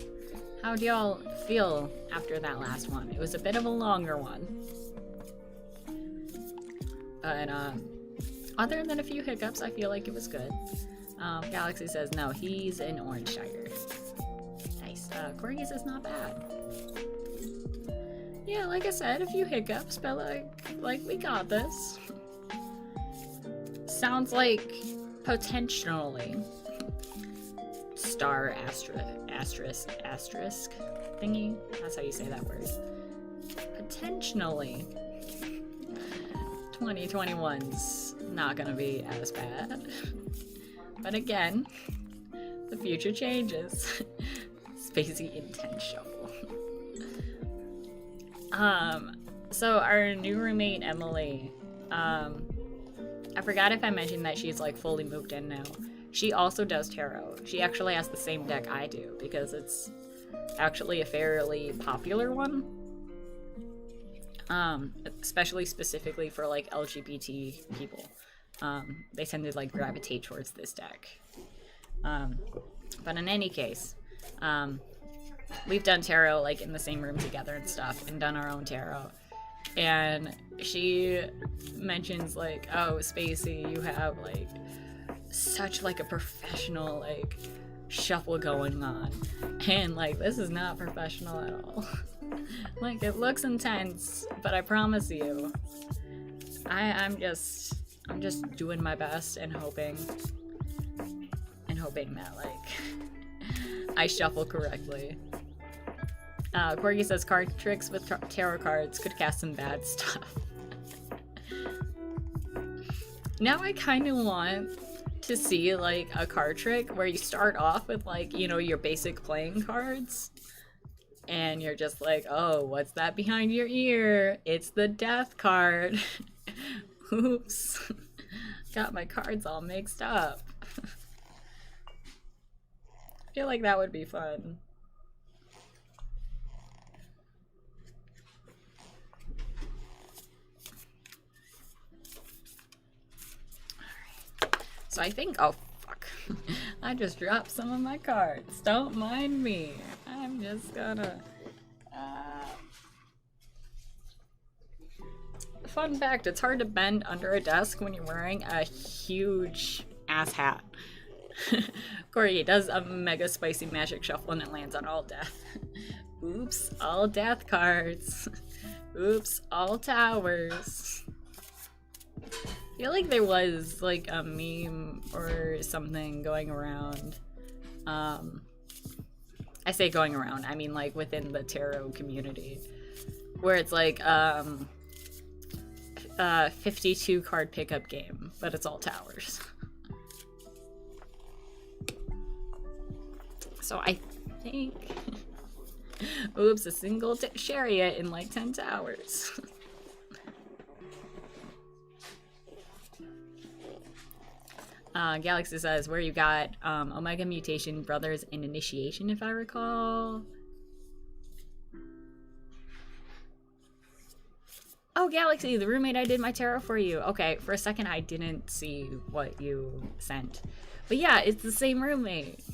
how'd y'all feel after that last one? It was a bit of a longer one. But other than a few hiccups, I feel like it was good. Galaxy says, no, he's an orange tiger. Nice. Corgi says, not bad. Yeah, like I said, a few hiccups, but like we got this. Sounds like potentially star asterisk thingy. That's how you say that word. Potentially 2021's not gonna be as bad. But again, the future changes. Spacey intentional. So our new roommate, Emily, I forgot if I mentioned that she's like fully moved in now. She also does tarot. She actually has the same deck I do because it's actually a fairly popular one. Especially specifically for like LGBT people. They tend to like gravitate towards this deck. But in any case, we've done tarot like in the same room together and stuff and done our own tarot. And she mentions like, oh, Spacey, you have like such like a professional like shuffle going on. And like, this is not professional at all. Like, it looks intense, but I promise you, I'm just doing my best and hoping that like I shuffle correctly. Corgi says card tricks with tarot cards could cast some bad stuff. Now I kind of want to see like a card trick where you start off with like, you know, your basic playing cards. And you're just like, oh, what's that behind your ear? It's the death card. Oops. Got my cards all mixed up. I feel like that would be fun. Alright. So I think, oh fuck. I just dropped some of my cards. Don't mind me. I'm just gonna... Fun fact, it's hard to bend under a desk when you're wearing a huge ass hat. Corey does a mega spicy magic shuffle and it lands on all death. Oops, all death cards. Oops, all towers. I feel like there was like a meme or something going around. I say going around, I mean like within the tarot community, where it's like 52 card pickup game, but it's all towers. So I think... Oops, a single chariot in like 10 towers. Galaxy says, where you got Omega Mutation Brothers and Initiation, if I recall. Oh, Galaxy, the roommate I did my tarot for you. Okay, for a second I didn't see what you sent. But yeah, it's the same roommate.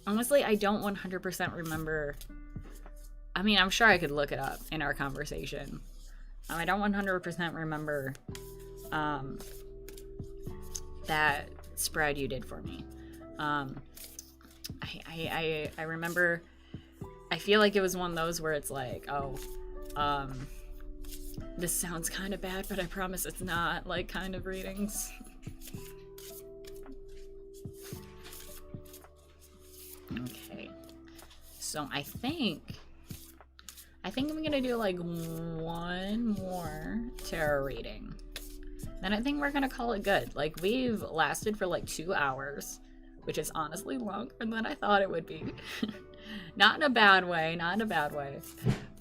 Honestly, I don't 100% remember. I mean, I'm sure I could look it up in our conversation. I don't 100% remember that spread you did for me. I remember, I feel like it was one of those where it's like, oh, this sounds kind of bad, but I promise it's not, like, kind of readings. Okay, so I think I'm gonna do like one more tarot reading. Then I think we're gonna call it good. Like, we've lasted for like 2 hours, which is honestly longer than I thought it would be. Not in a bad way, not in a bad way.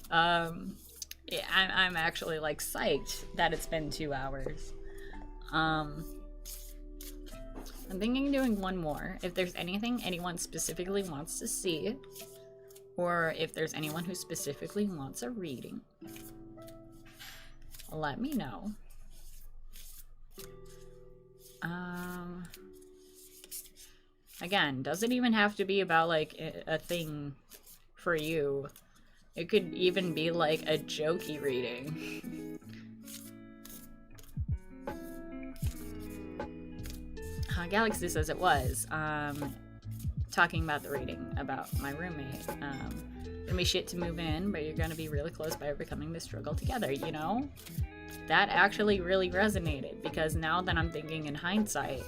Yeah, I'm actually like psyched that it's been 2 hours. I'm thinking of doing one more. If there's anything anyone specifically wants to see, or if there's anyone who specifically wants a reading, let me know. Again, doesn't even have to be about like a thing for you. It could even be like a jokey reading. Galaxy says it was. Talking about the reading about my roommate. Gonna be shit to move in, but you're gonna be really close by overcoming this struggle together, you know? That actually really resonated, because now that I'm thinking in hindsight,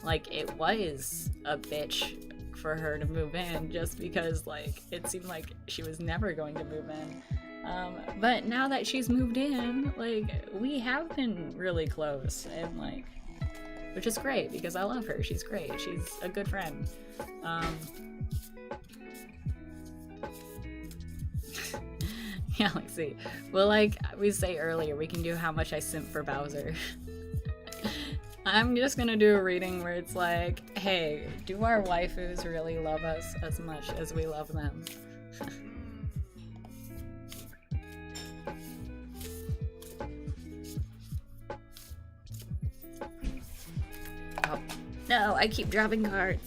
like, it was a bitch for her to move in just because, like, it seemed like she was never going to move in. But now that she's moved in, like, we have been really close, and, like, which is great because I love her. She's great. She's a good friend. Galaxy. Well, like we say earlier, we can do how much I simp for Bowser. I'm just gonna do a reading where it's like, hey, do our waifus really love us as much as we love them? Oh, no, I keep dropping cards.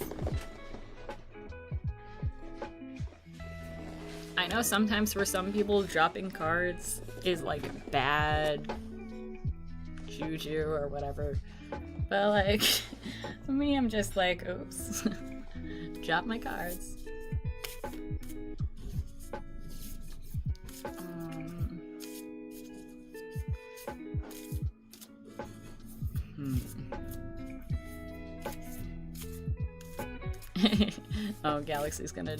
I know sometimes for some people dropping cards is like bad juju or whatever, but like for me, I'm just like, oops, drop my cards. Oh, Galaxy's gonna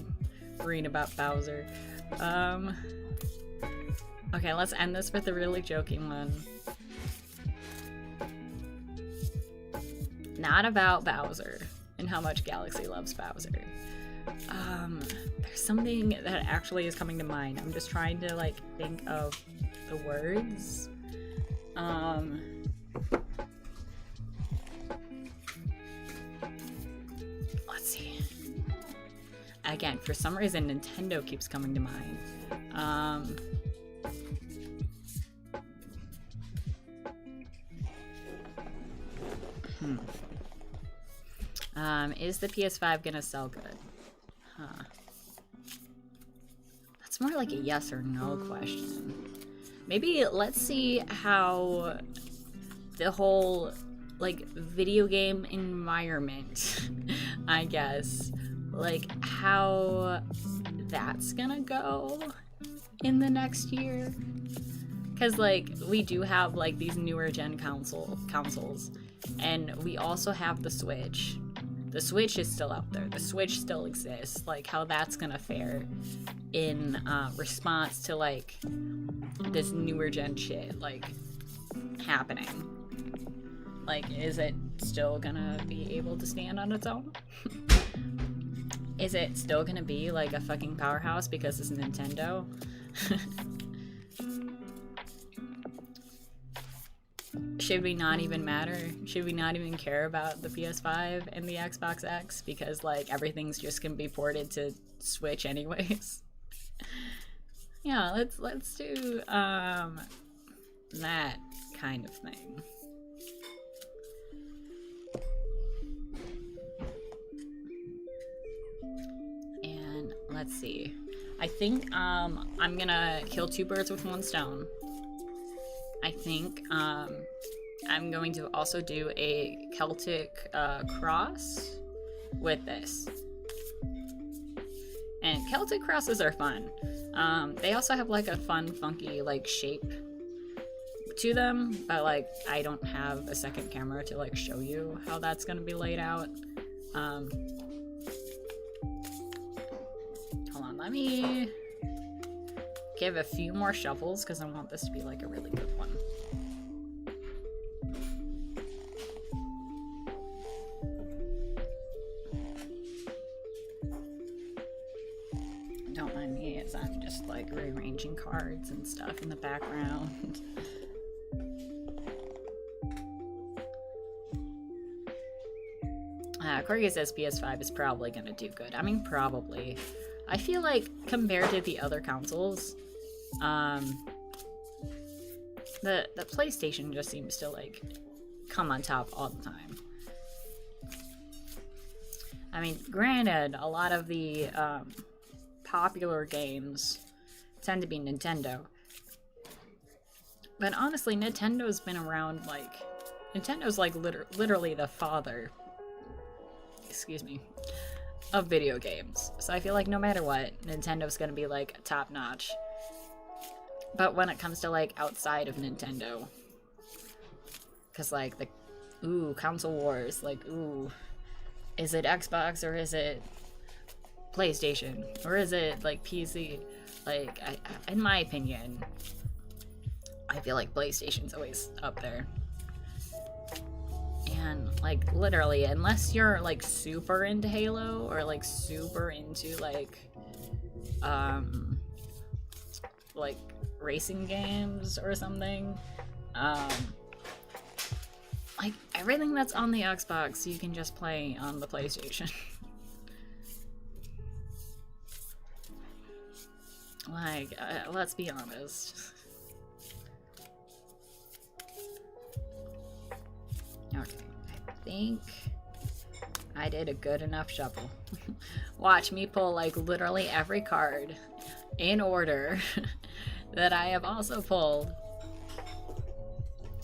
read about Bowser. Okay, let's end this with a really joking one. Not about Bowser and how much Galaxy loves Bowser. There's something that actually is coming to mind. I'm just trying to like think of the words. Let's see. Again, for some reason, Nintendo keeps coming to mind. Is the PS5 gonna sell good? Huh. That's more like a yes or no question. Maybe let's see how the whole, like, video game environment, I guess, like, how that's gonna go in the next year. Because, like, we do have, like, these newer gen consoles, and we also have the Switch. The Switch is still out there. The Switch still exists. Like, how that's gonna fare in response to, like, this newer gen shit, like, happening. Like, is it still gonna be able to stand on its own? Is it still gonna be like a fucking powerhouse because it's Nintendo? Should we not even matter? Should we not even care about the PS5 and the Xbox X because like everything's just gonna be ported to Switch anyways? Yeah, let's do that kind of thing. And let's see. I think I'm gonna kill 2 birds with 1 stone. I think I'm going to also do a Celtic cross with this. And Celtic crosses are fun. They also have like a fun, funky like shape to them, but like I don't have a second camera to like show you how that's gonna be laid out. Hold on, let me give a few more shovels because I want this to be like a really good one. Don't mind me as I'm just like rearranging cards and stuff in the background. Corgi says PS5 is probably gonna do good. I mean, probably. I feel like compared to the other consoles, the PlayStation just seems to like come on top all the time. I mean, granted, a lot of the popular games tend to be Nintendo, but honestly, Nintendo's been around like Nintendo's like literally the father, excuse me, of video games. So I feel like no matter what, Nintendo's gonna be like top notch. But when it comes to like outside of Nintendo, because like the console wars, like is it Xbox or is it PlayStation or is it like PC? Like in my opinion, I feel like PlayStation's always up there. And like literally, unless you're like super into Halo or like super into like racing games or something, like everything that's on the Xbox you can just play on the PlayStation. Like let's be honest. Okay, I think I did a good enough shovel. Watch me pull like literally every card in order that I have also pulled.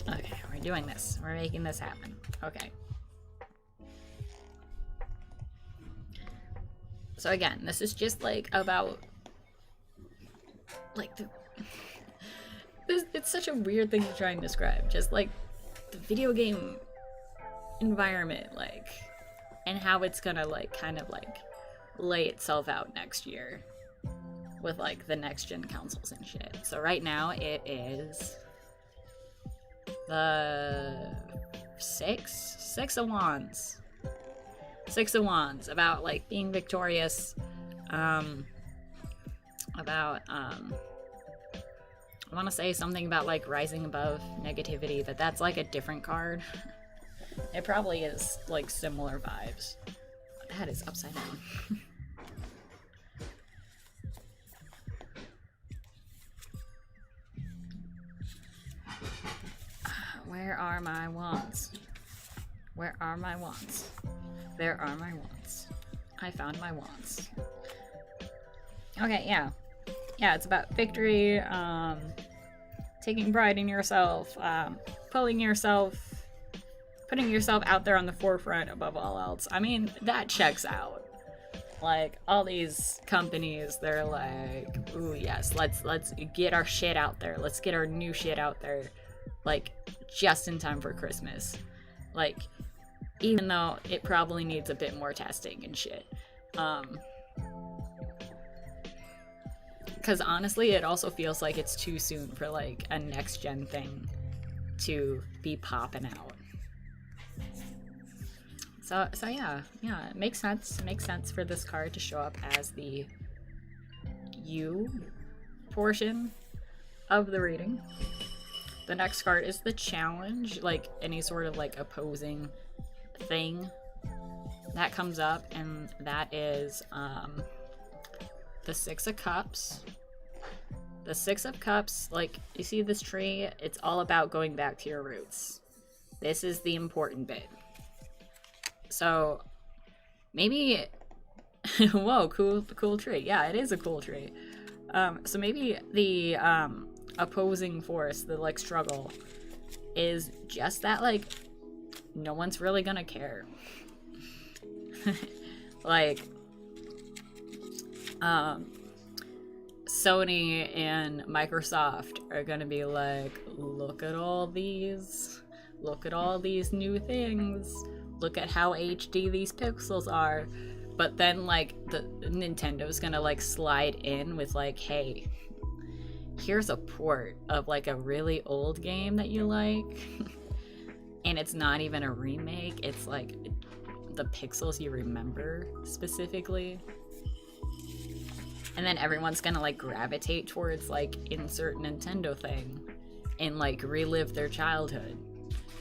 Okay, we're doing this. We're making this happen. Okay. So again, this is just like about like it's such a weird thing to try and describe. Just like the video game environment, like, and how it's gonna like kind of like lay itself out next year with like the next gen consoles and shit. So right now it is the six of wands about like being victorious, about I want to say something about like rising above negativity, but that's like a different card. It probably is like similar vibes. That is upside down. Where are my wands? Where are my wands? There are my wands. I found my wands. Okay, yeah. Yeah, it's about victory, taking pride in yourself, putting yourself out there on the forefront above all else. I mean, that checks out. Like, all these companies, they're like, ooh, yes, let's get our shit out there. Let's get our new shit out there, like, just in time for Christmas. Like, even though it probably needs a bit more testing and shit. Because honestly, it also feels like it's too soon for, like, a next-gen thing to be popping out. So yeah, it makes sense. It makes sense for this card to show up as the you portion of the reading. The next card is the challenge, like any sort of like opposing thing that comes up, and that is the Six of Cups. The Six of Cups, like you see this tree, it's all about going back to your roots. This is the important bit. So maybe whoa, cool tree. Yeah, it is a cool tree. So maybe the opposing force, the like struggle, is just that like no one's really gonna care. Like Sony and Microsoft are gonna be like, look at all these new things, look at how HD these pixels are. But then like the Nintendo's gonna like slide in with like, hey, here's a port of like a really old game that you like, and it's not even a remake, it's like the pixels you remember specifically. And then everyone's gonna like gravitate towards like insert Nintendo thing and like relive their childhood.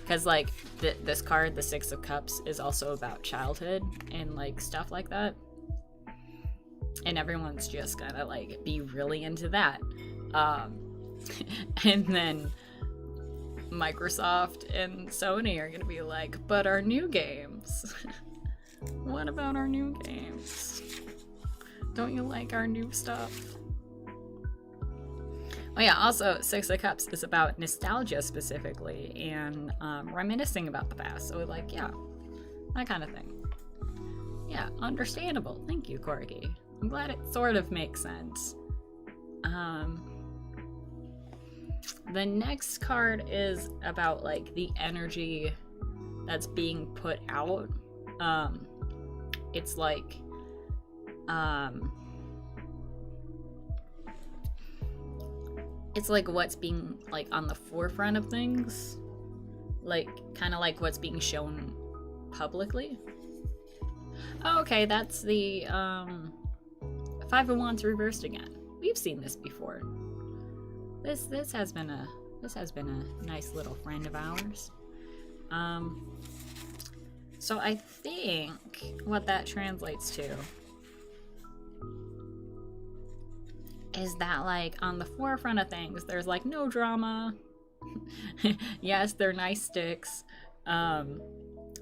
Because like this card, the Six of Cups, is also about childhood and like stuff like that. And everyone's just gonna like be really into that. And then Microsoft and Sony are gonna be like, but our new games. What about our new games? Don't you like our new stuff? Oh yeah, also Six of Cups is about nostalgia specifically and reminiscing about the past. So like, yeah, that kind of thing. Yeah, understandable. Thank you, Corgi. I'm glad it sort of makes sense. The next card is about like the energy that's being put out. It's like it's like what's being like on the forefront of things, like kind of like what's being shown publicly. Oh, okay, that's the Five of Wands reversed again. We've seen this before. This has been a nice little friend of ours. So I think what that translates to is that like on the forefront of things there's like no drama. Yes, they're nice sticks, but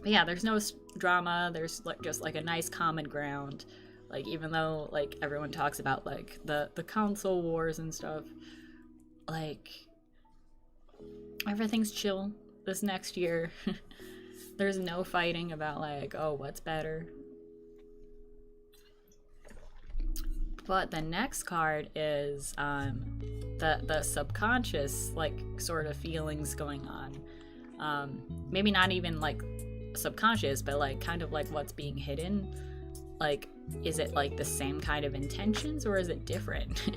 yeah, there's no drama. There's like just like a nice common ground. Like even though like everyone talks about like the console wars and stuff, like everything's chill this next year. There's no fighting about like, oh, what's better. But the next card is the subconscious like sort of feelings going on. Maybe not even like subconscious, but like kind of like what's being hidden. Like, is it like the same kind of intentions or is it different?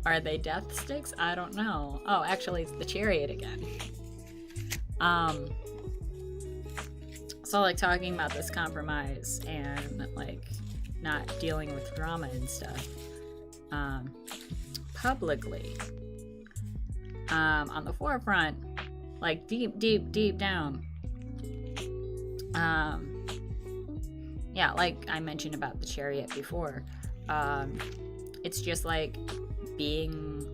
Are they death sticks? I don't know. Oh, actually it's the Chariot again. So like talking about this compromise and like not dealing with drama and stuff publicly on the forefront, like deep down. Yeah, like I mentioned about the Chariot before, it's just like being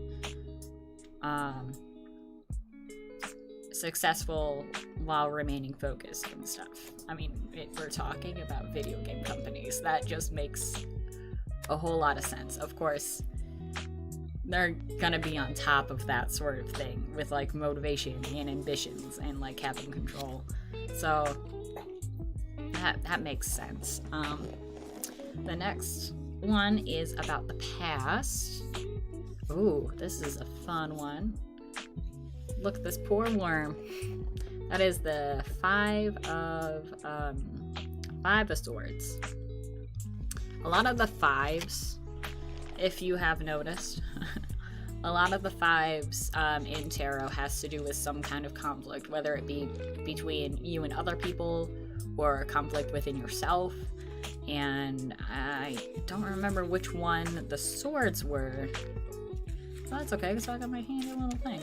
successful while remaining focused and stuff. I mean, we're talking about video game companies. That just makes a whole lot of sense. Of course, they're gonna be on top of that sort of thing with like motivation and ambitions and like having control. So that makes sense. The next one is about the past. Ooh, this is a fun one. Look at this poor worm. That is the Five of Swords. A lot of the fives, if you have noticed, a lot of the fives in tarot has to do with some kind of conflict, whether it be between you and other people, or conflict within yourself. And I don't remember which one the swords were. So that's okay, because I got my handy little thing.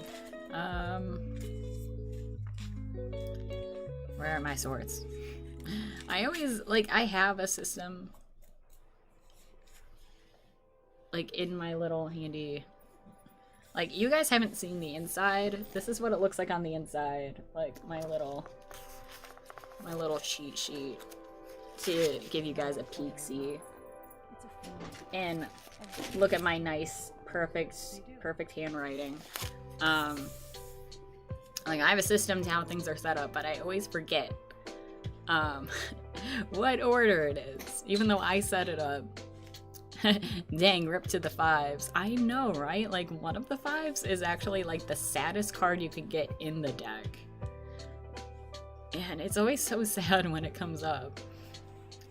Where are my swords? I always, like, I have a system, like, in my little handy, like, you guys haven't seen the inside. This is what it looks like on the inside. Like, my little cheat sheet to give you guys a peek-see. And look at my nice, perfect handwriting. Like, I have a system to how things are set up, but I always forget what order it is, even though I set it up. Dang, rip to the 5s. I know, right? Like, one of the 5s is actually, like, the saddest card you could get in the deck. And it's always so sad when it comes up.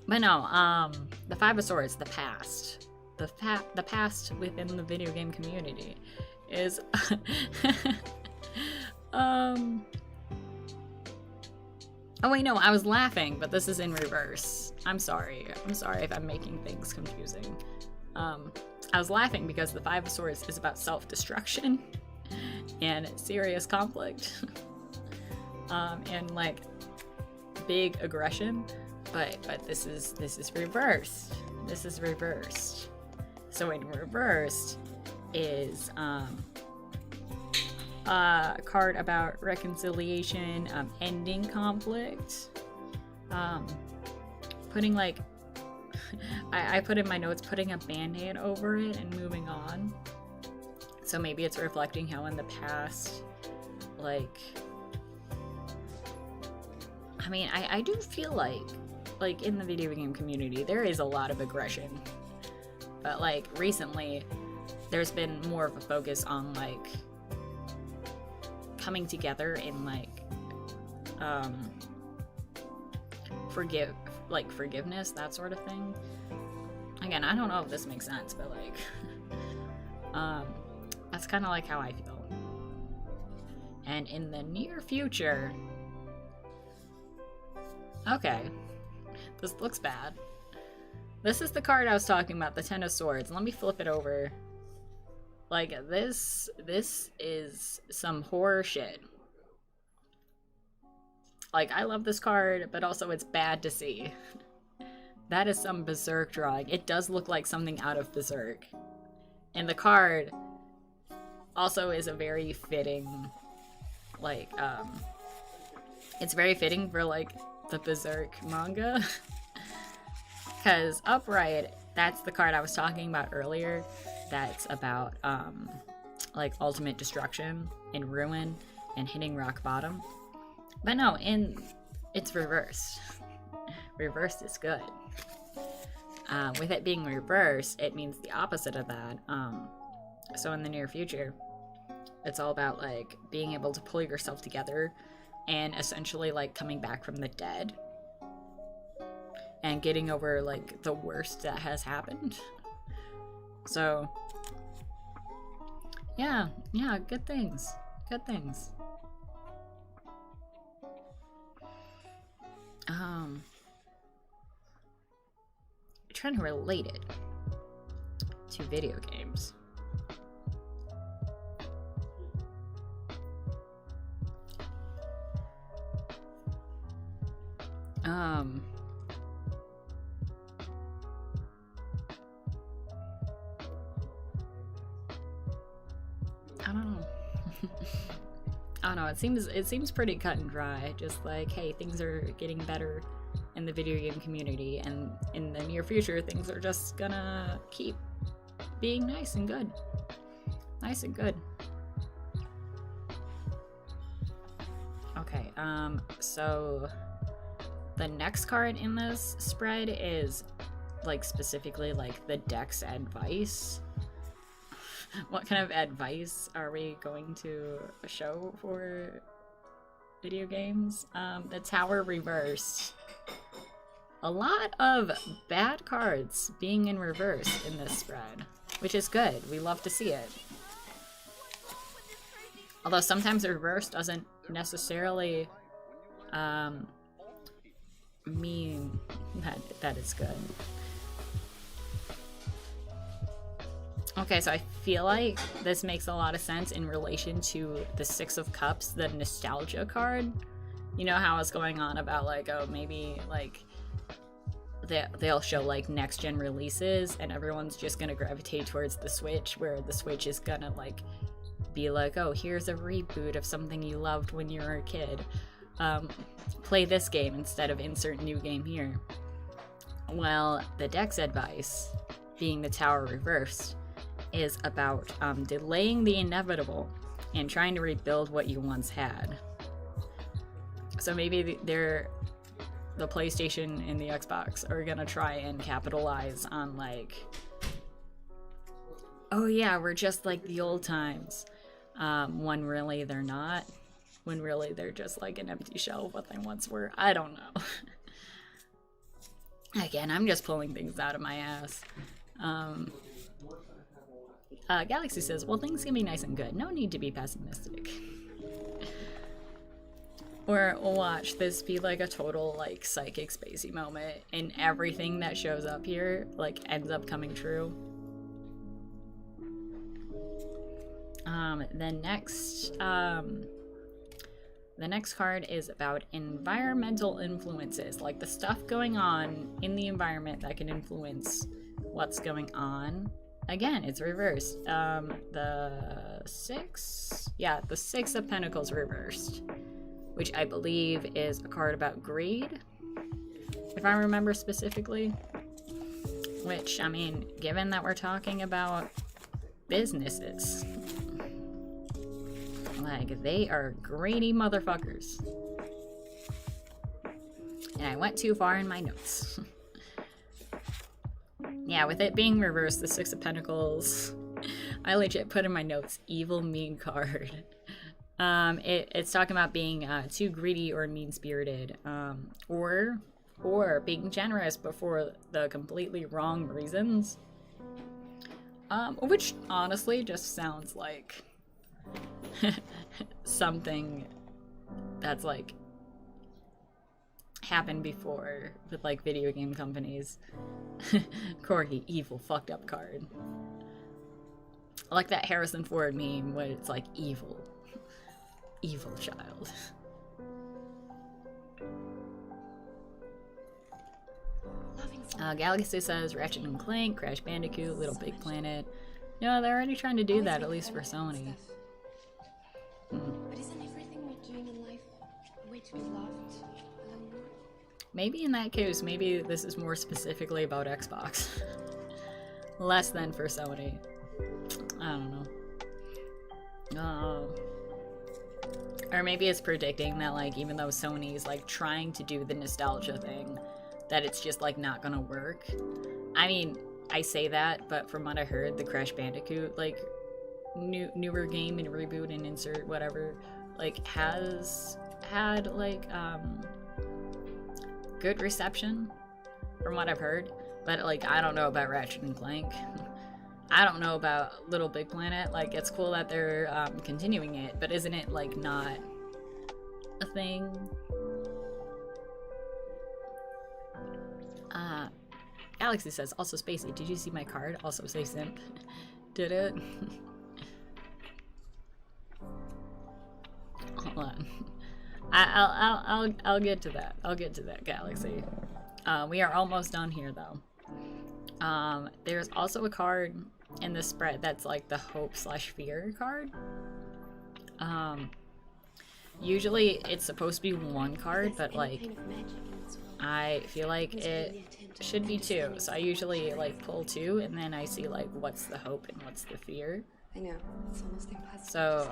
But no, the 5 of Swords, the past. The past within the video game community is... Oh wait, no, I was laughing, but this is in reverse. I'm sorry. I'm sorry if I'm making things confusing. I was laughing because the 5 of Swords is about self-destruction and serious conflict. And like big aggression, but this is reversed. This is reversed. So in reversed is a card about reconciliation, ending conflict, putting like I put in my notes putting a band-aid over it and moving on. So maybe it's reflecting how in the past, like, I mean, I do feel like in the video game community there is a lot of aggression, but like recently there's been more of a focus on like coming together in like forgiveness, that sort of thing. Again, I don't know if this makes sense, but like that's kind of like how I feel. And in the near future, okay, this looks bad. This is the card I was talking about, the 10 of Swords. Let me flip it over. Like, this is some horror shit. Like, I love this card, but also it's bad to see. That is some Berserk drawing. It does look like something out of Berserk. And the card also is a very fitting, like, it's very fitting for, like, the Berserk manga. Because upright, that's the card I was talking about earlier. That's about, like, ultimate destruction and ruin and hitting rock bottom. But no, it's reversed. Reversed is good. With it being reversed, it means the opposite of that. So in the near future, it's all about, like, being able to pull yourself together and essentially, like, coming back from the dead. And getting over, like, the worst that has happened. So, yeah, good things. Good things. Trying to relate it to video games. I don't know. I don't know, it seems pretty cut and dry. Just like, hey, things are getting better in the video game community, and in the near future things are just gonna keep being nice and good. Nice and good. Okay, so the next card in this spread is like specifically like the deck's advice. What kind of advice are we going to show for video games? The Tower reversed. A lot of bad cards being in reverse in this spread, which is good. We love to see it. Although sometimes the reverse doesn't necessarily mean that is good. Okay, so I feel like this makes a lot of sense in relation to the Six of Cups, the nostalgia card. You know how it's going on about like, oh, maybe like they'll show like next gen releases and everyone's just gonna gravitate towards the Switch, where the Switch is gonna like be like, oh, here's a reboot of something you loved when you were a kid. Play this game instead of insert new game here. Well, the deck's advice, being the Tower reversed, is about delaying the inevitable and trying to rebuild what you once had. So maybe the PlayStation and the Xbox are gonna try and capitalize on like, oh yeah, we're just like the old times, when really they're not, when really they're just like an empty shell of what they once were. I don't know. Again, I'm just pulling things out of my ass. Galaxy says, well, things can be nice and good. No need to be pessimistic. Or watch this be like a total like psychic Spacey moment and everything that shows up here like ends up coming true. The next card is about environmental influences, like the stuff going on in the environment that can influence what's going on. Again, it's reversed. The Six of Pentacles reversed, which I believe is a card about greed, if I remember specifically. Which, I mean, given that we're talking about businesses, like, they are greedy motherfuckers. And I went too far in my notes. Yeah, with it being reversed, the Six of Pentacles, I legit put in my notes, evil, mean card. It's talking about being too greedy or mean-spirited, or being generous but for the completely wrong reasons. Which honestly just sounds like something that's like happened before with like video game companies. Corgi, evil, fucked up card. I like that Harrison Ford meme where it's like evil. Evil child. Galaxy says Ratchet and Clank, Crash Bandicoot, Little Big Planet. No, they're already trying to do that, at least for Sony. But isn't everything we're doing in life a way to be loved a little more? Maybe in that case, maybe this is more specifically about Xbox. Less than for Sony. I don't know. Or maybe it's predicting that, like, even though Sony's, like, trying to do the nostalgia thing, that it's just, like, not gonna work. I mean, I say that, but from what I heard, the Crash Bandicoot, like, newer game and reboot and insert whatever, like, has had, like, good reception, from what I've heard. But, like, I don't know about Ratchet and Clank. I don't know about Little Big Planet. Like, it's cool that they're continuing it, but isn't it, like, not a thing? Galaxy says, also Spacey, did you see my card? Also say simp. Did it? Hold on. I'll get to that. I'll get to that, Galaxy. We are almost done here, though. There's also a card in the spread that's like the hope/fear card. Usually it's supposed to be one card, but like I feel like it should be two. So I usually like pull two, and then I see like what's the hope and what's the fear. I know, it's almost impossible. So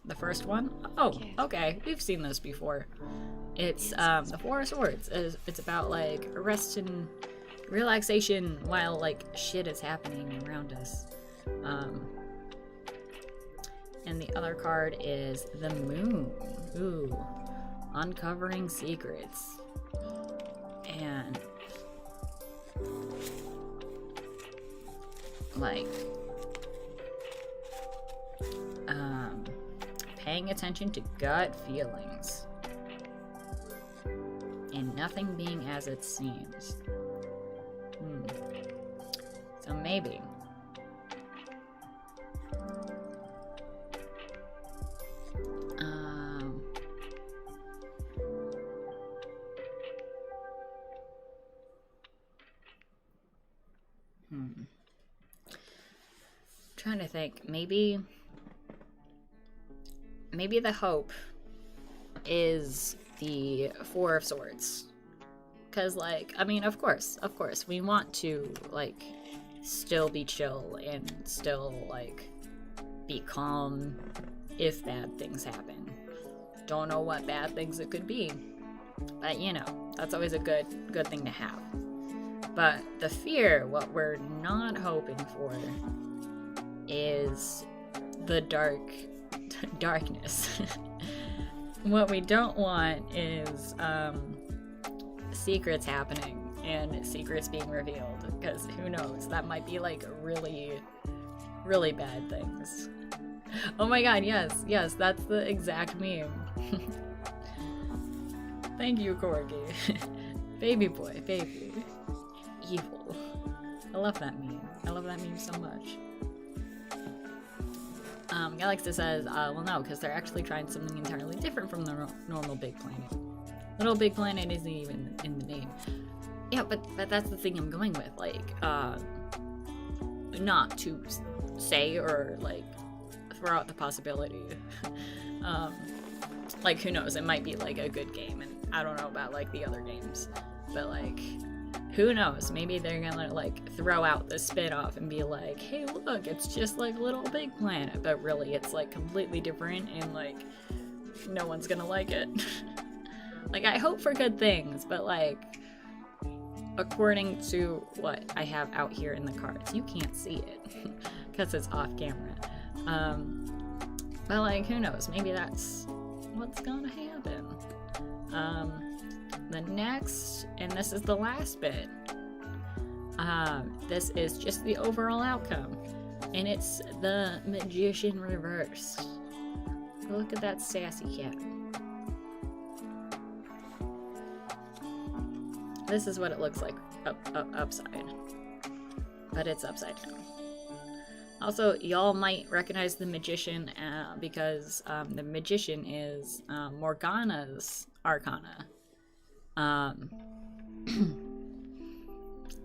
the first one, oh, okay, we've seen this before. It's the Four of Swords. It's about like rest and relaxation while like shit is happening around us. And the other card is the Moon. Ooh, uncovering secrets. And like paying attention to gut feelings and nothing being as it seems. So maybe. Trying to think. Maybe the hope is the Four of Swords. Because, like, I mean, of course, we want to, like, still be chill and still, like, be calm if bad things happen. Don't know what bad things it could be. But, you know, that's always a good thing to have. But the fear, what we're not hoping for, is the darkness. What we don't want is secrets happening and secrets being revealed, because who knows, that might be like really, really bad things. Oh my god, yes, that's the exact meme. Thank you, Corgi. Baby boy, baby. Evil. I love that meme. I love that meme so much. Galaxy says, well no, because they're actually trying something entirely different from the normal Big Planet. Little Big Planet isn't even in the name. Yeah, but that's the thing I'm going with, like, not to say or, like, throw out the possibility. Like, who knows, it might be, like, a good game, and I don't know about, like, the other games, but, like, who knows, maybe they're gonna, like, throw out the spin-off and be like, hey, look, it's just like Little Big Planet, but really, it's, like, completely different, and, like, no one's gonna like it. Like, I hope for good things, but, like, according to what I have out here in the cards, you can't see it, because it's off camera. But, like, who knows, maybe that's what's gonna happen. The next, and this is the last bit, this is just the overall outcome, and it's the Magician reversed. Look at that sassy cat. This is what it looks like upside, but it's upside down. Also, y'all might recognize the Magician because the Magician is Morgana's Arcana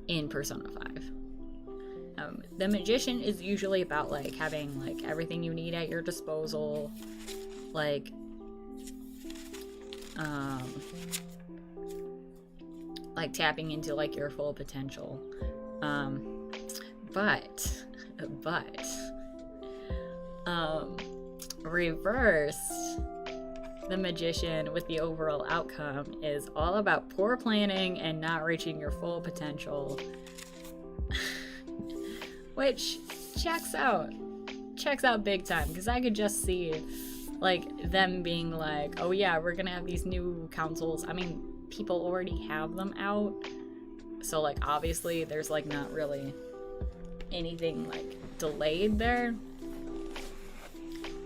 in Persona 5. The Magician is usually about, like, having, like, everything you need at your disposal, like, tapping into, like, your full potential. But reverse, the Magician with the overall outcome is all about poor planning and not reaching your full potential. Which checks out big time, because I could just see, like, them being like, oh yeah, we're gonna have these new councils. I mean, people already have them out, so, like, obviously there's, like, not really anything, like, delayed there,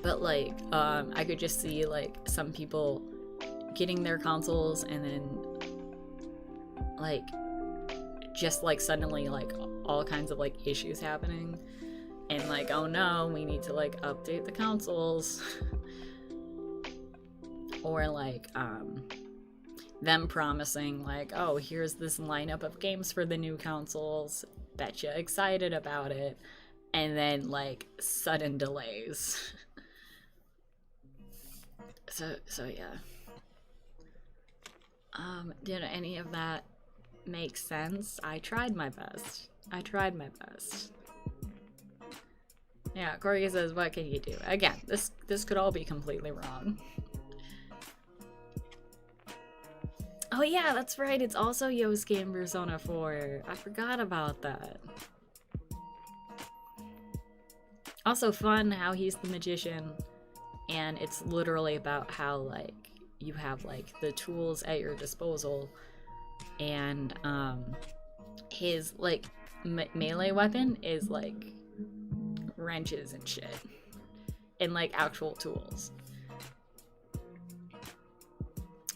but, like, I could just see, like, some people getting their consoles and then, like, just, like, suddenly, like, all kinds of, like, issues happening, and, like, oh no, we need to, like, update the consoles. Or, like, them promising, like, oh, here's this lineup of games for the new consoles, betcha excited about it, and then, like, sudden delays. So yeah. Did any of that make sense? I tried my best. Yeah, Corey says, what can you do? Again, this could all be completely wrong. Oh yeah, that's right, it's also Yosuke in Persona 4. I forgot about that. Also fun how he's the Magician, and it's literally about how, like, you have, like, the tools at your disposal, and his, like, melee weapon is, like, wrenches and shit, and, like, actual tools.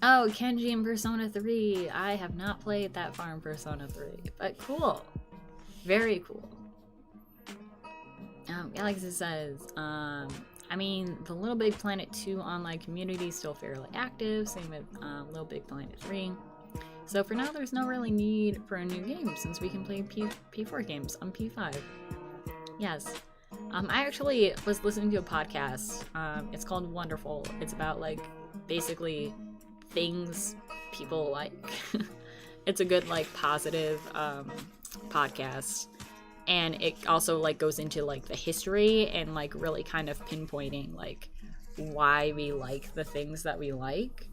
Oh, Kenji in Persona 3. I have not played that far in Persona 3, but cool. Very cool. Galaxy says, I mean, the Little Big Planet 2 online community is still fairly active, same with Little Big Planet 3. So for now, there's no really need for a new game since we can play P4 games on P5. Yes. I actually was listening to a podcast. It's called Wonderful. It's about, like, basically things people like. It's a good, like, positive podcast. And it also, like, goes into, like, the history and, like, really kind of pinpointing, like, why we like the things that we like.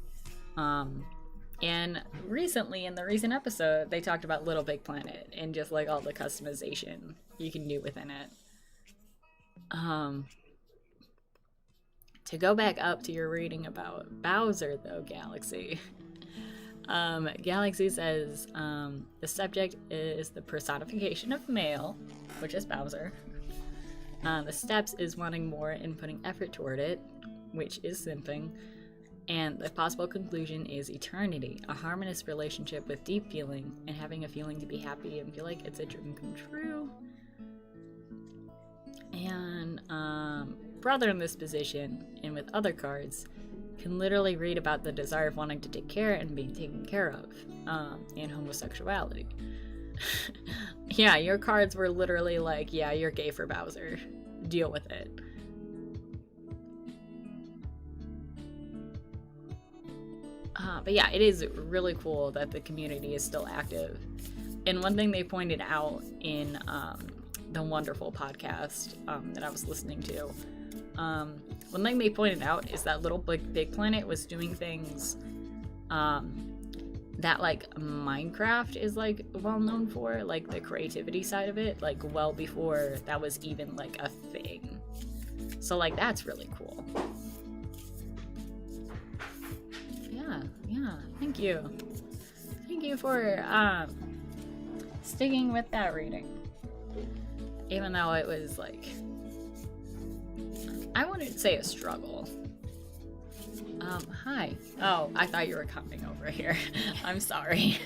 And recently, in the recent episode, they talked about Little Big Planet and just, like, all the customization you can do within it. To go back up to your reading about Bowser, though, Galaxy. Galaxy says, the subject is the personification of male, which is Bowser. The steps is wanting more and putting effort toward it, which is simping. And the possible conclusion is eternity, a harmonious relationship with deep feeling and having a feeling to be happy and feel like it's a dream come true. And brother in this position, and with other cards, can literally read about the desire of wanting to take care and being taken care of, and homosexuality. Yeah, your cards were literally like, yeah, you're gay for Bowser. Deal with it. But yeah, it is really cool that the community is still active. And one thing they pointed out in the Wonderful podcast that I was listening to, one thing they pointed out is that Little Big Planet was doing things that, like, Minecraft is, like, well known for, like, the creativity side of it, like, well before that was even, like, a thing. So, like, that's really cool. Yeah, thank you. Thank you for sticking with that reading. Even though it was, like, I wouldn't say a struggle. Hi. Oh, I thought you were coming over here. I'm sorry.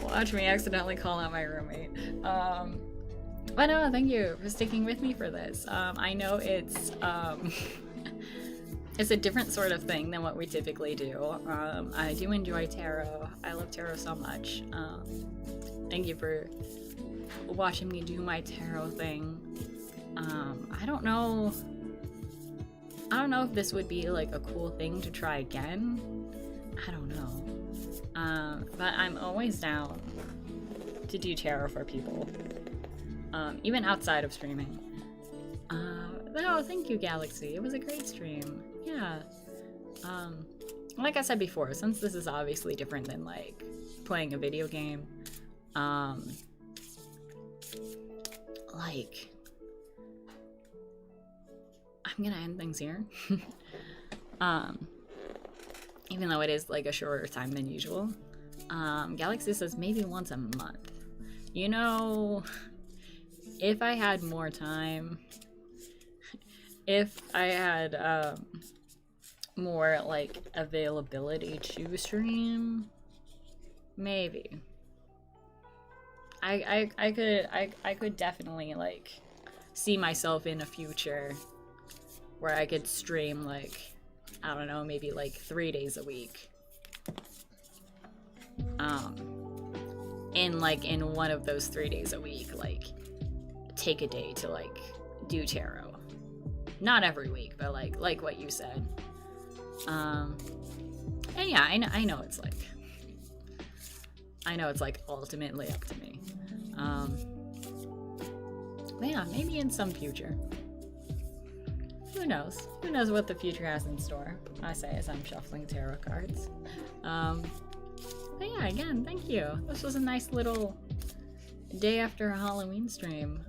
Watch me accidentally call out my roommate. But no, thank you for sticking with me for this. I know it's it's a different sort of thing than what we typically do. I do enjoy tarot. I love tarot so much. Thank you for watching me do my tarot thing. I don't know if this would be, like, a cool thing to try again. I don't know. But I'm always down to do tarot for people. Even outside of streaming. Oh, thank you, Galaxy. It was a great stream. Yeah. Like I said before, since this is obviously different than, like, playing a video game, like, I'm gonna end things here. Even though it is, like, a shorter time than usual. Galaxy says maybe once a month. You know, if I had more time, if I had more, like, availability to stream, maybe. I could definitely, like, see myself in a future where I could stream, like, I don't know, maybe, like, 3 days a week. And, like, in one of those 3 days a week, like, take a day to, like, do tarot. Not every week, but, like what you said. And yeah, I know it's, like, ultimately up to me. But yeah, maybe in some future. Who knows? Who knows what the future has in store? I say as I'm shuffling tarot cards. But yeah, again, thank you. This was a nice little day after a Halloween stream.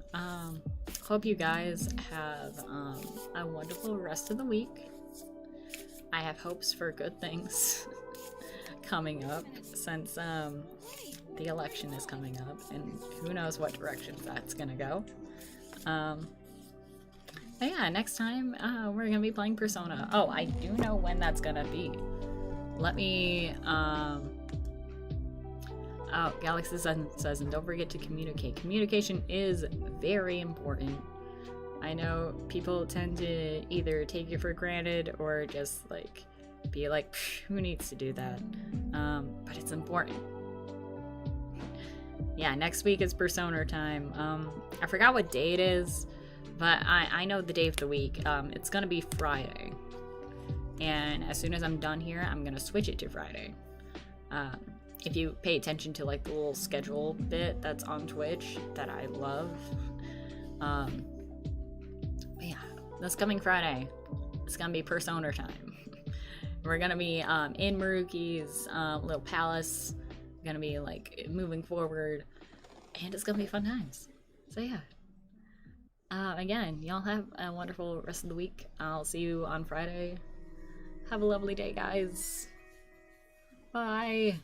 Hope you guys have a wonderful rest of the week. I have hopes for good things coming up since the election is coming up, and who knows what direction that's gonna go. But yeah, next time we're gonna be playing Persona. Oh, I do know when that's gonna be. let me, oh, Galaxy says, and don't forget to communicate. Communication is very important. I know people tend to either take it for granted or just, like, be like, who needs to do that? But it's important. Yeah, next week is Persona time. I forgot what day it is, but I know the day of the week. It's gonna be Friday. And as soon as I'm done here, I'm gonna switch it to Friday. If you pay attention to like the little schedule bit that's on Twitch that I love. But yeah, this coming Friday, it's gonna be Persona time. We're gonna be in Maruki's little palace. We're gonna be like moving forward, and it's gonna be fun times. So yeah. Again, y'all have a wonderful rest of the week. I'll see you on Friday. Have a lovely day, guys. Bye.